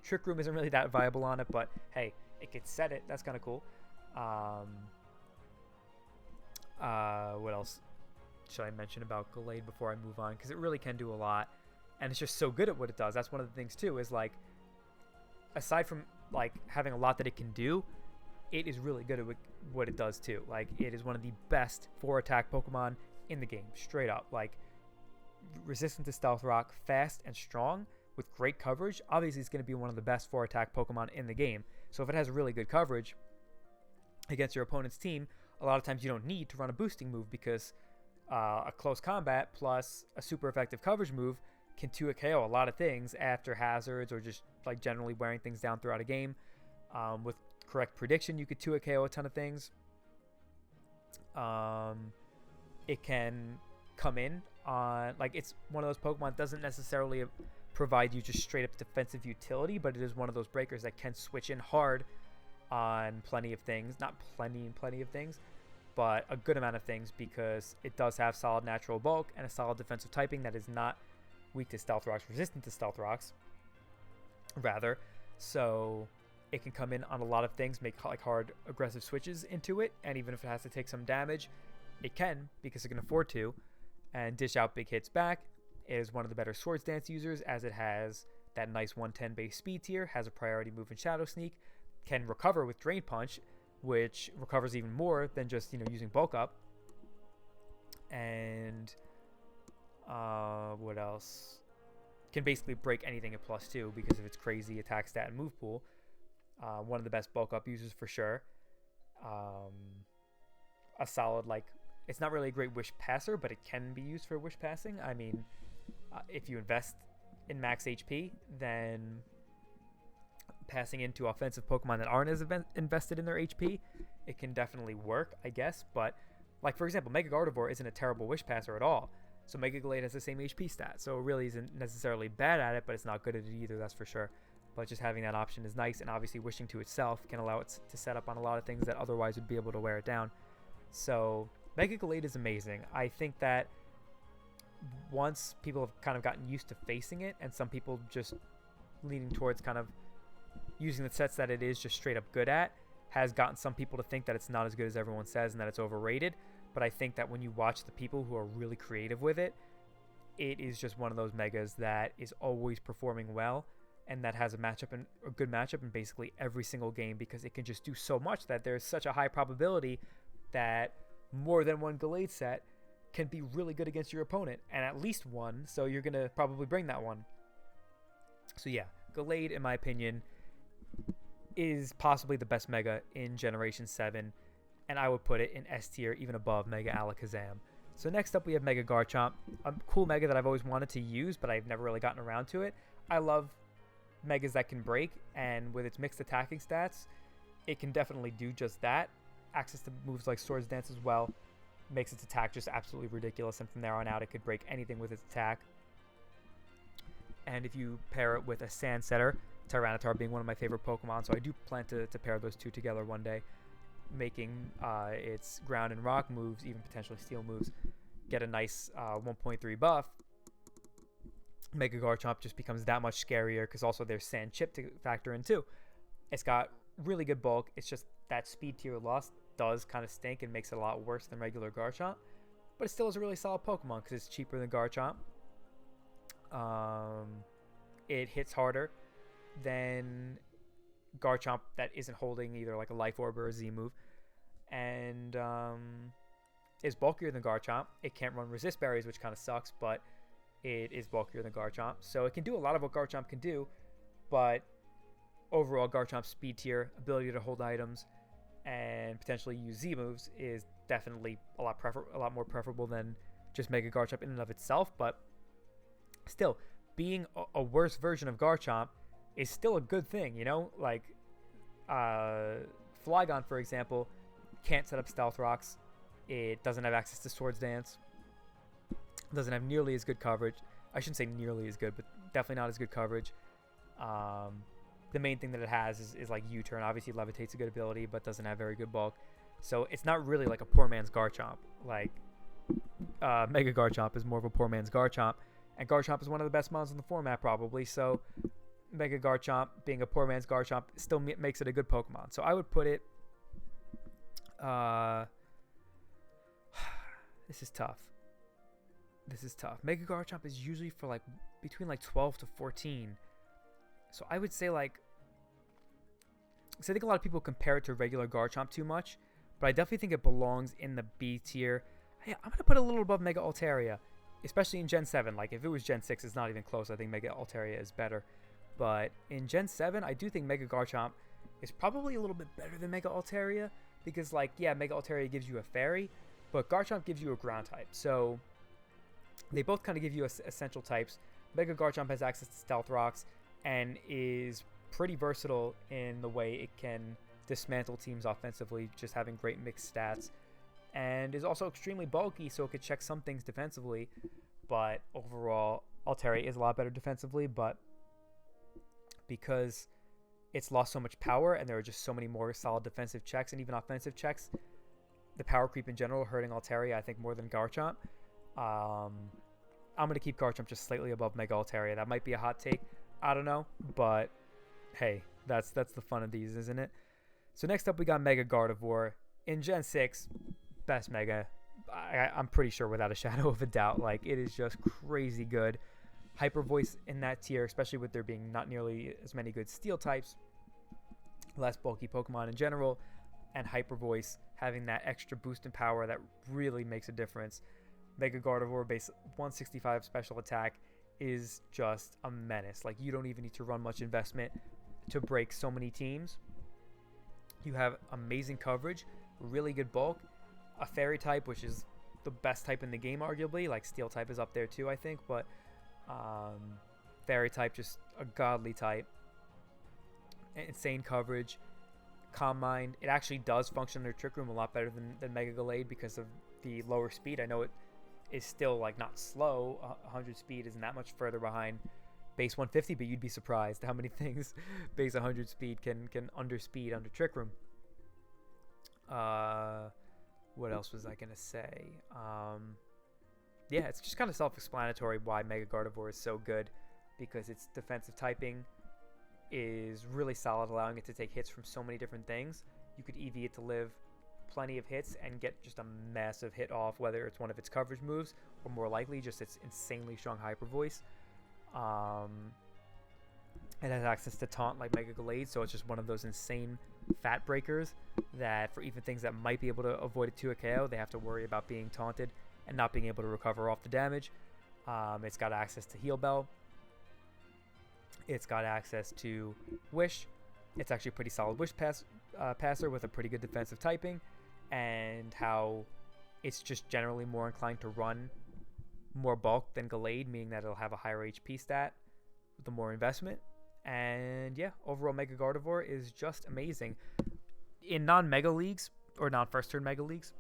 Trick Room isn't really that viable on it, but hey, it could set it. That's kind of cool. What else should I mention about Gallade before I move on? Because it really can do a lot, and it's just so good at what it does. That's one of the things too, is like, aside from like having a lot that it can do, it is really good at what it does too. Like, it is one of the best 4-attack Pokemon in the game, straight up. Like, resistant to Stealth Rock, fast and strong with great coverage. Obviously, it's going to be one of the best 4-attack Pokemon in the game. So if it has really good coverage against your opponent's team, a lot of times you don't need to run a boosting move, because a close combat plus a super effective coverage move can 2-hit KO a lot of things after hazards, or just like generally wearing things down throughout a game. With correct prediction, you could 2-hit KO a ton of things. It can come in on, like, it's one of those Pokemon that doesn't necessarily provide you just straight up defensive utility, but it is one of those breakers that can switch in hard on plenty of things. Not plenty of things, but a good amount of things, because it does have solid natural bulk and a solid defensive typing that is not weak to Stealth Rocks, resistant to Stealth Rocks, rather. So it can come in on a lot of things, make like hard aggressive switches into it, and even if it has to take some damage, it can, because it can afford to, and dish out big hits back. It is one of the better Swords Dance users, as it has that nice 110 base speed tier, has a priority move in Shadow Sneak, can recover with Drain Punch, which recovers even more than just, using bulk up. And what else? Can basically break anything at +2 because of its crazy attack stat and move pool. One of the best bulk up users for sure. A solid, like, it's not really a great wish passer, but it can be used for wish passing. I mean, if you invest in max HP, then passing into offensive Pokemon that aren't as invested in their HP, it can definitely work, I guess. But, like, for example, Mega Gardevoir isn't a terrible wish passer at all. So Mega Gallade has the same HP stat, so it really isn't necessarily bad at it, but it's not good at it either, that's for sure. But just having that option is nice, and obviously wishing to itself can allow it to set up on a lot of things that otherwise would be able to wear it down. So Mega Gallade is amazing. I think that once people have kind of gotten used to facing it, and some people just leaning towards kind of using the sets that it is just straight up good at, has gotten some people to think that it's not as good as everyone says and that it's overrated. But I think that when you watch the people who are really creative with it, it is just one of those megas that is always performing well, and that has a good matchup in basically every single game, because it can just do so much that there's such a high probability that more than one Gallade set can be really good against your opponent, and at least one, so you're going to probably bring that one. So yeah, Gallade, in my opinion, is possibly the best mega in Generation 7, and I would put it in S tier, even above Mega Alakazam. So next up we have Mega Garchomp, a cool mega that I've always wanted to use, but I've never really gotten around to it. I love megas that can break, and with its mixed attacking stats, it can definitely do just that. Access to moves like Swords Dance as well makes its attack just absolutely ridiculous, and from there on out it could break anything with its attack. And if you pair it with a Sand Setter, Tyranitar being one of my favorite Pokemon, so I do plan to pair those two together one day, making its ground and rock moves, even potentially steel moves, get a nice 1.3 buff. Mega Garchomp just becomes that much scarier, because also there's Sand Chip to factor in too. It's got really good bulk. It's just that speed tier loss does kind of stink and makes it a lot worse than regular Garchomp, but it still is a really solid Pokemon because it's cheaper than Garchomp. It hits harder than Garchomp that isn't holding either like a Life Orb or a Z move, and is bulkier than Garchomp. It can't run Resist Berries, which kind of sucks, but it is bulkier than Garchomp. So it can do a lot of what Garchomp can do, but overall Garchomp's speed tier, ability to hold items, and potentially use Z moves is definitely a lot more preferable than just Mega Garchomp in and of itself. But still, being a worse version of Garchomp is still a good thing, you know? Like, Flygon, for example, can't set up Stealth Rocks. It doesn't have access to Swords Dance. Doesn't have nearly as good coverage. I shouldn't say nearly as good, but definitely not as good coverage. The main thing that it has is like U-turn. Obviously, Levitate's a good ability, but doesn't have very good bulk. So it's not really like a poor man's Garchomp. Like, Mega Garchomp is more of a poor man's Garchomp. And Garchomp is one of the best mons in the format, probably. So Mega Garchomp, being a poor man's Garchomp, still makes it a good Pokemon. So I would put it... This is tough. Mega Garchomp is usually for like between like 12 to 14. So I would say like... So I think a lot of people compare it to regular Garchomp too much. But I definitely think it belongs in the B tier. Hey, I'm going to put it a little above Mega Altaria. Especially in Gen 7. Like, if it was Gen 6, it's not even close. I think Mega Altaria is better. But in Gen 7, I do think Mega Garchomp is probably a little bit better than Mega Altaria. Because, like, yeah, Mega Altaria gives you a Fairy, but Garchomp gives you a Ground type. So, they both kind of give you essential types. Mega Garchomp has access to Stealth Rocks and is pretty versatile in the way it can dismantle teams offensively, just having great mixed stats. And is also extremely bulky, so it could check some things defensively. But overall, Altaria is a lot better defensively, but because it's lost so much power and there are just so many more solid defensive checks and even offensive checks, the power creep in general hurting Altaria, I think, more than Garchomp. I'm going to keep Garchomp just slightly above Mega Altaria. That might be a hot take. I don't know, but hey, that's the fun of these, isn't it? So next up, we got Mega Gardevoir. In Gen 6, best Mega. I'm pretty sure without a shadow of a doubt. Like, it is just crazy good. Hyper Voice in that tier, especially with there being not nearly as many good Steel types, less bulky Pokemon in general, and Hyper Voice having that extra boost in power that really makes a difference. Mega Gardevoir base 165 special attack is just a menace. Like, you don't even need to run much investment to break so many teams. You have amazing coverage, really good bulk, a Fairy type, which is the best type in the game, arguably. Like, Steel type is up there too, I think, but Fairy type, just a godly type. Insane coverage. Calm Mind. It actually does function under Trick Room a lot better than Mega Gallade because of the lower speed. I know it is still, like, not slow. 100 speed isn't that much further behind base 150, but you'd be surprised how many things base 100 speed can underspeed under Trick Room. What else was I gonna say? Yeah, it's just kind of self-explanatory why Mega Gardevoir is so good, because its defensive typing is really solid, allowing it to take hits from so many different things. You could EV it to live plenty of hits and get just a massive hit off, whether it's one of its coverage moves or more likely just its insanely strong Hyper Voice. It has access to Taunt like Mega Gallade, so it's just one of those insane fat breakers that for even things that might be able to avoid it to a KO, they have to worry about being taunted and not being able to recover off the damage. It's got access to Heal Bell. It's got access to Wish. It's actually a pretty solid Wish passer with a pretty good defensive typing, and how it's just generally more inclined to run more bulk than Gallade, meaning that it'll have a higher HP stat with the more investment. And yeah, overall Mega Gardevoir is just amazing. In non-Mega Leagues, or non-first turn Mega Leagues,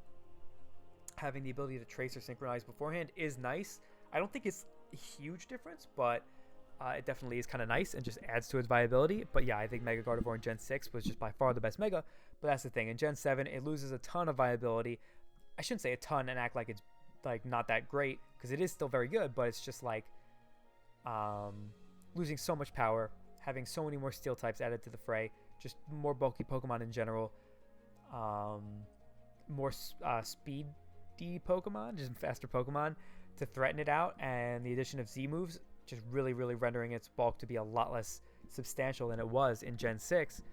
having the ability to trace or synchronize beforehand is nice. I don't think it's a huge difference, but it definitely is kind of nice and just adds to its viability. But yeah, I think Mega Gardevoir in Gen 6 was just by far the best Mega. But that's the thing. In Gen 7, it loses a ton of viability. I shouldn't say a ton and act like it's like not that great, because it is still very good, but it's just like losing so much power, having so many more Steel types added to the fray, just more bulky Pokemon in general, more speedy Pokemon, just faster Pokemon to threaten it out, and the addition of Z moves just really rendering its bulk to be a lot less substantial than it was in Gen 6.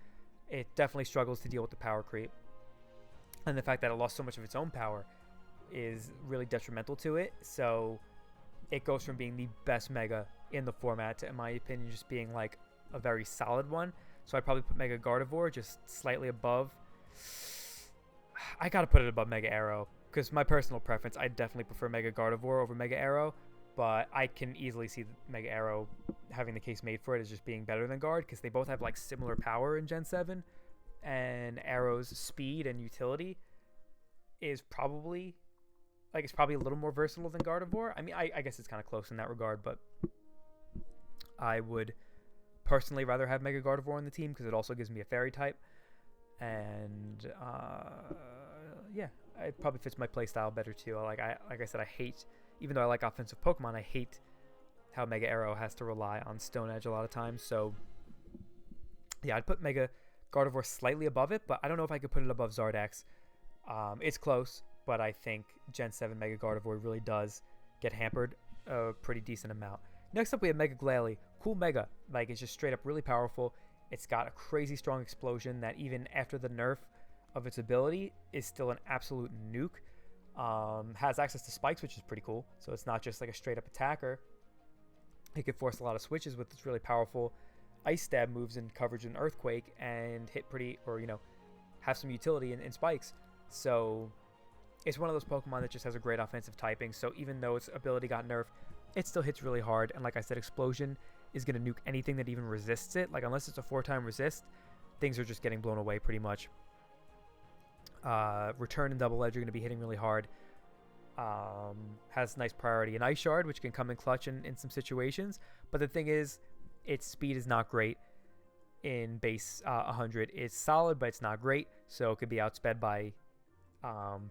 It definitely struggles to deal with the power creep, and the fact that it lost so much of its own power is really detrimental to it. So it goes from being the best Mega in the format to, in my opinion, just being like a very solid one. So I'd probably put Mega Gardevoir just slightly above. I gotta put it above Mega Arrow because my personal preference, I definitely prefer Mega Gardevoir over Mega Arrow, but I can easily see Mega Arrow having the case made for it as just being better than Guard because they both have like similar power in Gen 7, and Arrow's speed and utility is probably it's probably a little more versatile than Gardevoir. I mean, I guess it's kind of close in that regard, but I would personally rather have Mega Gardevoir on the team because it also gives me a Fairy type, and yeah, it probably fits my playstyle better too. Like I said, I hate, even though I like offensive Pokemon, I hate how Mega Arrow has to rely on Stone Edge a lot of times. So yeah, I'd put Mega Gardevoir slightly above it, but I don't know if I could put it above Zardax. It's close, but I think Gen 7 Mega Gardevoir really does get hampered a pretty decent amount. Next up, we have Mega Glalie. Cool Mega. Like, it's just straight up really powerful. It's got a crazy strong explosion that even after the nerf of its ability is still an absolute nuke. Has access to spikes, which is pretty cool. So it's not just like a straight up attacker. It can force a lot of switches with its really powerful Ice Stab moves and coverage and Earthquake and hit pretty, or, you know, have some utility in spikes. So it's one of those Pokemon that just has a great offensive typing. So even though its ability got nerfed, it still hits really hard. And like I said, Explosion is going to nuke anything that even resists it. Like, unless it's a 4-time resist, things are just getting blown away pretty much. Return and Double Edge are going to be hitting really hard. Has nice priority in Ice Shard, which can come in clutch in some situations. But the thing is, its speed is not great in base 100. It's solid, but it's not great. So it could be outsped by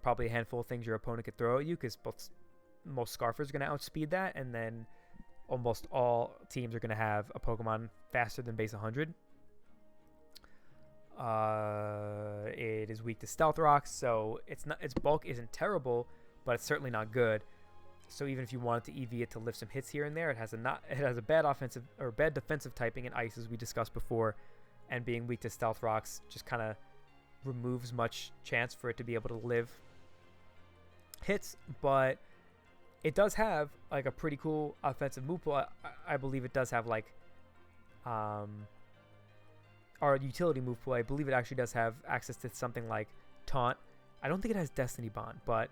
probably a handful of things your opponent could throw at you, because most Scarfers are going to outspeed that, and then almost all teams are going to have a Pokemon faster than base 100. It is weak to Stealth Rocks, so its bulk isn't terrible, but it's certainly not good. So even if you wanted to EV it to lift some hits here and there, it has a bad offensive or bad defensive typing in Ice, as we discussed before, and being weak to Stealth Rocks just kind of removes much chance for it to be able to live hits. But it does have like a pretty cool offensive move pool. I believe it does have like our utility move pool. I believe it actually does have access to something like Taunt. I don't think it has Destiny Bond, but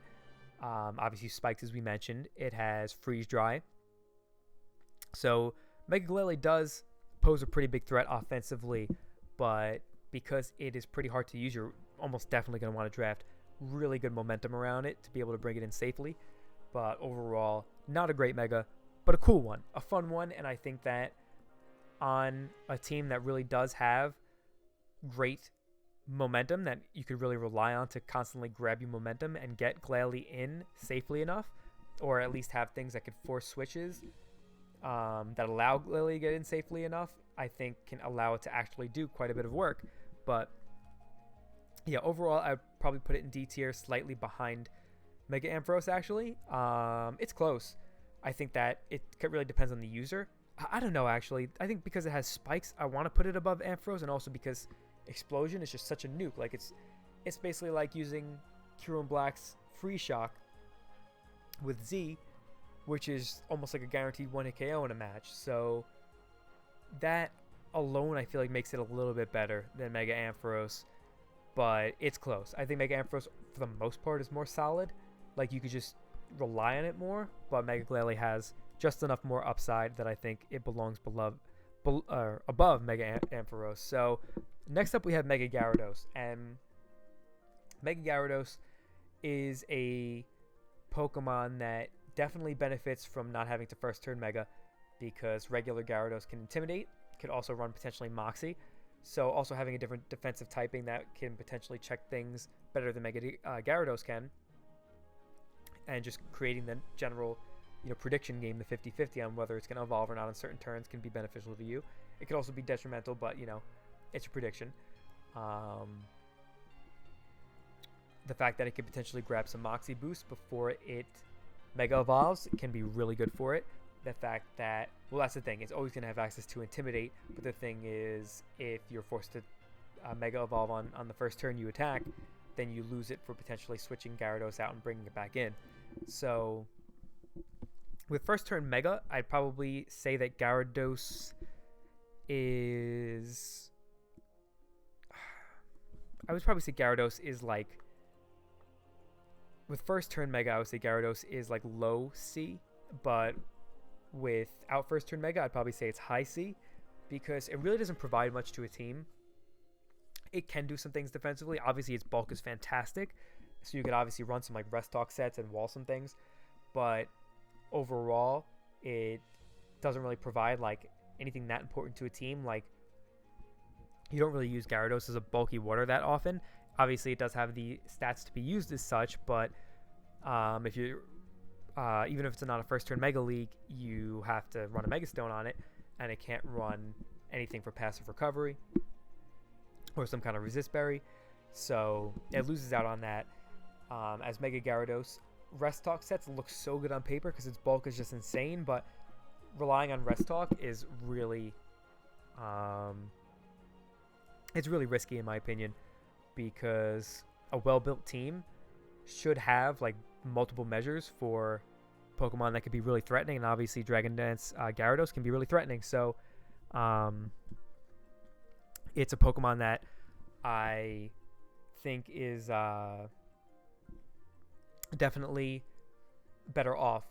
obviously Spikes, as we mentioned. It has Freeze Dry. So Mega Glalie does pose a pretty big threat offensively, but because it is pretty hard to use, you're almost definitely going to want to draft really good momentum around it to be able to bring it in safely. But overall, not a great Mega, but a cool one, a fun one, and I think that on a team that really does have great momentum that you could really rely on to constantly grab you momentum and get Glalie in safely enough, or at least have things that could force switches that allow Glalie to get in safely enough, I think can allow it to actually do quite a bit of work. But yeah, overall, I'd probably put it in D tier, slightly behind Mega Ampharos, actually. It's close. I think that it really depends on the user. I don't know, actually. I think because it has spikes, I want to put it above Ampharos, and also because Explosion is just such a nuke. Like, it's basically like using Kieran Black's Free Shock with Z, which is almost like a guaranteed 1-hit KO in a match. So that alone, I feel like, makes it a little bit better than Mega Ampharos, but it's close. I think Mega Ampharos, for the most part, is more solid. Like, you could just rely on it more, but Mega Glalie has just enough more upside that I think it belongs above Mega Ampharos. So next up, we have Mega Gyarados, and Mega Gyarados is a Pokemon that definitely benefits from not having to first turn Mega, because regular Gyarados can Intimidate, could also run potentially Moxie. So also having a different defensive typing that can potentially check things better than Mega Gyarados can, and just creating the general, prediction game, the 50-50 on whether it's going to evolve or not on certain turns, can be beneficial to you. It could also be detrimental, but it's a prediction. The fact that it could potentially grab some Moxie boost before it Mega Evolves can be really good for it. The fact that, well, that's the thing, it's always going to have access to Intimidate, but the thing is, if you're forced to Mega Evolve on the first turn you attack, then you lose it for potentially switching Gyarados out and bringing it back in. So With first turn Mega, I'd probably say that Gyarados is... I would probably say Gyarados is like... With first turn Mega, I would say Gyarados is like low C. But without first turn Mega, I'd probably say it's high C. Because it really doesn't provide much to a team. It can do some things defensively. Obviously, its bulk is fantastic. So you could obviously run some like Rest Talk sets and wall some things. But overall, it doesn't really provide like anything that important to a team. Like, you don't really use Gyarados as a bulky water that often. Obviously, it does have the stats to be used as such, but if you even if it's not a first turn Mega League, you have to run a Mega Stone on it, and it can't run anything for passive recovery or some kind of resist berry, so it loses out on that. As Mega Gyarados, Rest Talk sets look so good on paper because its bulk is just insane, but relying on Rest Talk is really it's really risky in my opinion, because a well-built team should have like multiple measures for Pokemon that could be really threatening, and obviously Dragon Dance Gyarados can be really threatening. So it's a Pokemon that I think is definitely better off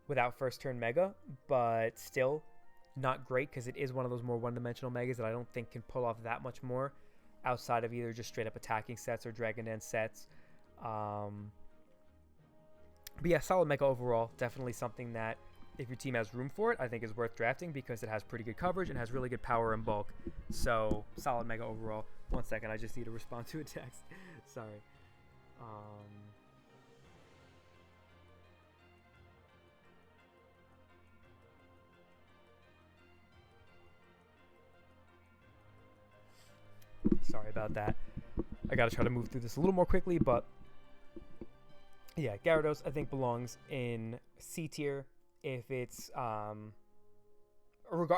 without first turn Mega, but still not great because it is one of those more one-dimensional Megas that I don't think can pull off that much more outside of either just straight up attacking sets or Dragon Dance sets. But yeah, solid Mega overall. Definitely something that if your team has room for it, I think is worth drafting because it has pretty good coverage and has really good power and bulk. So solid Mega overall. 1 second, I just need to respond to a text. Sorry. Sorry about that. I gotta try to move through this a little more quickly, but yeah, Gyarados I think belongs in C tier if it's I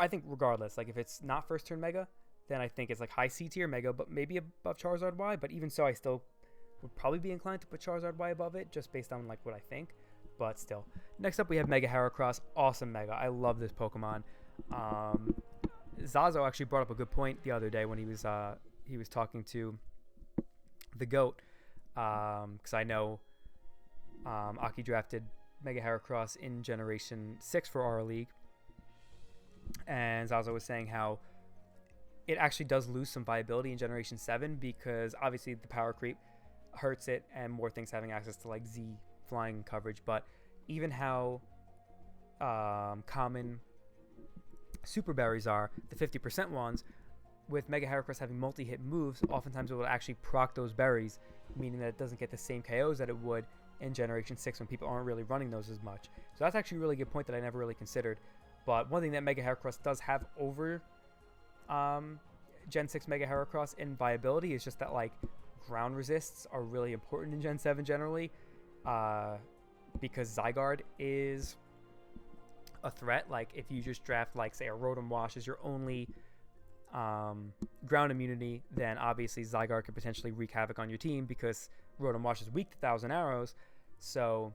think regardless, like if it's not first turn Mega, then I think it's like high C tier Mega, but maybe above Charizard Y. But even so, I still would probably be inclined to put Charizard Y above it just based on like what I think. But still, next up we have Mega Heracross. Awesome Mega. I love this Pokemon. Zazo actually brought up a good point the other day when he was talking to the GOAT, because I know Aki drafted Mega Heracross in Generation 6 for our league, and Zazo was saying how it actually does lose some viability in Generation 7 because obviously the power creep hurts it and more things having access to like Z flying coverage, but even how common super berries are, the 50% ones, with Mega Heracross having multi-hit moves, oftentimes it will actually proc those berries, meaning that it doesn't get the same KOs that it would in Generation 6 when people aren't really running those as much. So that's actually a really good point that I never really considered. But one thing that Mega Heracross does have over Gen 6 Mega Heracross in viability is just that like ground resists are really important in Gen 7 generally, because Zygarde is a threat. Like if you just draft like say a Rotom Wash as your only ground immunity, then obviously Zygarde could potentially wreak havoc on your team because Rotom Wash is weak to 1,000 arrows. So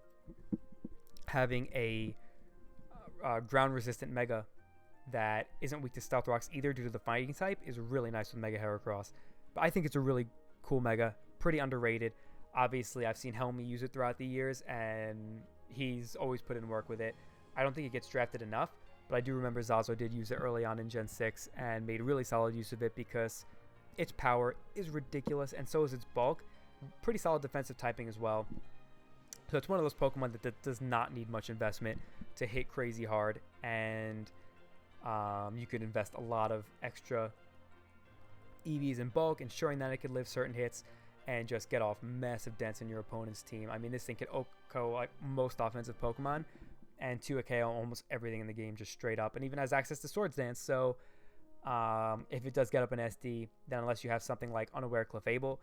having a ground resistant Mega that isn't weak to Stealth Rocks either due to the fighting type is really nice with Mega Heracross. But I think it's a really cool Mega, pretty underrated. Obviously I've seen Helmy use it throughout the years and he's always put in work with it. I don't think it gets drafted enough, but I do remember Zazo did use it early on in Gen 6 and made really solid use of it because its power is ridiculous and so is its bulk. Pretty solid defensive typing as well. So it's one of those Pokemon that does not need much investment to hit crazy hard, and you could invest a lot of extra EVs in bulk, ensuring that it could live certain hits and just get off massive dents in your opponent's team. I mean, this thing could OHKO like most offensive Pokemon and 2 KO almost everything in the game just straight up, and even has access to Swords Dance. So if it does get up an SD, then unless you have something like Unaware Clefable,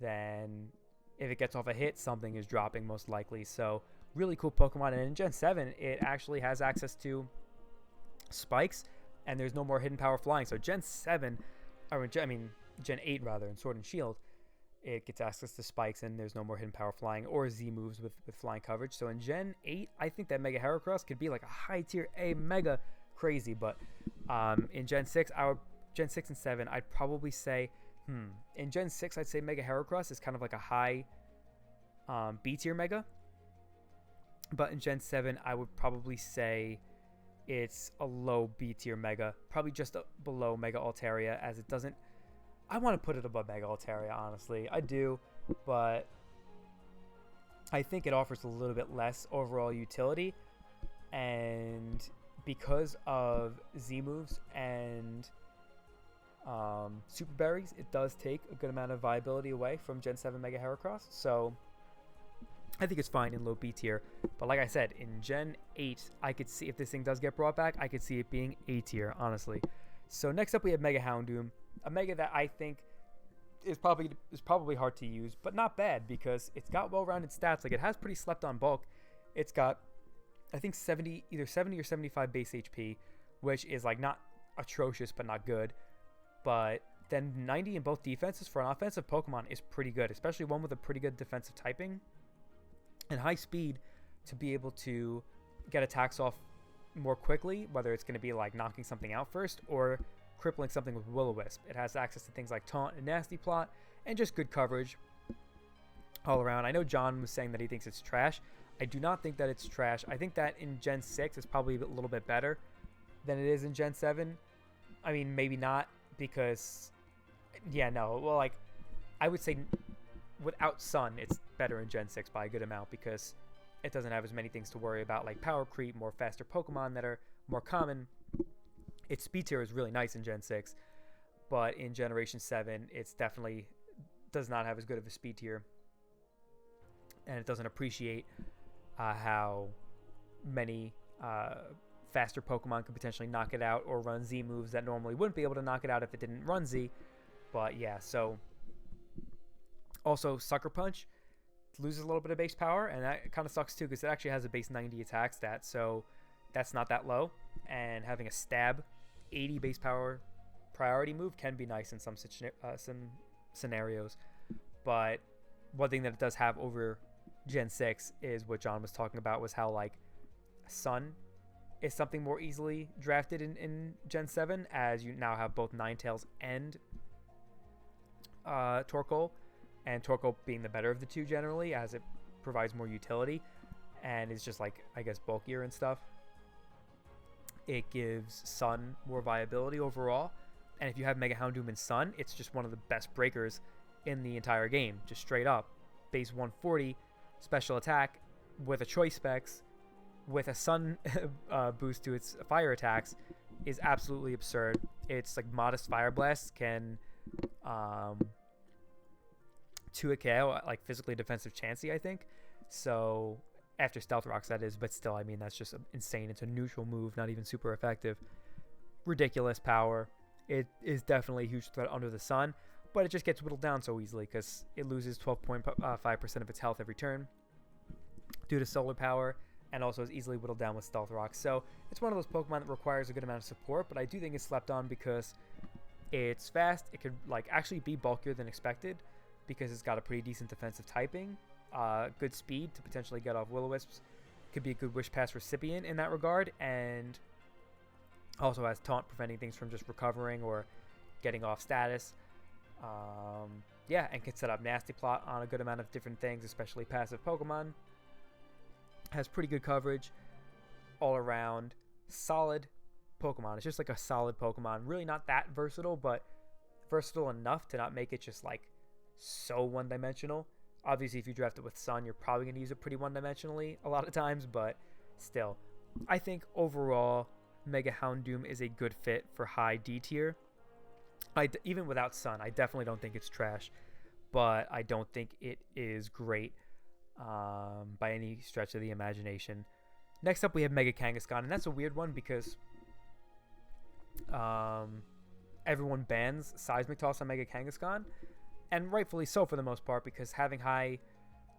then if it gets off a hit, something is dropping most likely. So really cool Pokemon. And in Gen 7, it actually has access to Spikes, and there's no more hidden power flying. So Gen 7, or Gen 8 rather, in Sword and Shield, it gets access to spikes, and there's no more hidden power flying or Z moves with flying coverage. So in Gen 8, I think that Mega Heracross could be like a high tier A Mega crazy. But in Gen 6, Gen 6 and 7, I'd probably say, in Gen 6, I'd say Mega Heracross is kind of like a high B tier Mega. But in Gen 7, I would probably say it's a low B tier Mega, probably just below Mega Altaria, as it doesn't. I want to put it above Mega Altaria, honestly. I do, but I think it offers a little bit less overall utility, and because of Z moves and Super Berries, it does take a good amount of viability away from Gen 7 Mega Heracross. So I think it's fine in low B tier. But like I said, in Gen 8, I could see, if this thing does get brought back, I could see it being A tier, honestly. So next up we have Mega Houndoom, a Mega that I think is probably hard to use, but not bad because it's got well-rounded stats. Like, it has pretty slept-on bulk. It's got, I think, either 70 or 75 base HP, which is like not atrocious but not good. But then 90 in both defenses for an offensive Pokemon is pretty good, especially one with a pretty good defensive typing and high speed to be able to get attacks off more quickly, whether it's going to be like knocking something out first or crippling something with Will-O-Wisp. It has access to things like Taunt and Nasty Plot and just good coverage all around. I know John was saying that he thinks it's trash. I do not think that it's trash. I think that in Gen 6 it's probably a little bit better than it is in Gen 7. I mean, maybe not, because well, like, I would say without Sun it's better in Gen 6 by a good amount, because it doesn't have as many things to worry about, like power creep, more faster Pokemon that are more common. Its speed tier is really nice in Gen 6, but in Generation 7, it's definitely does not have as good of a speed tier, and it doesn't appreciate how many faster Pokemon could potentially knock it out or run Z moves that normally wouldn't be able to knock it out if it didn't run Z. But yeah, so also Sucker Punch loses a little bit of base power, and that kind of sucks too, because it actually has a base 90 attack stat, so that's not that low. And having a Stab 80 base power priority move can be nice in some scenarios. But one thing that it does have over Gen 6 is what John was talking about, was how like Sun is something more easily drafted in Gen 7, as you now have both Ninetales and Torkoal, and Torkoal being the better of the two generally, as it provides more utility and is just like, I guess, bulkier and stuff. It gives Sun more viability overall, and if you have Mega Houndoom in Sun, it's just one of the best breakers in the entire game, just straight up. Base 140 special attack with a choice specs with a Sun boost to its fire attacks is absolutely absurd. It's like modest Fire Blast can 2 KO, like physically defensive Chansey, I think. So after Stealth Rocks, that is, but still, I mean, that's just insane. It's a neutral move, not even super effective. Ridiculous power. It is definitely a huge threat under the sun, but it just gets whittled down so easily because it loses 12.5% of its health every turn due to solar power, and also is easily whittled down with Stealth Rocks. So it's one of those Pokemon that requires a good amount of support, but I do think it's slept on because it's fast. It could like actually be bulkier than expected because it's got a pretty decent defensive typing. Good speed to potentially get off Will-O-Wisps. Could be a good Wish Pass recipient in that regard, and also has Taunt, preventing things from just recovering or getting off status. Yeah, and can set up Nasty Plot on a good amount of different things, especially passive Pokemon. Has pretty good coverage all around. Solid Pokemon. It's just like a solid Pokemon. Really not that versatile, but versatile enough to not make it just like so one-dimensional. Obviously, if you draft it with Sun, you're probably going to use it pretty one-dimensionally a lot of times, but still. I think overall, Mega Houndoom is a good fit for high D tier. Even without Sun, I definitely don't think it's trash, but I don't think it is great by any stretch of the imagination. Next up, we have Mega Kangaskhan, and that's a weird one because everyone bans Seismic Toss on Mega Kangaskhan, and rightfully so for the most part, because having high,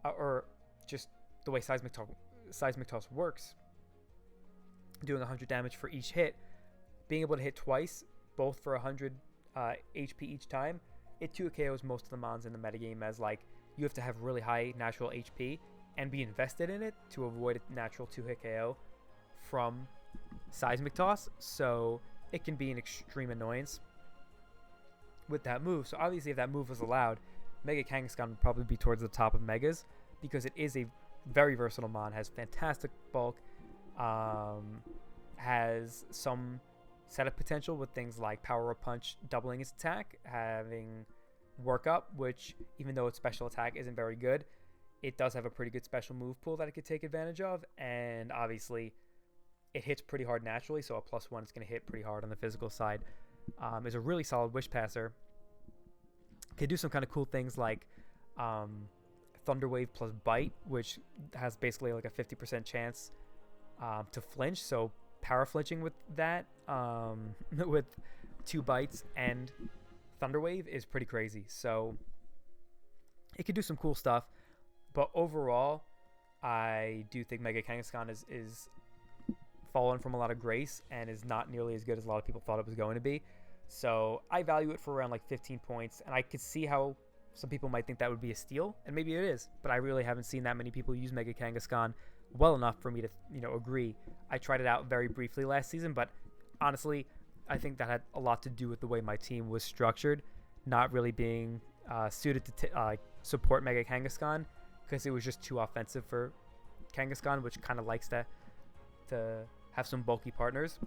or just the way Seismic Toss works, doing 100 damage for each hit, being able to hit twice, both for 100 HP each time, it 2 KOs most of the mons in the metagame, as like you have to have really high natural HP and be invested in it to avoid a natural 2-hit KO from Seismic Toss. So it can be an extreme annoyance with that move. So obviously if that move was allowed, Mega Kangaskhan would probably be towards the top of Megas, because it is a very versatile mon, has fantastic bulk, has some setup potential with things like Power Up Punch doubling its attack, having Work Up, which even though its special attack isn't very good, it does have a pretty good special move pool that it could take advantage of, and obviously it hits pretty hard naturally, so a +1 is going to hit pretty hard on the physical side. Is a really solid Wish Passer. Can do some kind of cool things like Thunder Wave plus Bite, which has basically like a 50% chance to flinch, so power flinching with that with 2 bites and Thunder Wave is pretty crazy. So it could do some cool stuff, but overall I do think Mega Kangaskhan is fallen from a lot of grace and is not nearly as good as a lot of people thought it was going to be. So I value it for around like 15 points, and I could see how some people might think that would be a steal, and maybe it is, but I really haven't seen that many people use Mega Kangaskhan well enough for me to, agree. I tried it out very briefly last season, but honestly, I think that had a lot to do with the way my team was structured, not really being suited to support Mega Kangaskhan, because it was just too offensive for Kangaskhan, which kind of likes to have some bulky partners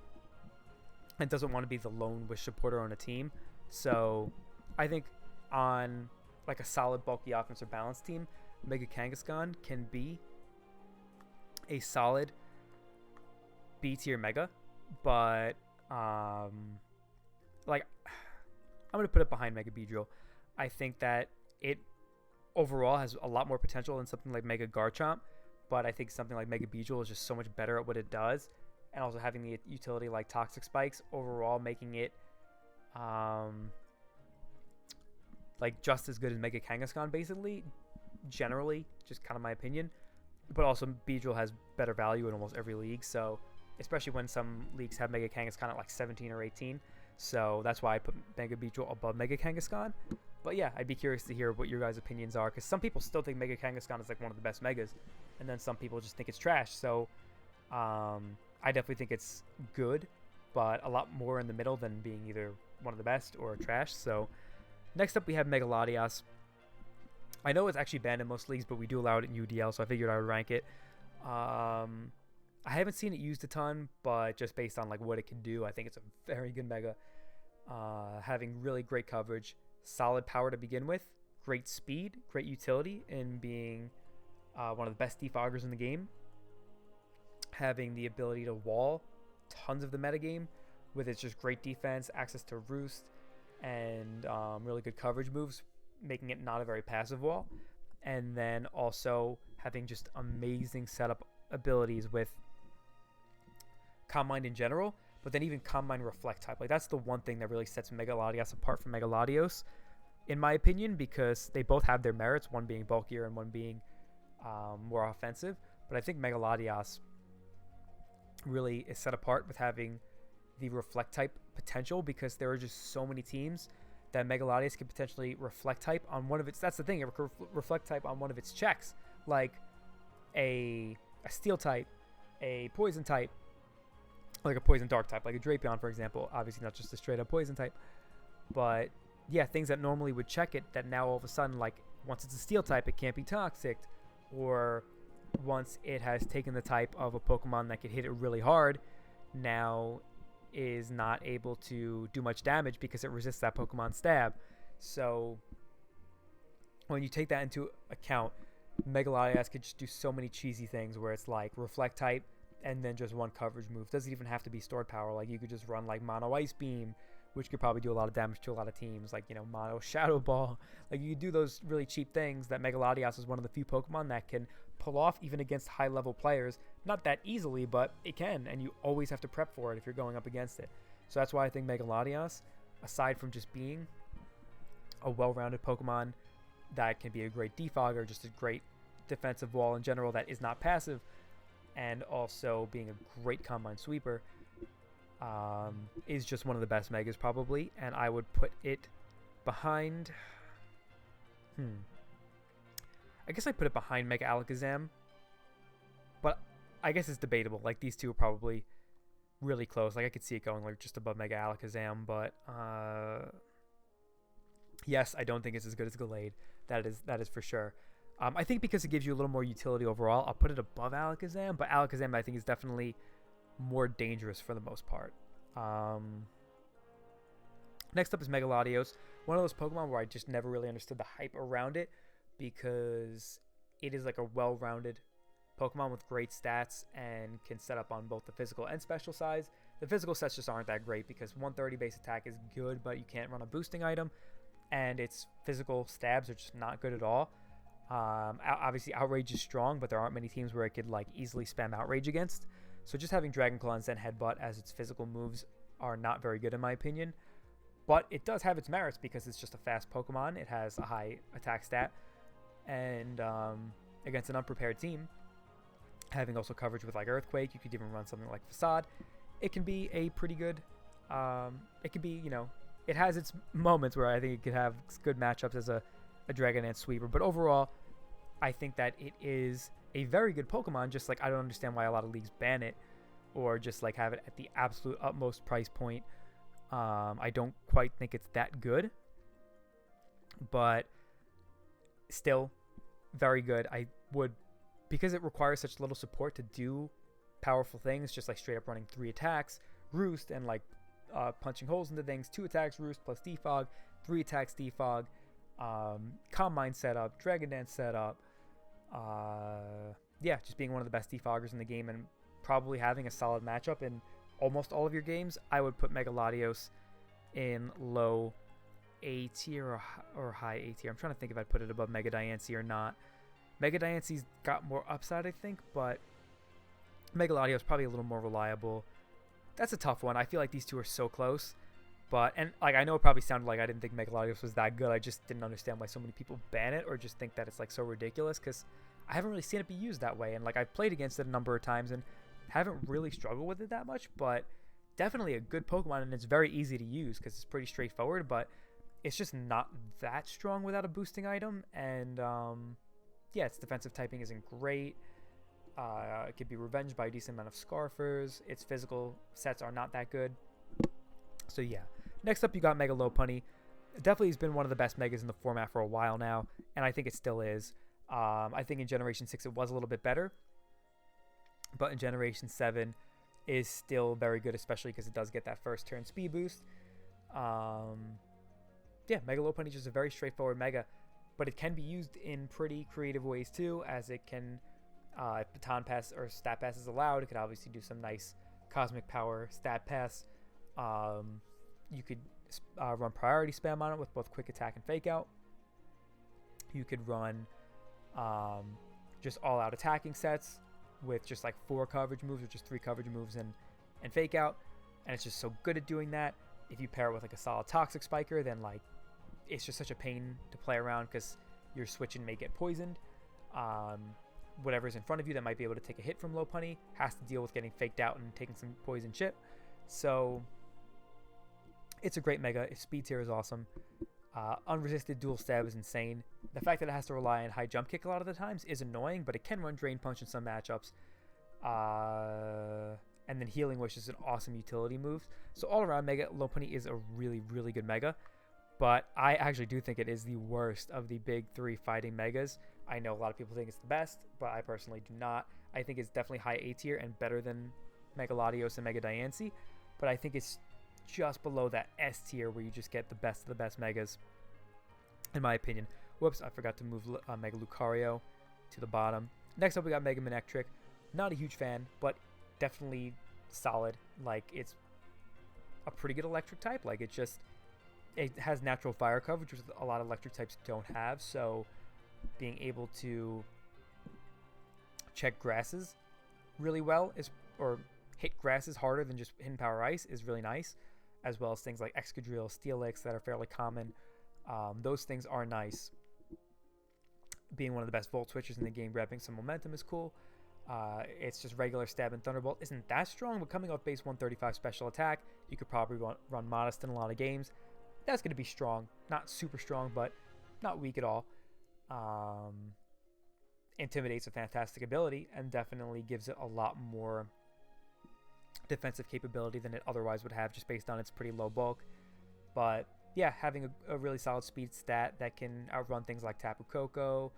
and doesn't want to be the lone Wish supporter on a team. So I think on like a solid bulky offensive balance team, Mega Kangaskhan can be a solid B tier Mega, but like I'm gonna put it behind Mega Beedrill. I think that it overall has a lot more potential than something like Mega Garchomp, but I think something like Mega Beedrill is just so much better at what it does, and also having the utility like Toxic Spikes overall making it like just as good as Mega Kangaskhan basically, generally, just kind of my opinion. But also Beedrill has better value in almost every league, so especially when some leagues have Mega Kangaskhan at like 17 or 18. So that's why I put Mega Beedrill above Mega Kangaskhan. But yeah, I'd be curious to hear what your guys' opinions are, because some people still think Mega Kangaskhan is like one of the best Megas, and then some people just think it's trash. So I definitely think it's good, but a lot more in the middle than being either one of the best or trash. So next up we have Mega Latias. I know it's actually banned in most leagues, but we do allow it in UDL, so I figured I would rank it. I haven't seen it used a ton, but just based on like what it can do, I think it's a very good Mega. Having really great coverage, solid power to begin with, great speed, great utility in being one of the best defoggers in the game. Having the ability to wall tons of the metagame with its just great defense, access to Roost, and really good coverage moves, making it not a very passive wall. And then also having just amazing setup abilities with Calm Mind in general, but then even Calm Mind Reflect type. Like that's the one thing that really sets Mega Latias apart from Mega Latios, in my opinion, because they both have their merits, one being bulkier and one being more offensive. But I think Mega Latias really is set apart with having the Reflect type potential, because there are just so many teams that Mega Latias can potentially Reflect type on one of its, that's the thing, it can Reflect type on one of its checks, like a Steel type, a Poison type, like a Poison Dark type, like a Drapion, for example. Obviously not just a straight up Poison type, but yeah, things that normally would check it, that now all of a sudden, like once it's a Steel type, it can't be Toxic, or once it has taken the type of a Pokemon that could hit it really hard, now is not able to do much damage because it resists that Pokemon stab. So when you take that into account, Mega Latias could just do so many cheesy things where it's like Reflect type and then just one coverage move. Doesn't even have to be stored power. Like you could just run like Mono Ice Beam, which could probably do a lot of damage to a lot of teams, like, Mono Shadow Ball. Like you could do those really cheap things that Mega Latias is one of the few Pokemon that can pull off even against high level players. Not that easily, but it can, and you always have to prep for it if you're going up against it. So that's why I think Mega Latias, aside from just being a well-rounded Pokemon that can be a great defogger, just a great defensive wall in general that is not passive, and also being a great Combine Sweeper, is just one of the best Megas probably, and I would put it behind... I guess I put it behind Mega Alakazam. But I guess it's debatable. Like, these two are probably really close. Like, I could see it going, like, just above Mega Alakazam. But, yes, I don't think it's as good as Gallade. That is for sure. I think because it gives you a little more utility overall, I'll put it above Alakazam. But Alakazam, I think, is definitely more dangerous for the most part. Next up is Mega Latios. One of those Pokemon where I just never really understood the hype around it, because it is like a well-rounded Pokemon with great stats and can set up on both the physical and special size. The physical sets just aren't that great because 130 base attack is good, but you can't run a boosting item, and its physical stabs are just not good at all. Obviously, Outrage is strong, but there aren't many teams where it could like easily spam Outrage against. So just having Dragon Claw and Zen Headbutt as its physical moves are not very good in my opinion. But it does have its merits because it's just a fast Pokemon. It has a high attack stat, and against an unprepared team, having also coverage with like Earthquake, you could even run something like Facade. It can be a pretty good, it can be, it has its moments where I think it could have good matchups as a Dragon Dance sweeper. But overall, I think that it is a very good Pokemon, just like I don't understand why a lot of leagues ban it or just like have it at the absolute utmost price point. I don't quite think it's that good, but still very good. I would, because it requires such little support to do powerful things, just like straight up running 3 attacks, Roost, and like punching holes into things, 2 attacks, Roost plus Defog, 3 attacks, Defog, Calm Mind setup, Dragon Dance setup, yeah, just being one of the best Defoggers in the game and probably having a solid matchup in almost all of your games. I would put Mega Latios in low A tier or high A tier. I'm trying to think if I'd put it above Mega Diancie or not. Mega Diancie's got more upside, I think, but Mega Latios probably a little more reliable. That's a tough one. I feel like these two are so close. And like I know it probably sounded like I didn't think Mega Latios was that good. I just didn't understand why so many people ban it or just think that it's like so ridiculous, because I haven't really seen it be used that way. And like I've played against it a number of times and haven't really struggled with it that much, but definitely a good Pokemon, and it's very easy to use because it's pretty straightforward, but it's just not that strong without a boosting item. And yeah, its defensive typing isn't great. It could be revenged by a decent amount of Scarfers. Its physical sets are not that good. So yeah. Next up, you got Mega Lopunny. Definitely has been one of the best Megas in the format for a while now, and I think it still is. I think in Generation 6 it was a little bit better, but in Generation 7 is still very good, especially because it does get that first turn speed boost. Yeah, Mega Lopunny is just a very straightforward Mega, but it can be used in pretty creative ways too, as it can, if Baton Pass or Stat Pass is allowed, it could obviously do some nice Cosmic Power Stat Pass. You could run Priority Spam on it with both Quick Attack and Fake Out. You could run just all-out attacking sets with just like 4 coverage moves or just 3 coverage moves and Fake Out, and it's just so good at doing that. If you pair it with like a solid Toxic Spiker, then like it's just such a pain to play around because your switching may get poisoned. Whatever's in front of you that might be able to take a hit from Lopunny has to deal with getting faked out and taking some poison chip. So it's a great Mega. Its speed tier is awesome. Unresisted dual stab is insane. The fact that it has to rely on high jump kick a lot of the times is annoying, but it can run Drain Punch in some matchups. And then Healing Wish is an awesome utility move. So all around, Mega Lopunny is a really, really good Mega. But I actually do think it is the worst of the big 3 fighting Megas. I know a lot of people think it's the best, but I personally do not. I think it's definitely high A tier and better than Mega Latios and Mega Diancie. But I think it's just below that S tier where you just get the best of the best Megas, in my opinion. Whoops, I forgot to move Mega Lucario to the bottom. Next up, we got Mega Manectric. Not a huge fan, but definitely solid. Like, it's a pretty good electric type. Like, it has natural fire coverage, which a lot of electric types don't have. So being able to check grasses really well or hit grasses harder than just hitting Power Ice is really nice, as well as things like Excadrill, Steelix that are fairly common. Those things are nice. Being one of the best Volt Switchers in the game, grabbing some momentum is cool. It's just regular Stab and Thunderbolt isn't that strong, but coming off base 135 special attack, you could probably run Modest in a lot of games. that's going to be strong. Not super strong, but not weak at all. Intimidate's a fantastic ability and definitely gives it a lot more defensive capability than it otherwise would have just based on its pretty low bulk. But yeah, having a really solid speed stat that can outrun things like Tapu Koko,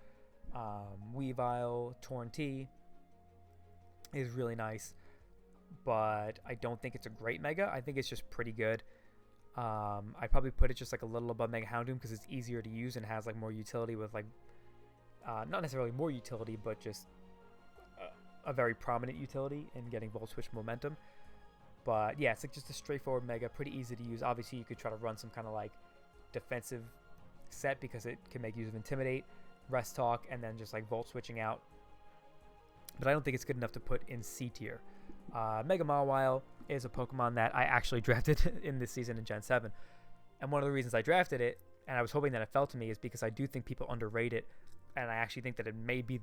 Weavile, Torn T is really nice. But I don't think it's a great Mega. I think it's just pretty good. I'd probably put it just like a little above Mega Houndoom because it's easier to use and has like more utility with like, not necessarily more utility, but just a very prominent utility in getting Volt Switch momentum. But yeah, it's like just a straightforward Mega, pretty easy to use. Obviously, you could try to run some kind of like defensive set because it can make use of Intimidate, Rest Talk, and then just like Volt Switching out. But I don't think it's good enough to put in C tier. Mega Mawile is a Pokemon that I actually drafted in this season in Gen 7. And one of the reasons I drafted it, and I was hoping that it fell to me, is because I do think people underrate it. And I actually think that it may be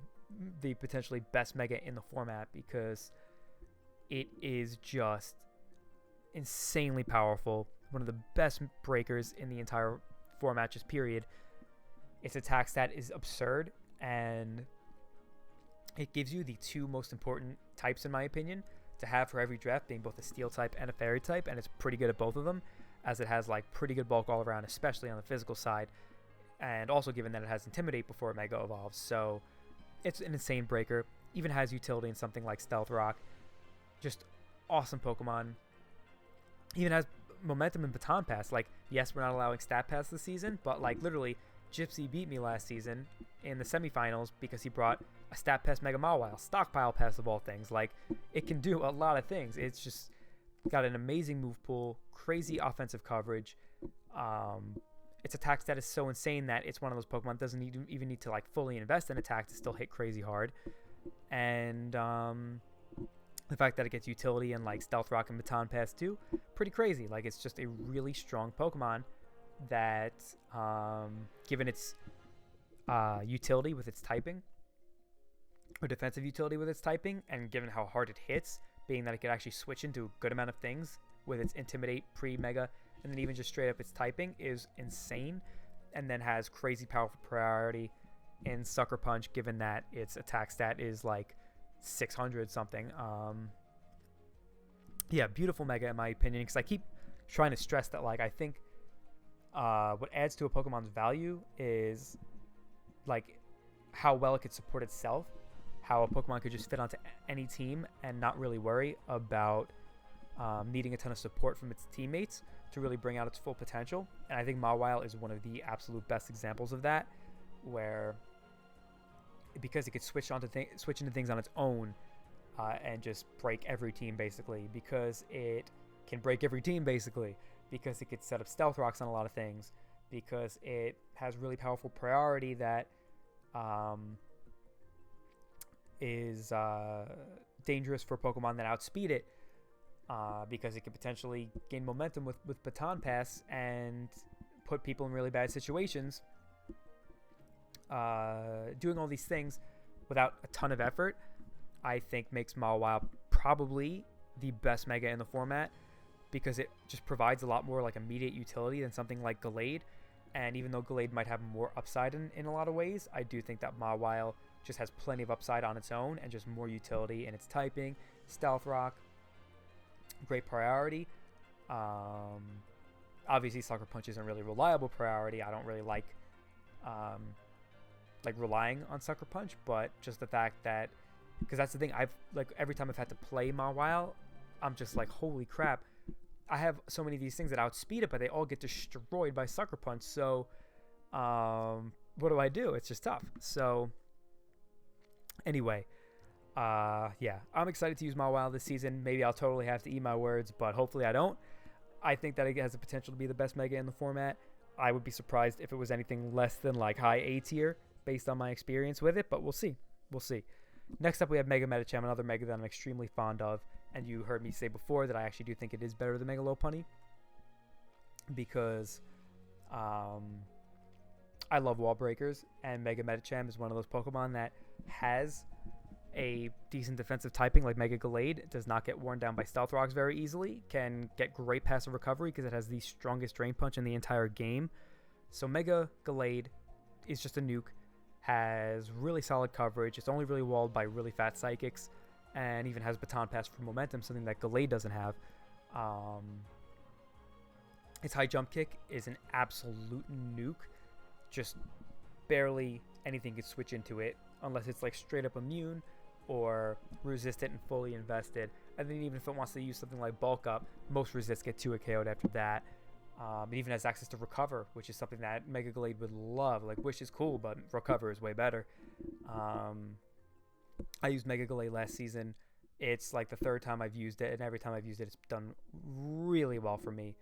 the potentially best Mega in the format because it is just insanely powerful. One of the best breakers in the entire format, just period. Its attack stat is absurd, and it gives you the two most important types, in my opinion, to have for every draft, being both a Steel type and a Fairy type, and it's pretty good at both of them, as it has like pretty good bulk all around, especially on the physical side, and also given that it has Intimidate before it Mega evolves, so it's an insane breaker. Even has utility in something like Stealth Rock. Just awesome Pokemon. Even has momentum in Baton Pass. Like, yes, we're not allowing Stat Pass this season, but like literally, Gypsy beat me last season in the semifinals because he brought a Stat Pass Mega Mawile, Stockpile Pass of all things. Like, it can do a lot of things. It's just got an amazing move pool, crazy offensive coverage. Its attack stat is so insane that it's one of those Pokemon that doesn't even need to like fully invest in attack to still hit crazy hard. And the fact that it gets utility in like Stealth Rock and Baton Pass too, pretty crazy. Like, it's just a really strong Pokemon that, given its utility with its typing, or defensive utility with its typing, and given how hard it hits, being that it could actually switch into a good amount of things with its Intimidate pre-Mega, and then even just straight up its typing, is insane. And then has crazy powerful priority in Sucker Punch, given that its attack stat is like 600 something. Yeah, beautiful Mega in my opinion, because I keep trying to stress that, like, I think what adds to a Pokemon's value is like how well it could support itself, how a Pokemon could just fit onto any team and not really worry about needing a ton of support from its teammates to really bring out its full potential. And I think Mawile is one of the absolute best examples of that, where because it could switch into things on its own and just break every team basically, because it can break every team basically, because it could set up Stealth Rocks on a lot of things, because it has really powerful priority that is dangerous for Pokemon that outspeed it, because it could potentially gain momentum with Baton Pass and put people in really bad situations. Doing all these things without a ton of effort, I think makes Mawile probably the best Mega in the format, because it just provides a lot more like immediate utility than something like Gallade. And even though Gallade might have more upside in a lot of ways, I do think that Mawile just has plenty of upside on its own and just more utility in its typing. Stealth Rock, great priority. Obviously, Sucker Punch isn't really reliable priority. I don't really like relying on Sucker Punch, but just the fact that, because that's the thing, I've like every time I've had to play Mawile, I'm just like, holy crap, I have so many of these things that outspeed it, but they all get destroyed by Sucker Punch. So what do I do? It's just tough. So anyway, yeah, I'm excited to use Mawile this season. Maybe I'll totally have to eat my words, but hopefully I don't. I think that it has the potential to be the best Mega in the format. I would be surprised if it was anything less than like high A tier based on my experience with it, but we'll see. We'll see. Next up, we have Mega Medicham, another Mega that I'm extremely fond of, and you heard me say before that I actually do think it is better than Mega Lopunny, because I love wall breakers, and Mega Medicham is one of those Pokemon that has a decent defensive typing like Mega Gallade, does not get worn down by Stealth Rocks very easily, can get great passive recovery because it has the strongest Drain Punch in the entire game. So Mega Gallade is just a nuke, has really solid coverage, it's only really walled by really fat Psychics, and even has Baton Pass for momentum, something that Gallade doesn't have. Its high jump kick is an absolute nuke, just barely anything can switch into it unless it's like straight up immune or resistant and fully invested. And then even if it wants to use something like bulk up, most resists get 2 KO'd after that. It even has access to recover, which is something that Mega Gallade would love. Like Wish is cool, but recover is way better. I used Mega Gallade last season. It's like the 3rd time I've used it, and every time I've used it, it's done really well for me.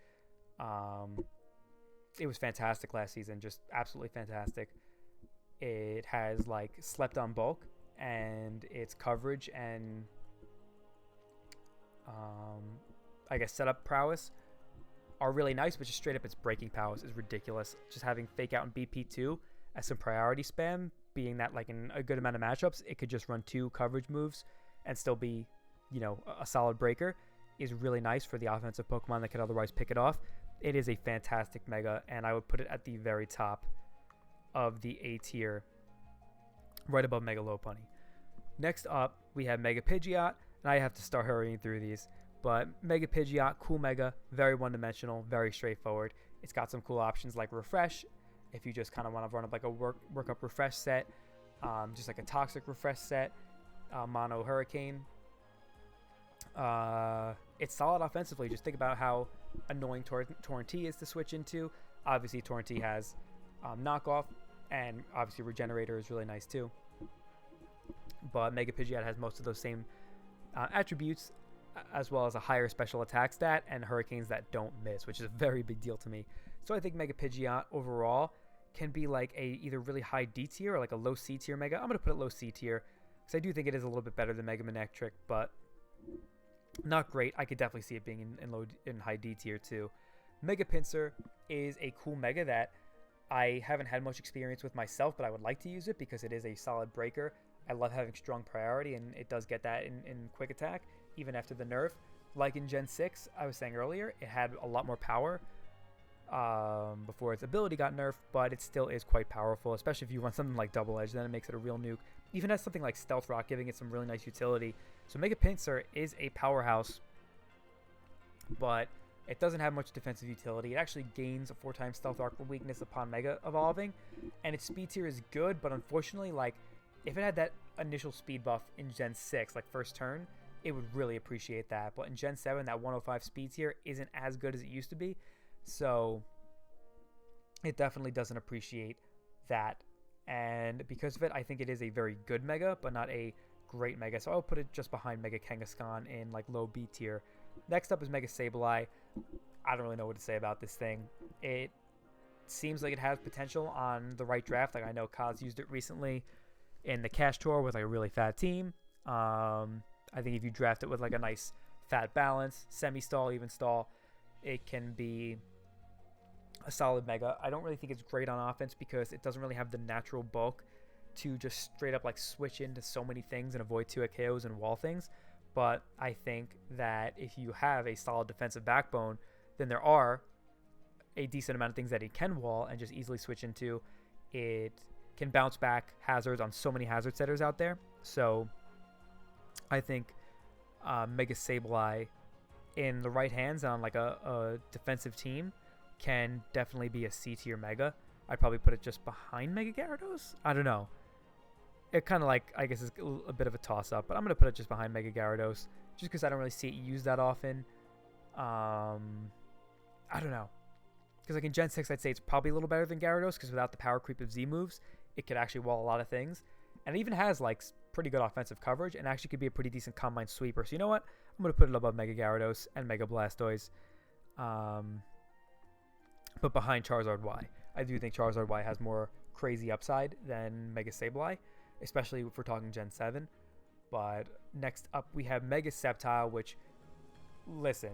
It was fantastic last season, just absolutely fantastic. It has like slept on bulk, and its coverage and I guess setup prowess are really nice, but just straight up its breaking prowess is ridiculous. Just having Fake Out and BP2 as some priority spam, being that like in a good amount of matchups, it could just run 2 coverage moves and still be, you know, a solid breaker, is really nice for the offensive Pokemon that could otherwise pick it off. It is a fantastic Mega, and I would put it at the very top of the A tier, right above Mega Lopunny. Next up, we have Mega Pidgeot, and I have to start hurrying through these. But Mega Pidgeot, cool Mega, very one-dimensional, very straightforward. It's got some cool options like Refresh, if you just kind of want to run up like a work up Refresh set, just like a Toxic Refresh set, Mono Hurricane. It's solid offensively. Just think about how annoying Torrentee is to switch into. Obviously, Torrentee has knockoff, and obviously Regenerator is really nice too. But Mega Pidgeot has most of those same attributes, as well as a higher special attack stat and Hurricanes that don't miss, which is a very big deal to me. So I think Mega Pidgeot overall can be like a either really high D tier or like a low C tier Mega. I'm going to put it low C tier because I do think it is a little bit better than Mega Manectric, but not great. I could definitely see it being in high D tier too. Mega Pinsir is a cool Mega that I haven't had much experience with myself, but I would like to use it because it is a solid breaker. I love having strong priority, and it does get that in quick attack, even after the nerf. Like in Gen 6, I was saying earlier, it had a lot more power before its ability got nerfed, but it still is quite powerful, especially if you want something like Double Edge, then it makes it a real nuke. Even has something like Stealth Rock, giving it some really nice utility. So Mega Pinsir is a powerhouse, but it doesn't have much defensive utility. It actually gains a 4x Stealth Rock weakness upon Mega Evolving, and its speed tier is good, but unfortunately, like, if it had that initial speed buff in Gen 6, like first turn, it would really appreciate that. But in Gen 7, that 105 speed tier isn't as good as it used to be. So it definitely doesn't appreciate that. And because of it, I think it is a very good Mega, but not a great Mega. So I'll put it just behind Mega Kangaskhan in like low B tier. Next up is Mega Sableye. I don't really know what to say about this thing. It seems like it has potential on the right draft. Like I know Kaz used it recently in the Cash Tour with like a really fat team. I think if you draft it with like a nice fat balance, semi-stall, even stall, it can be a solid Mega. I don't really think it's great on offense because it doesn't really have the natural bulk to just straight up like switch into so many things and avoid 2 KOs and wall things. But I think that if you have a solid defensive backbone, then there are a decent amount of things that it can wall and just easily switch into. It can bounce back hazards on so many hazard setters out there. So I think Mega Sableye in the right hands on like a defensive team can definitely be a C tier Mega. I'd probably put it just behind Mega Gyarados. I don't know. It kind of like, I guess, is a bit of a toss up, but I'm going to put it just behind Mega Gyarados just because I don't really see it used that often. I don't know. Because like in Gen 6, I'd say it's probably a little better than Gyarados because without the power creep of Z moves, it could actually wall a lot of things. And it even has like pretty good offensive coverage and actually could be a pretty decent combine sweeper. So you know what? I'm going to put it above Mega Gyarados and Mega Blastoise. But behind Charizard Y. I do think Charizard Y has more crazy upside than Mega Sableye, especially if we're talking Gen 7. But next up, we have Mega Sceptile, which, listen,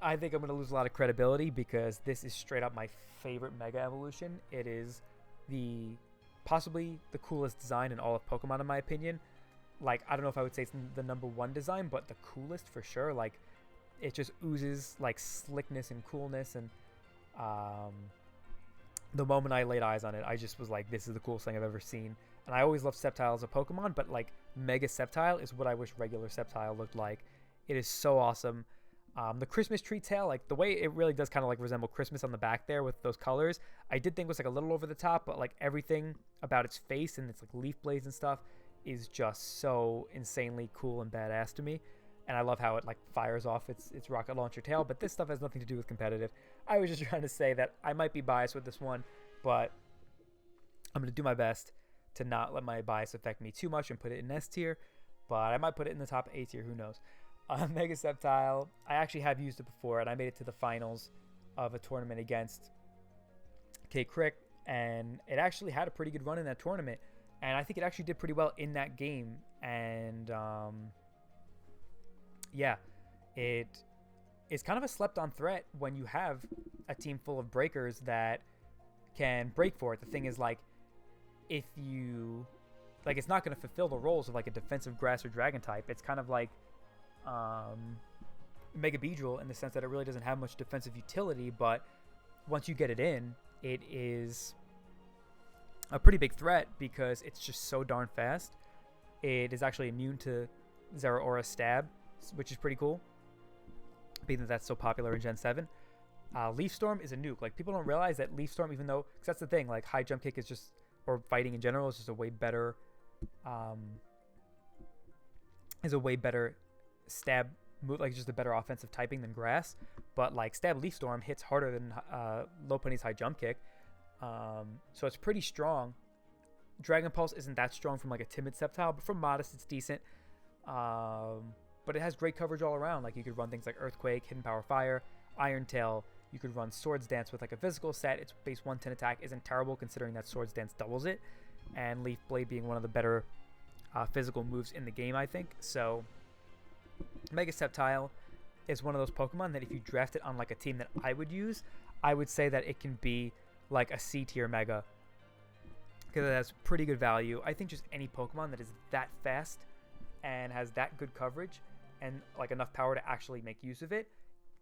I think I'm going to lose a lot of credibility because this is straight up my favorite Mega Evolution. It is possibly the coolest design in all of Pokemon, in my opinion. like, I don't know if I would say it's the number one design, but the coolest for sure. Like, it just oozes like slickness and coolness, and the moment I laid eyes on it, I just was like, this is the coolest thing I've ever seen. And I always loved Sceptile as a Pokemon, but like Mega Sceptile is what I wish regular Sceptile looked like. It is so awesome. The Christmas tree tail, like the way it really does kind of like resemble Christmas on the back there with those colors, I did think was like a little over the top, but like everything about its face and its like leaf blades and stuff is just so insanely cool and badass to me. And I love how it like fires off its rocket launcher tail, but this stuff has nothing to do with competitive. I was just trying to say that I might be biased with this one, but I'm going to do my best to not let my bias affect me too much and put it in S tier, but I might put it in the top A tier, who knows. Mega Sceptile, I actually have used it before, and I made it to the finals of a tournament against K Crick, and it actually had a pretty good run in that tournament, and I think it actually did pretty well in that game. And yeah, it is kind of a slept-on threat when you have a team full of breakers that can break for it. The thing is, like, if you like, it's not going to fulfill the roles of like a defensive grass or dragon type. It's kind of like Mega Beedrill in the sense that it really doesn't have much defensive utility, but once you get it in, it is a pretty big threat because it's just so darn fast. It is actually immune to Zeraora Stab, which is pretty cool, being that that's so popular in Gen 7. Leaf Storm is a nuke. Like, people don't realize that Leaf Storm, even though, because that's the thing, like, high jump kick is just, or fighting in general is just a way better, stab move, like just a better offensive typing than grass. But like Stab Leaf Storm hits harder than Lopunny's high jump kick, so it's pretty strong. Dragon Pulse isn't that strong from like a timid Sceptile, but from Modest it's decent. But it has great coverage all around. Like, you could run things like Earthquake, Hidden Power Fire, Iron Tail. You could run Swords Dance with like a physical set. Its base 110 attack isn't terrible considering that Swords Dance doubles it, and Leaf Blade being one of the better physical moves in the game, I think. So Mega Sceptile is one of those Pokemon that if you draft it on like a team that I would use, I would say that it can be like a C tier Mega, because it has pretty good value. I think just any Pokemon that is that fast and has that good coverage and like enough power to actually make use of it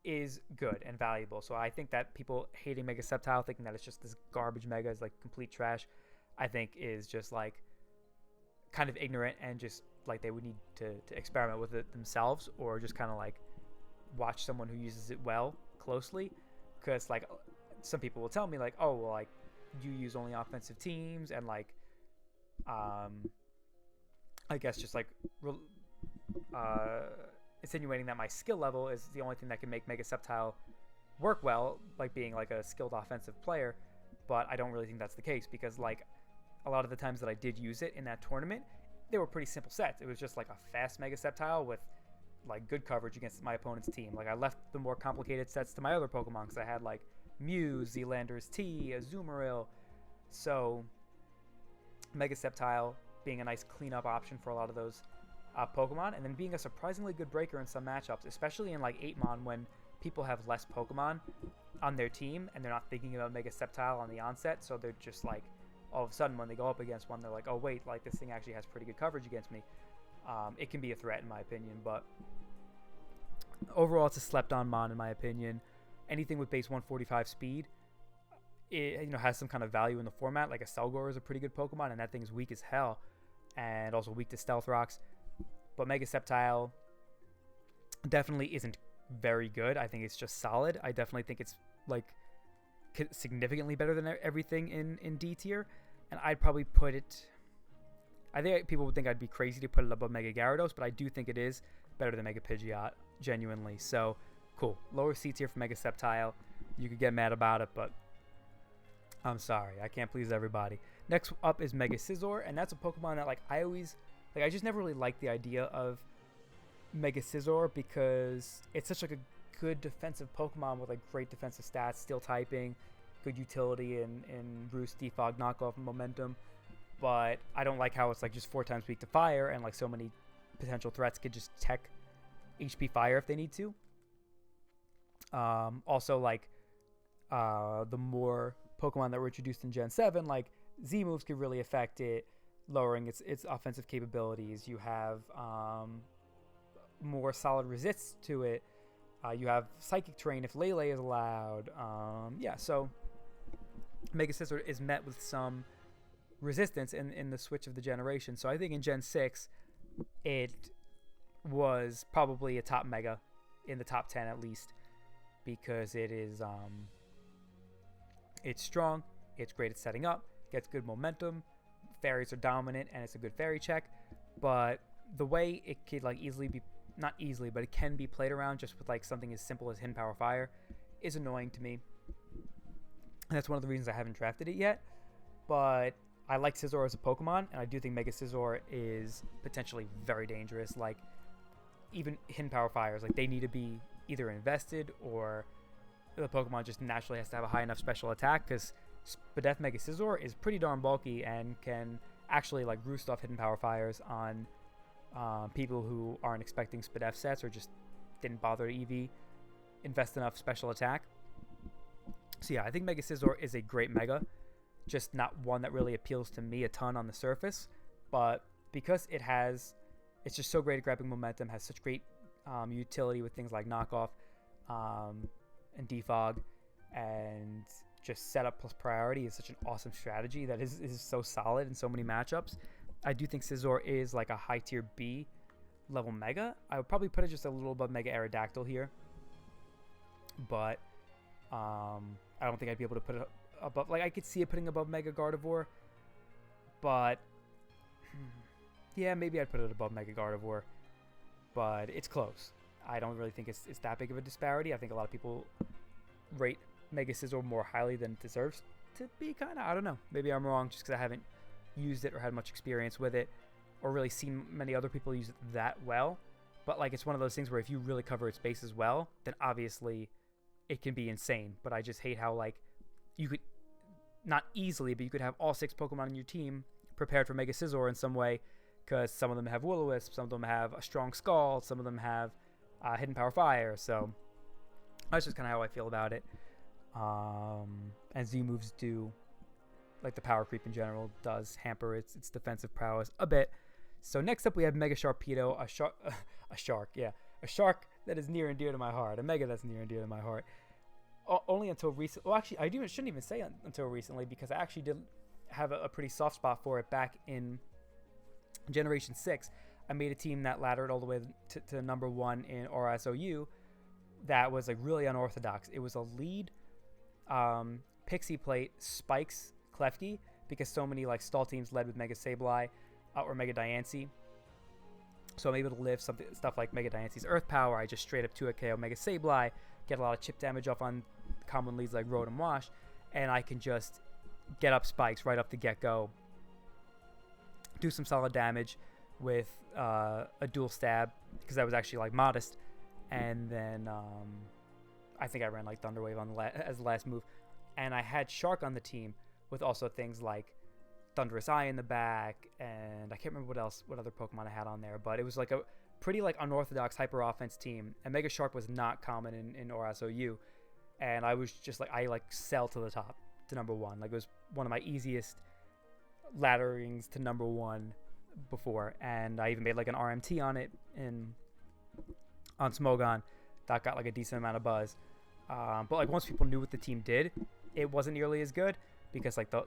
is good and valuable. So I think that people hating Mega Sceptile, thinking that it's just this garbage Mega, is like complete trash, I think is just like kind of ignorant, and just like they would need to experiment with it themselves, or just kind of like watch someone who uses it well closely. Because like some people will tell me like, oh, well, like you use only offensive teams, and like I guess just like insinuating that my skill level is the only thing that can make Mega Sceptile work well, like being like a skilled offensive player. But I don't really think that's the case, because like a lot of the times that I did use it in that tournament, they were pretty simple sets. It was just like a fast Mega Sceptile with like good coverage against my opponent's team. Like, I left the more complicated sets to my other Pokemon, because I had like Mew, Zealander's T, Azumarill. So Mega Sceptile being a nice cleanup option for a lot of those Pokemon, and then being a surprisingly good breaker in some matchups, especially in like 8mon when people have less Pokemon on their team and they're not thinking about Mega Sceptile on the onset, so they're just like, all of a sudden when they go up against one, they're like, oh wait, like this thing actually has pretty good coverage against me. It can be a threat in my opinion, but overall it's a slept on mon in my opinion. Anything with base 145 speed, it, you know, has some kind of value in the format. Like a Selgor is a pretty good Pokemon, and that thing's weak as hell, and also weak to Stealth Rocks. But Mega Sceptile definitely isn't very good. I think it's just solid. I definitely think it's like significantly better than everything in D tier, and I'd probably put it, I think people would think I'd be crazy to put it above Mega Gyarados, but I do think it is better than Mega Pidgeot, genuinely. So cool. Lower C tier for Mega Sceptile. You could get mad about it, but I'm sorry, I can't please everybody. Next up is Mega Scizor, and that's a Pokemon that like I just never really liked the idea of Mega Scizor, because it's such like a good defensive Pokemon with like great defensive stats, steel typing, good utility, and Roost, Defog, Knockoff, and Momentum. But I don't like how it's like just 4 times weak to fire, and like so many potential threats could just tech HP fire if they need to. Also, like the more Pokemon that were introduced in Gen 7, like Z moves could really affect it. lowering its offensive capabilities. You have more solid resists to it. You have Psychic Terrain if Lele is allowed. So Mega Scizor is met with some resistance in the switch of the generation. So I think in Gen 6, it was probably a top Mega, in the top 10 at least, because it is it's strong, it's great at setting up, gets good momentum, fairies are dominant, and it's a good fairy check. But the way it could like easily be, not easily, but it can be played around just with like something as simple as Hidden Power Fire is annoying to me. And that's one of the reasons I haven't drafted it yet. But I like Scizor as a Pokemon, and I do think Mega Scizor is potentially very dangerous. Like, even Hidden Power Fires, like, they need to be either invested or the Pokemon just naturally has to have a high enough special attack, because Spadef Mega Scizor is pretty darn bulky and can actually, like, roost off Hidden Power Fires on people who aren't expecting Spadef sets or just didn't bother to EV invest enough special attack. So yeah, I think Mega Scizor is a great Mega, just not one that really appeals to me a ton on the surface. But because it's just so great at grabbing momentum, has such great utility with things like knockoff and defog, and just setup plus priority is such an awesome strategy that is so solid in so many matchups. I do think Scizor is like a high tier B level Mega. I would probably put it just a little above Mega Aerodactyl here, but I don't think I'd be able to put it above. Like, I could see it putting above Mega Gardevoir, but yeah, maybe I'd put it above Mega Gardevoir, but it's close. I don't really think it's that big of a disparity. I think a lot of people rate Mega Scizor more highly than it deserves to be, kind of. I don't know. Maybe I'm wrong just because I haven't used it or had much experience with it or really seen many other people use it that well. But, like, it's one of those things where if you really cover its bases well, then obviously it can be insane. But I just hate how, like, you could, not easily, but you could have all 6 Pokemon on your team prepared for Mega Scizor in some way, because some of them have Will-O-Wisp, some of them have a strong Scald, some of them have Hidden Power Fire. So that's just kind of how I feel about it. And Z moves do, like the power creep in general, does hamper its defensive prowess a bit. So next up we have Mega Sharpedo, a shark that is near and dear to my heart, a Mega that's near and dear to my heart. Only until recently. Well, actually, shouldn't even say until recently, because I actually did have a pretty soft spot for it back in Generation 6. I made a team that laddered all the way to number 1 in RSOU. That was like really unorthodox. It was a lead Pixie Plate Spikes Klefki, because so many like stall teams led with Mega Sableye or Mega Diancie. So I'm able to live stuff like Mega Diancie's Earth Power. I just straight up 2 KO Mega Sableye, get a lot of chip damage off on common leads like Rotom Wash, and I can just get up spikes right off the get-go, do some solid damage with a dual stab, because that was actually like modest, and then I think I ran like Thunder Wave on as the last move, and I had Shark on the team with also things like Thunderous Eye in the back, and I can't remember what other Pokemon I had on there, but it was like a pretty like unorthodox hyper offense team, and Mega Shark was not common in RSOU, and I was just like, I like sell to the top to number 1. Like, it was one of my easiest ladderings to number 1 before, and I even made like an RMT on it on Smogon that got like a decent amount of buzz. But like once people knew what the team did, it wasn't nearly as good, because like the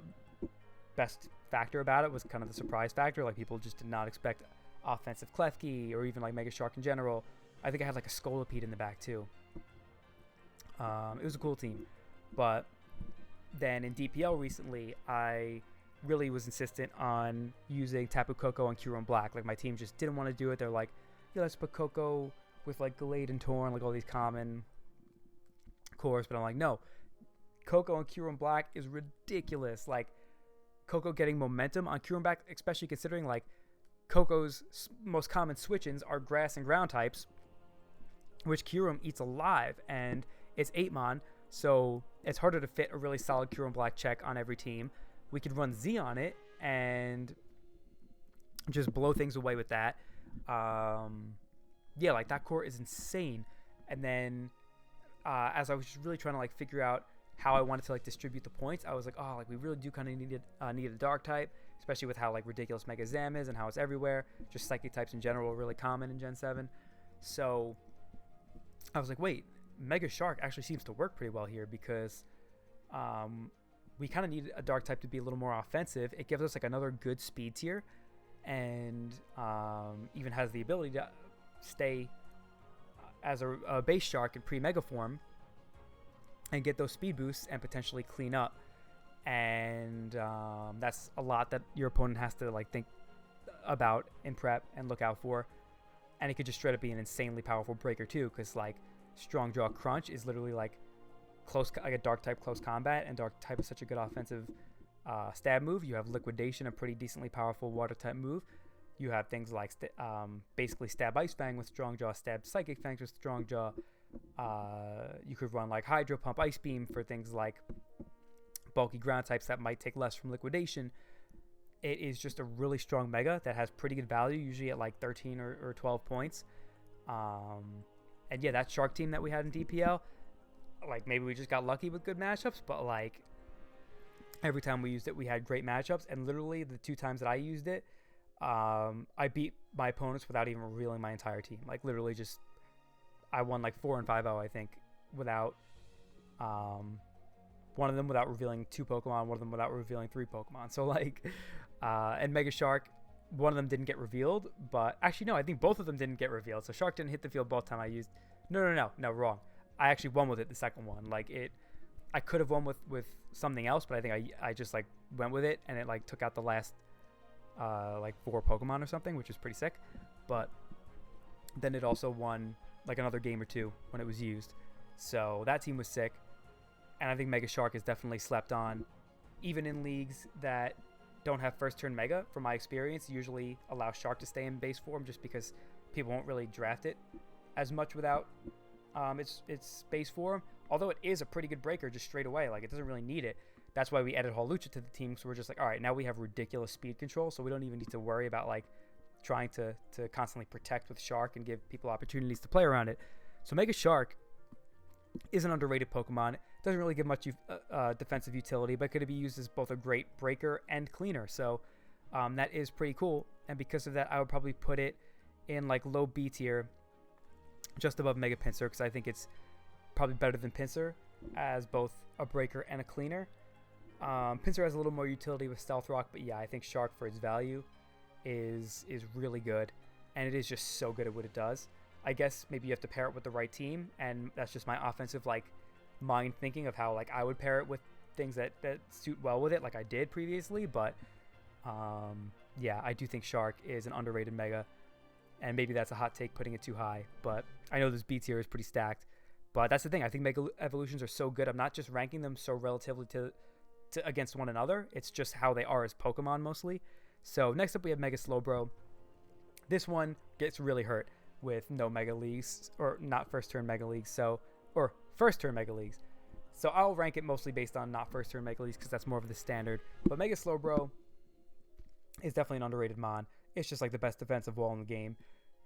best factor about it was kind of the surprise factor. Like, people just did not expect offensive Klefki or even like Mega Shark in general. I think I had like a Scolipede in the back too. It was a cool team. But then in DPL recently, I really was insistent on using Tapu Koko and Kyurem Black. Like, my team just didn't want to do it. They're like, yeah, let's put Koko with like Gallade and Torn, like all these common cores. But I'm like, no, Koko and Kyurem Black is ridiculous. Like, Koko getting momentum on Kyurem Black, especially considering like Koko's most common switch-ins are grass and ground types, which Kyurem eats alive, and it's 8-mon, so it's harder to fit a really solid Kyurem Black check on every team. We could run Z on it and just blow things away with that. Yeah, like, that core is insane. And then as I was just really trying to like figure out how I wanted to like distribute the points, I was like, oh, like, we really do kind of need a dark type, especially with how like ridiculous Mega Zam is and how it's everywhere. Just psychic types in general are really common in Gen 7. So I was like, wait, Mega Shark actually seems to work pretty well here because we kind of need a dark type to be a little more offensive. It gives us like another good speed tier, and even has the ability to stay as a base shark in pre-mega form and get those speed boosts and potentially clean up. And that's a lot that your opponent has to like think about in prep and look out for. And it could just straight up be an insanely powerful breaker too, because like Strong Jaw Crunch is literally like a dark type close combat, and dark type is such a good offensive stab move. You have Liquidation, a pretty decently powerful water type move. You have things like basically Stab Ice Fang with Strong Jaw, Stab Psychic Fangs with Strong Jaw. You could run like Hydro Pump, Ice Beam for things like bulky ground types that might take less from Liquidation. It is just a really strong Mega that has pretty good value, usually at like 13 or 12 points. And yeah, that Shark team that we had in DPL, like maybe we just got lucky with good matchups, but like every time we used it, we had great matchups. And literally the 2 times that I used it, I beat my opponents without even revealing my entire team. Like literally just, I won like 4 and 5-0, I think, without, one of them without revealing 2 Pokemon, one of them without revealing 3 Pokemon. So like, and Mega Shark, one of them didn't get revealed, but actually no, I think both of them didn't get revealed. So Shark didn't hit the field both time I used. No, wrong. I actually won with it the second one. Like I could have won with something else, but I think I just like went with it, and it like took out the last like 4 Pokemon or something, which was pretty sick. But then it also won like another game or 2 when it was used. So that team was sick, and I think Mega Shark is definitely slept on, even in leagues that don't have first turn Mega. From my experience, usually allow Shark to stay in base form just because people won't really draft it as much without its base form. Although it is a pretty good breaker just straight away, like it doesn't really need it. That's why we added Hawlucha to the team, so we're just like, all right, now we have ridiculous speed control, so we don't even need to worry about like trying to constantly protect with Shark and give people opportunities to play around it. So Mega Shark is an underrated Pokemon. It doesn't really give much defensive utility, but could be used as both a great breaker and cleaner. So that is pretty cool. And because of that, I would probably put it in like low B tier, just above Mega Pinsir, because I think it's probably better than Pinsir as both a breaker and a cleaner. Pinsir has a little more utility with Stealth Rock, but yeah, I think Shark for its value is really good, and it is just so good at what it does. I guess maybe you have to pair it with the right team, and that's just my offensive like mind thinking of how like I would pair it with things that suit well with it, like I did previously. But yeah, I do think Shark is an underrated Mega, and maybe that's a hot take putting it too high, but I know this B tier is pretty stacked. But that's the thing, I think Mega Evolutions are so good. I'm not just ranking them so relatively to against one another, it's just how they are as Pokemon mostly. So next up we have Mega Slowbro. This one gets really hurt with no Mega Leagues, or not first turn Mega Leagues, or first turn Mega Leagues. So I'll rank it mostly based on not first turn Mega Leagues because that's more of the standard. But Mega Slowbro is definitely an underrated mon. It's just like the best defensive wall in the game.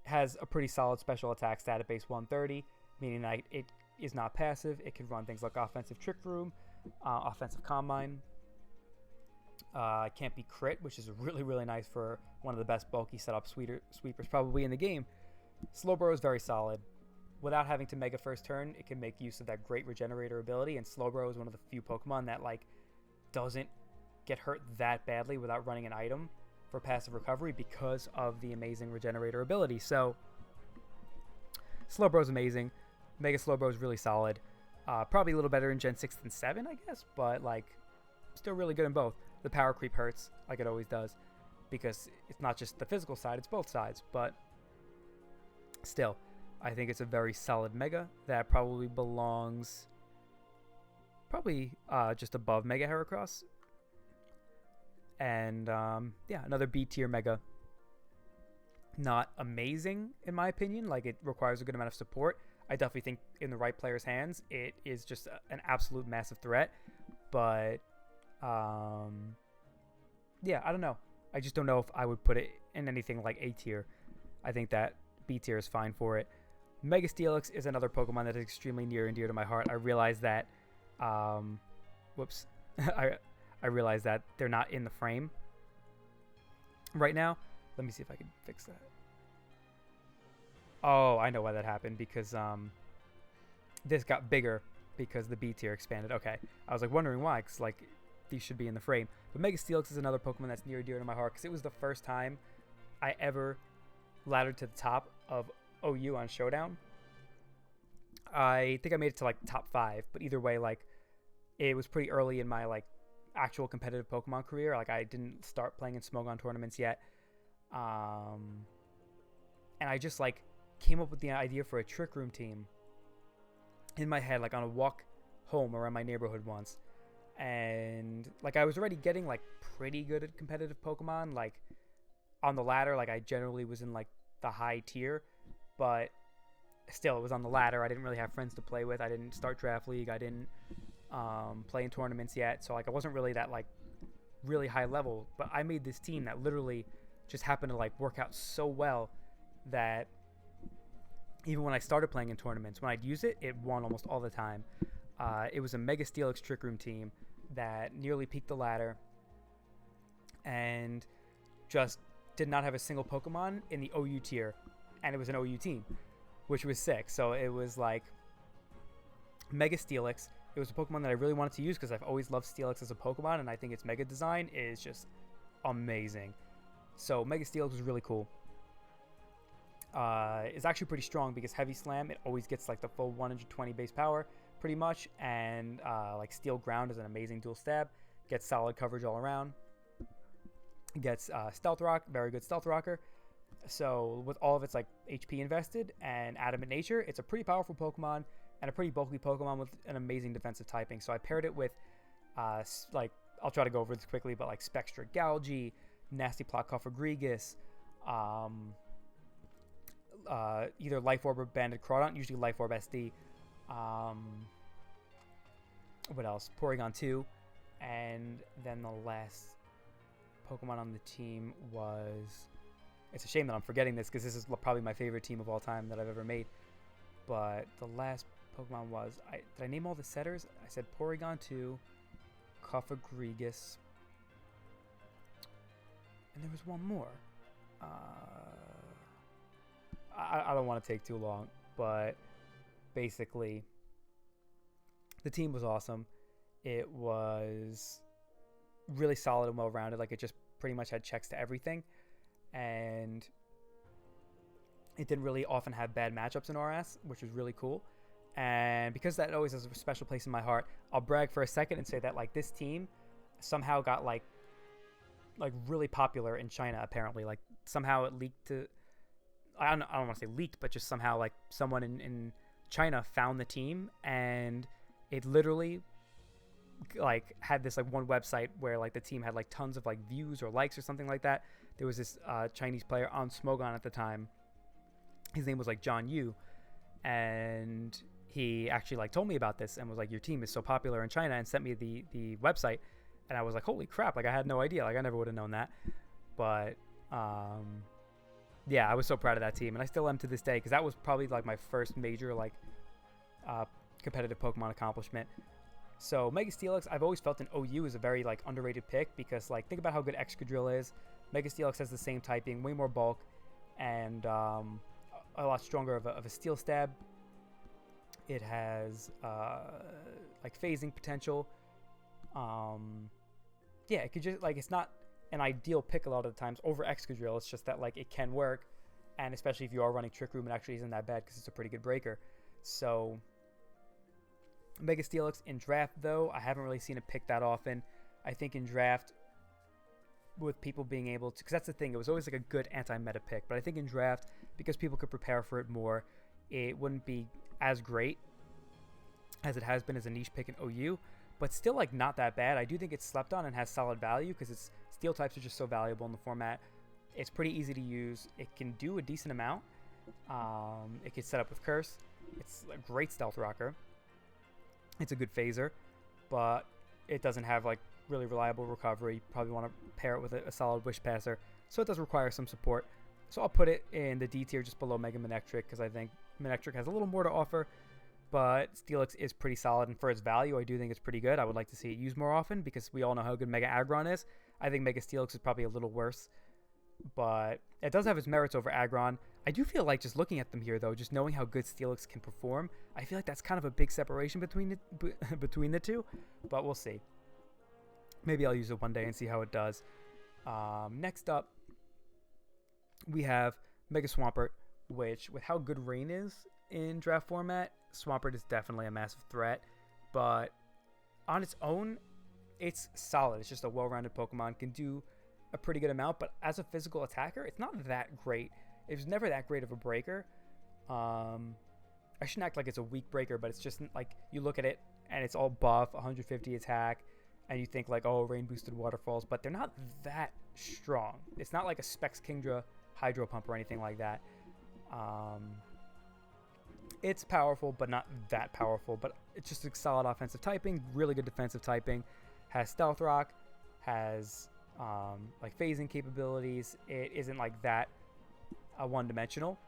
Has a pretty solid special attack stat at base 130, meaning that it is not passive. It can run things like offensive Trick Room, offensive Combine. Can't be crit, which is really, really nice for one of the best bulky setup sweepers probably in the game. Slowbro is very solid. Without having to mega first turn, it can make use of that great regenerator ability, and Slowbro is one of the few Pokemon that like doesn't get hurt that badly without running an item for passive recovery because of the amazing regenerator ability. So Slowbro is amazing. Mega Slowbro is really solid. Probably a little better in Gen 6 than 7, I guess, but like still really good in both. The power creep hurts like it always does because it's not just the physical side, it's both sides, but still, I think it's a very solid Mega that probably belongs just above Mega Heracross. And yeah, another B tier Mega. Not amazing in my opinion, like it requires a good amount of support. I definitely think in the right player's hands, it is just an absolute massive threat. But yeah, I don't know. I just don't know if I would put it in anything like A tier. I think that B tier is fine for it. Mega Steelix is another Pokemon that is extremely near and dear to my heart. I realize that, whoops, I realize that they're not in the frame right now. Let me see if I can fix that. Oh, I know why that happened, because this got bigger because the B tier expanded. Okay, I was like wondering why, because like these should be in the frame. But Mega Steelix is another Pokemon that's near and dear to my heart, because it was the first time I ever laddered to the top of OU on Showdown. I think I made it to like top 5, but either way, like it was pretty early in my like actual competitive Pokemon career. Like I didn't start playing in Smogon tournaments yet, and I just like came up with the idea for a Trick Room team in my head, like on a walk home around my neighborhood once. And like I was already getting like pretty good at competitive Pokemon, like on the ladder. Like I generally was in like the high tier, but still it was on the ladder. I didn't really have friends to play with. I didn't start draft league. I didn't play in tournaments yet, so like I wasn't really that like really high level. But I made this team that literally just happened to like work out so well that even when I started playing in tournaments, when I'd use it, it won almost all the time. It was a Mega Steelix Trick Room team that nearly peaked the ladder and just did not have a single Pokemon in the OU tier, and it was an OU team, which was sick. So it was like Mega Steelix. It was a Pokemon that I really wanted to use because I've always loved Steelix as a Pokemon, and I think its Mega design is just amazing. So Mega Steelix was really cool. It's actually pretty strong because Heavy Slam, it always gets like the full 120 base power pretty much, and like Steel Ground is an amazing dual stab, gets solid coverage all around, gets Stealth Rock, very good Stealth Rocker. So with all of its like HP invested and Adamant Nature, it's a pretty powerful Pokemon and a pretty bulky Pokemon with an amazing defensive typing. So I paired it with like, I'll try to go over this quickly, but like Spectra Galgi, Nasty Plot Cofagrigus, either Life Orb or Banded Crawdont, usually Life Orb SD. What else? Porygon 2. And then the last Pokemon on the team was... It's a shame that I'm forgetting this because this is probably my favorite team of all time that I've ever made. But the last Pokemon was... did I name all the setters? I said Porygon 2, Cofagrigus, and there was one more. I don't want to take too long, but basically the team was awesome. It was really solid and well-rounded. Like it just pretty much had checks to everything, and it didn't really often have bad matchups in RS, which was really cool. And because that always has a special place in my heart, I'll brag for a second and say that like this team somehow got like really popular in China. Apparently, like somehow it leaked to... I don't want to say leaked, but just somehow like someone in China found the team, and it literally like had this like one website where like the team had like tons of like views or likes or something like that. There was this Chinese player on Smogon at the time. His name was like John Yu, and he actually like told me about this and was like, your team is so popular in China, and sent me the website, and I was like, holy crap, like I had no idea, like I never would have known that. But yeah, I was so proud of that team, and I still am to this day, because that was probably like my first major like competitive Pokemon accomplishment. So Mega Steelix, I've always felt an OU is a very like underrated pick, because like think about how good Excadrill is. Mega Steelix has the same typing, way more bulk, and a lot stronger of a Steel Stab. It has like phasing potential. Yeah, it could just like, it's not an ideal pick a lot of the times over Excadrill. It's just that like it can work, and especially if you are running Trick Room, it actually isn't that bad because it's a pretty good breaker. So Mega Steelix in draft, though, I haven't really seen it pick that often. I think in draft, with people being able to, because that's the thing, it was always like a good anti-meta pick, but I think in draft, because people could prepare for it more, it wouldn't be as great as it has been as a niche pick in OU, but still like not that bad. I do think it's slept on and has solid value because its steel types are just so valuable in the format. It's pretty easy to use. It can do a decent amount. It can set up with Curse. It's a great Stealth Rocker. It's a good phaser, but it doesn't have like really reliable recovery. You probably want to pair it with a solid Wish Passer, so it does require some support. So I'll put it in the D tier just below Mega Manectric, because I think Manectric has a little more to offer, but Steelix is pretty solid, and for its value, I do think it's pretty good. I would like to see it used more often, because we all know how good Mega Aggron is. I think Mega Steelix is probably a little worse but it does have its merits over Aggron. I do feel like just looking at them here, though, just knowing how good Steelix can perform, I feel like that's kind of a big separation between the two, but we'll see. Maybe I'll use it one day and see how it does. Next up, we have Mega Swampert, which, with how good Rain is in draft format, Swampert is definitely a massive threat, but on its own, it's solid. It's just a well-rounded Pokemon, can do a pretty good amount, but as a physical attacker, it's not that great. It was never that great of a breaker. I shouldn't act like it's a weak breaker, but it's just like you look at it and it's all buff, 150 attack, and you think like, oh, rain boosted waterfalls, but they're not that strong. It's not like a Specs Kingdra Hydro Pump or anything like that. It's powerful, but not that powerful. But it's just a solid offensive typing, really good defensive typing. Has Stealth Rock, has like phasing capabilities. It isn't like that one-dimensional.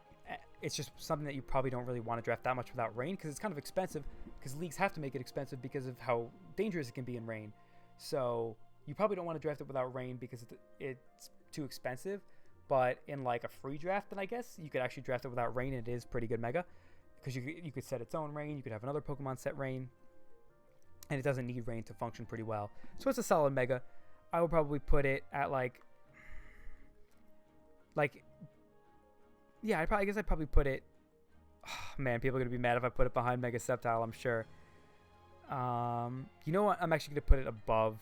It's just something that you probably don't really want to draft that much without rain, because it's kind of expensive, because leagues have to make it expensive because of how dangerous it can be in rain. So you probably don't want to draft it without rain because it's too expensive. But in like a free draft, then I guess you could actually draft it without rain, and it is pretty good mega, because you could set its own rain. You could have another Pokemon set rain, and it doesn't need rain to function pretty well. So it's a solid mega. I would probably put it at yeah, I guess I'd probably put it. Oh, man, people are gonna be mad if I put it behind Mega Sceptile, I'm sure. You know what? I'm actually gonna put it above.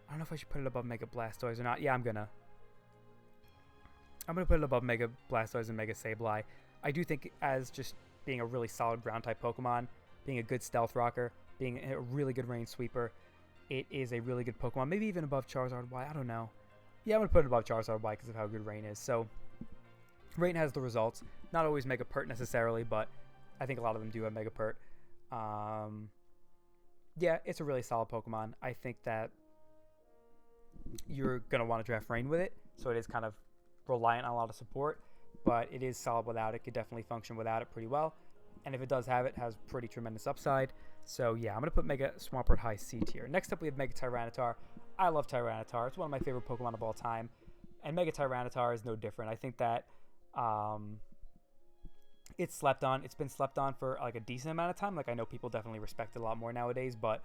I don't know if I should put it above Mega Blastoise or not. Yeah, I'm gonna put it above Mega Blastoise and Mega Sableye. I do think, as just being a really solid ground type Pokemon, being a good Stealth Rocker, being a really good Rain Sweeper, it is a really good Pokemon. Maybe even above Charizard Y. I don't know. Yeah, I'm gonna put it above Charizard Y because of how good Rain is. So Rain has the results. Not always Mega Pert necessarily, but I think a lot of them do have Mega Pert. Yeah, it's a really solid Pokemon. I think that you're going to want to draft Rain with it, so it is kind of reliant on a lot of support, but it is solid without it. Could definitely function without it pretty well, and if it does have it, has pretty tremendous upside. So yeah, I'm going to put Mega Swampert high C tier. Next up, we have Mega Tyranitar. I love Tyranitar. It's one of my favorite Pokemon of all time, and Mega Tyranitar is no different. I think that it's slept on. It's been slept on for like a decent amount of time. Like, I know people definitely respect it a lot more nowadays, but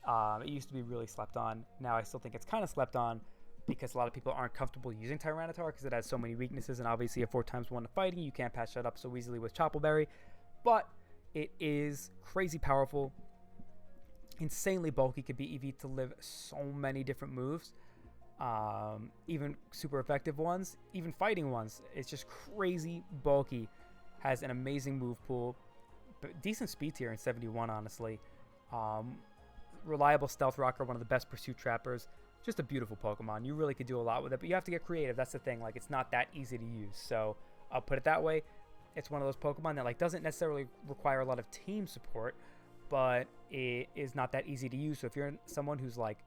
it used to be really slept on. Now I still think it's kind of slept on because a lot of people aren't comfortable using Tyranitar because it has so many weaknesses, and obviously a 4x1 to fighting, you can't patch that up so easily with Choppleberry. But it is crazy powerful, insanely bulky, could be EV to live so many different moves, even super effective ones, even fighting ones. It's just crazy bulky, has an amazing move pool, but decent speed tier in 71, honestly. Reliable Stealth Rocker, one of the best Pursuit Trappers. Just a beautiful Pokemon. You really could do a lot with it, but you have to get creative. That's the thing. Like, it's not that easy to use. So I'll put it that way. It's one of those Pokemon that like doesn't necessarily require a lot of team support, but it is not that easy to use. So if you're someone who's like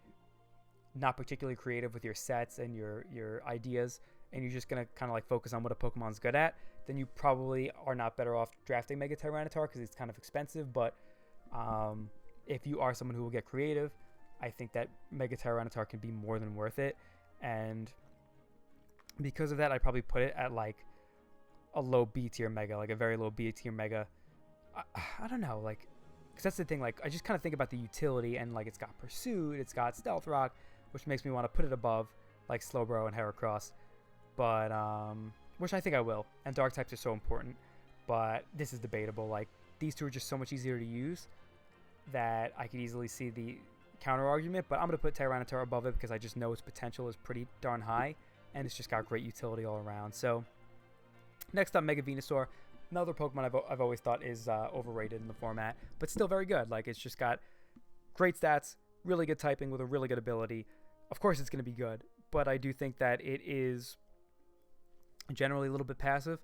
not particularly creative with your sets and your ideas, and you're just gonna kind of like focus on what a Pokemon's good at, then you probably are not better off drafting Mega Tyranitar because it's kind of expensive. But if you are someone who will get creative, I think that Mega Tyranitar can be more than worth it. And because of that, I probably put it at like a low B tier Mega, like a very low B tier Mega. I don't know, like, because that's the thing. Like, I just kind of think about the utility, and like it's got Pursuit, it's got Stealth Rock, which makes me want to put it above like Slowbro and Heracross. But which I think I will. And Dark types are so important. But this is debatable. Like, these two are just so much easier to use that I could easily see the counter argument. But I'm going to put Tyranitar above it because I just know its potential is pretty darn high, and it's just got great utility all around. So next up, Mega Venusaur. Another Pokemon I've always thought is overrated in the format, but still very good. Like, it's just got great stats, really good typing with a really good ability. Of course it's going to be good, but I do think that it is generally a little bit passive.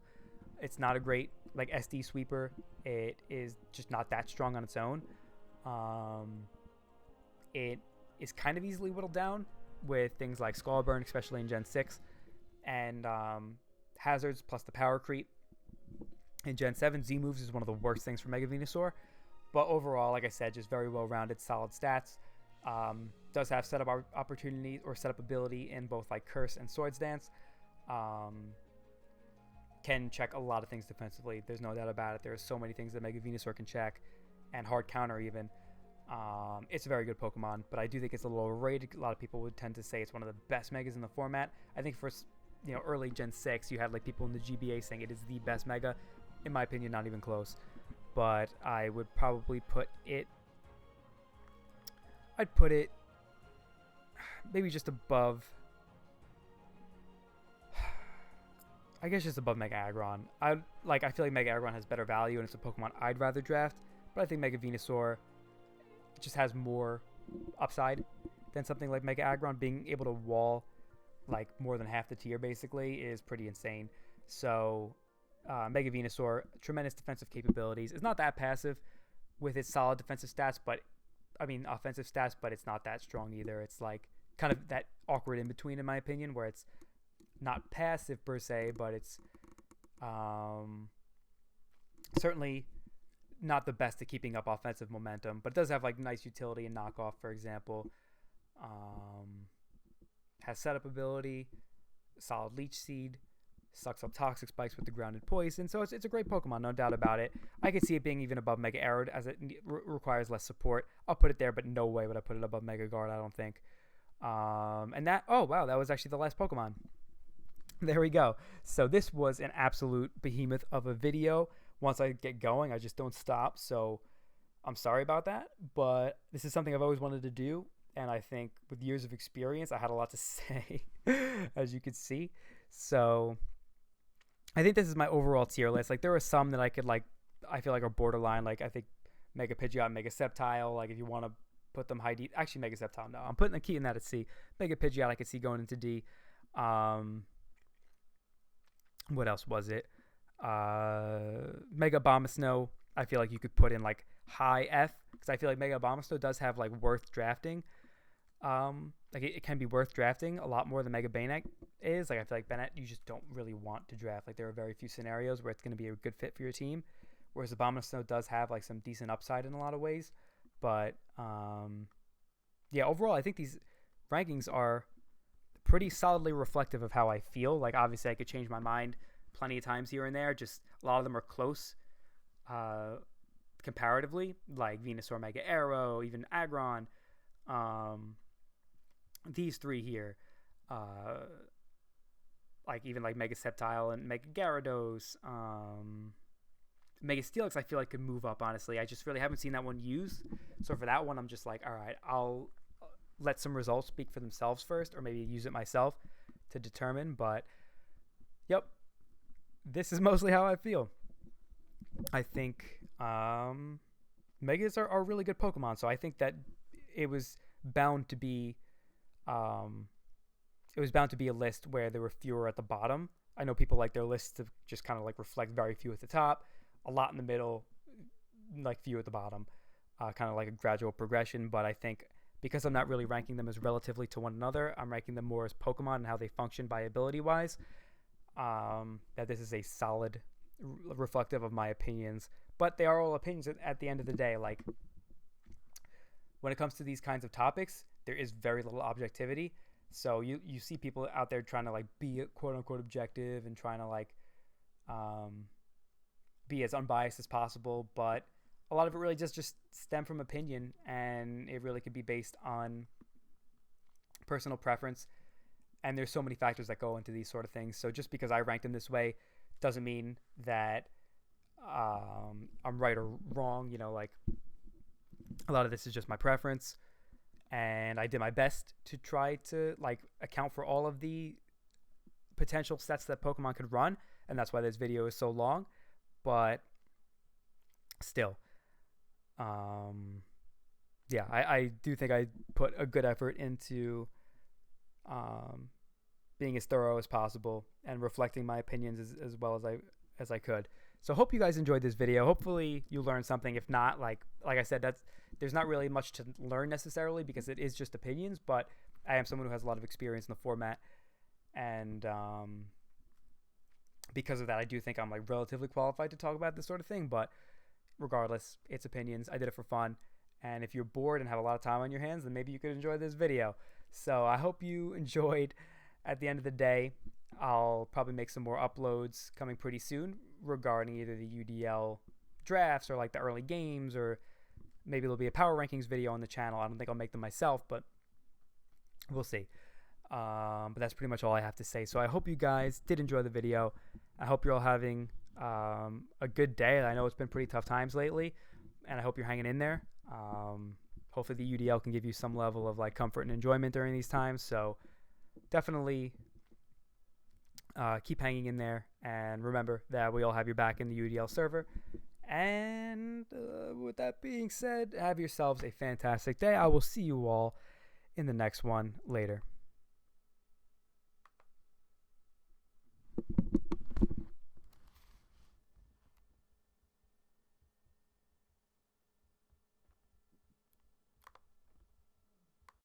It's not a great like SD sweeper. It is just not that strong on its own. It is kind of easily whittled down with things like Skull Burn, especially in Gen 6, and hazards plus the power creep. In Gen 7, Z-Moves is one of the worst things for Mega Venusaur. But overall, like I said, just very well-rounded, solid stats. does have setup opportunity or setup ability in both like Curse and Swords Dance. Can check a lot of things defensively. There's no doubt about it. There's so many things that Mega Venusaur can check, and hard counter even. It's a very good Pokemon, but I do think it's a little overrated. A lot of people would tend to say it's one of the best Megas in the format. I think for early Gen 6, you had like people in the GBA saying it is the best Mega. In my opinion, not even close. But I would probably put it. I'd put it maybe just above. I guess just above Mega Aggron. I feel like Mega Aggron has better value and it's a Pokemon I'd rather draft. But I think Mega Venusaur just has more upside than something like Mega Aggron. Being able to wall like more than half the tier basically is pretty insane. So Mega Venusaur, tremendous defensive capabilities. It's not that passive with its solid defensive stats, but offensive stats, but it's not that strong either. It's like kind of that awkward in between, in my opinion, where it's not passive per se, but it's certainly not the best at keeping up offensive momentum, but it does have like nice utility and knockoff, for example. Has setup ability, solid leech seed, sucks up toxic spikes with the grounded poison. So it's a great Pokemon, no doubt about it. I could see it being even above Mega Arrowed as it requires less support. I'll put it there, but no way would I put it above Mega Guard, I don't think. Oh wow, that was actually the last Pokemon. There we go. So this was an absolute behemoth of a video. Once I get going, I just don't stop. So I'm sorry about that, but this is something I've always wanted to do. And I think with years of experience, I had a lot to say, as you could see. So I think this is my overall tier list. Like there are some that I feel like are borderline. Like I think Mega Pidgeot, Mega Sceptile. Like if you want to put them high D, actually Mega Sceptile, no. I'm putting the key in that at C. Mega Pidgeot, I could see going into D. What else was it? Mega Abomasnow, I feel like you could put in like high F, because I feel like Mega Abomasnow does have like worth drafting. Like it can be worth drafting a lot more than Mega Banette is. Like I feel like Banette you just don't really want to draft. Like there are very few scenarios where it's going to be a good fit for your team, whereas Abomasnow does have like some decent upside in a lot of ways. But yeah, overall I think these rankings are pretty solidly reflective of how I feel. Like obviously I could change my mind plenty of times here and there. Just a lot of them are close comparatively, like Venusaur, Mega Arrow, even Aggron. These three here, like even like Mega Sceptile and Mega Gyarados, Mega Steelix I feel like could move up, honestly. I just really haven't seen that one used. So for that one, I'm just like, all right, I'll let some results speak for themselves first, or maybe use it myself to determine. But yep, this is mostly how I feel. I think Megas are really good Pokemon, so I think that it was bound to be a list where there were fewer at the bottom. I know people like their lists to just kind of like reflect very few at the top, a lot in the middle, like few at the bottom, kind of like a gradual progression. But I think because I'm not really ranking them as relatively to one another, I'm ranking them more as Pokemon and how they function by ability wise, that this is a solid reflective of my opinions. But they are all opinions at the end of the day. Like when it comes to these kinds of topics, there is very little objectivity. So you see people out there trying to like be quote unquote objective and trying to like be as unbiased as possible, but a lot of it really just stem from opinion, and it really could be based on personal preference. And there's so many factors that go into these sort of things. So just because I ranked them this way doesn't mean that I'm right or wrong. You know, like a lot of this is just my preference, and I did my best to try to like account for all of the potential sets that Pokemon could run, and that's why this video is so long. But still, yeah, I do think I put a good effort into being as thorough as possible and reflecting my opinions as well as I could. So hope you guys enjoyed this video. Hopefully you learned something. If not, like I said, there's not really much to learn necessarily because it is just opinions, but I am someone who has a lot of experience in the format, and because of that, I do think I'm like relatively qualified to talk about this sort of thing. But regardless, it's opinions. I did it for fun, And if you're bored and have a lot of time on your hands, then maybe you could enjoy this video. So I hope you enjoyed. At the end of the day, I'll probably make some more uploads coming pretty soon regarding either the UDL drafts or like the early games, or maybe there'll be a power rankings video on the channel. I don't think I'll make them myself, but we'll see. But that's pretty much all I have to say. So I hope you guys did enjoy the video. I hope you're all having a good day. I know it's been pretty tough times lately, and I hope you're hanging in there. Hopefully the UDL can give you some level of like comfort and enjoyment during these times. So definitely keep hanging in there, and remember that we all have your back in the UDL server. And with that being said, have yourselves a fantastic day. I will see you all in the next one later.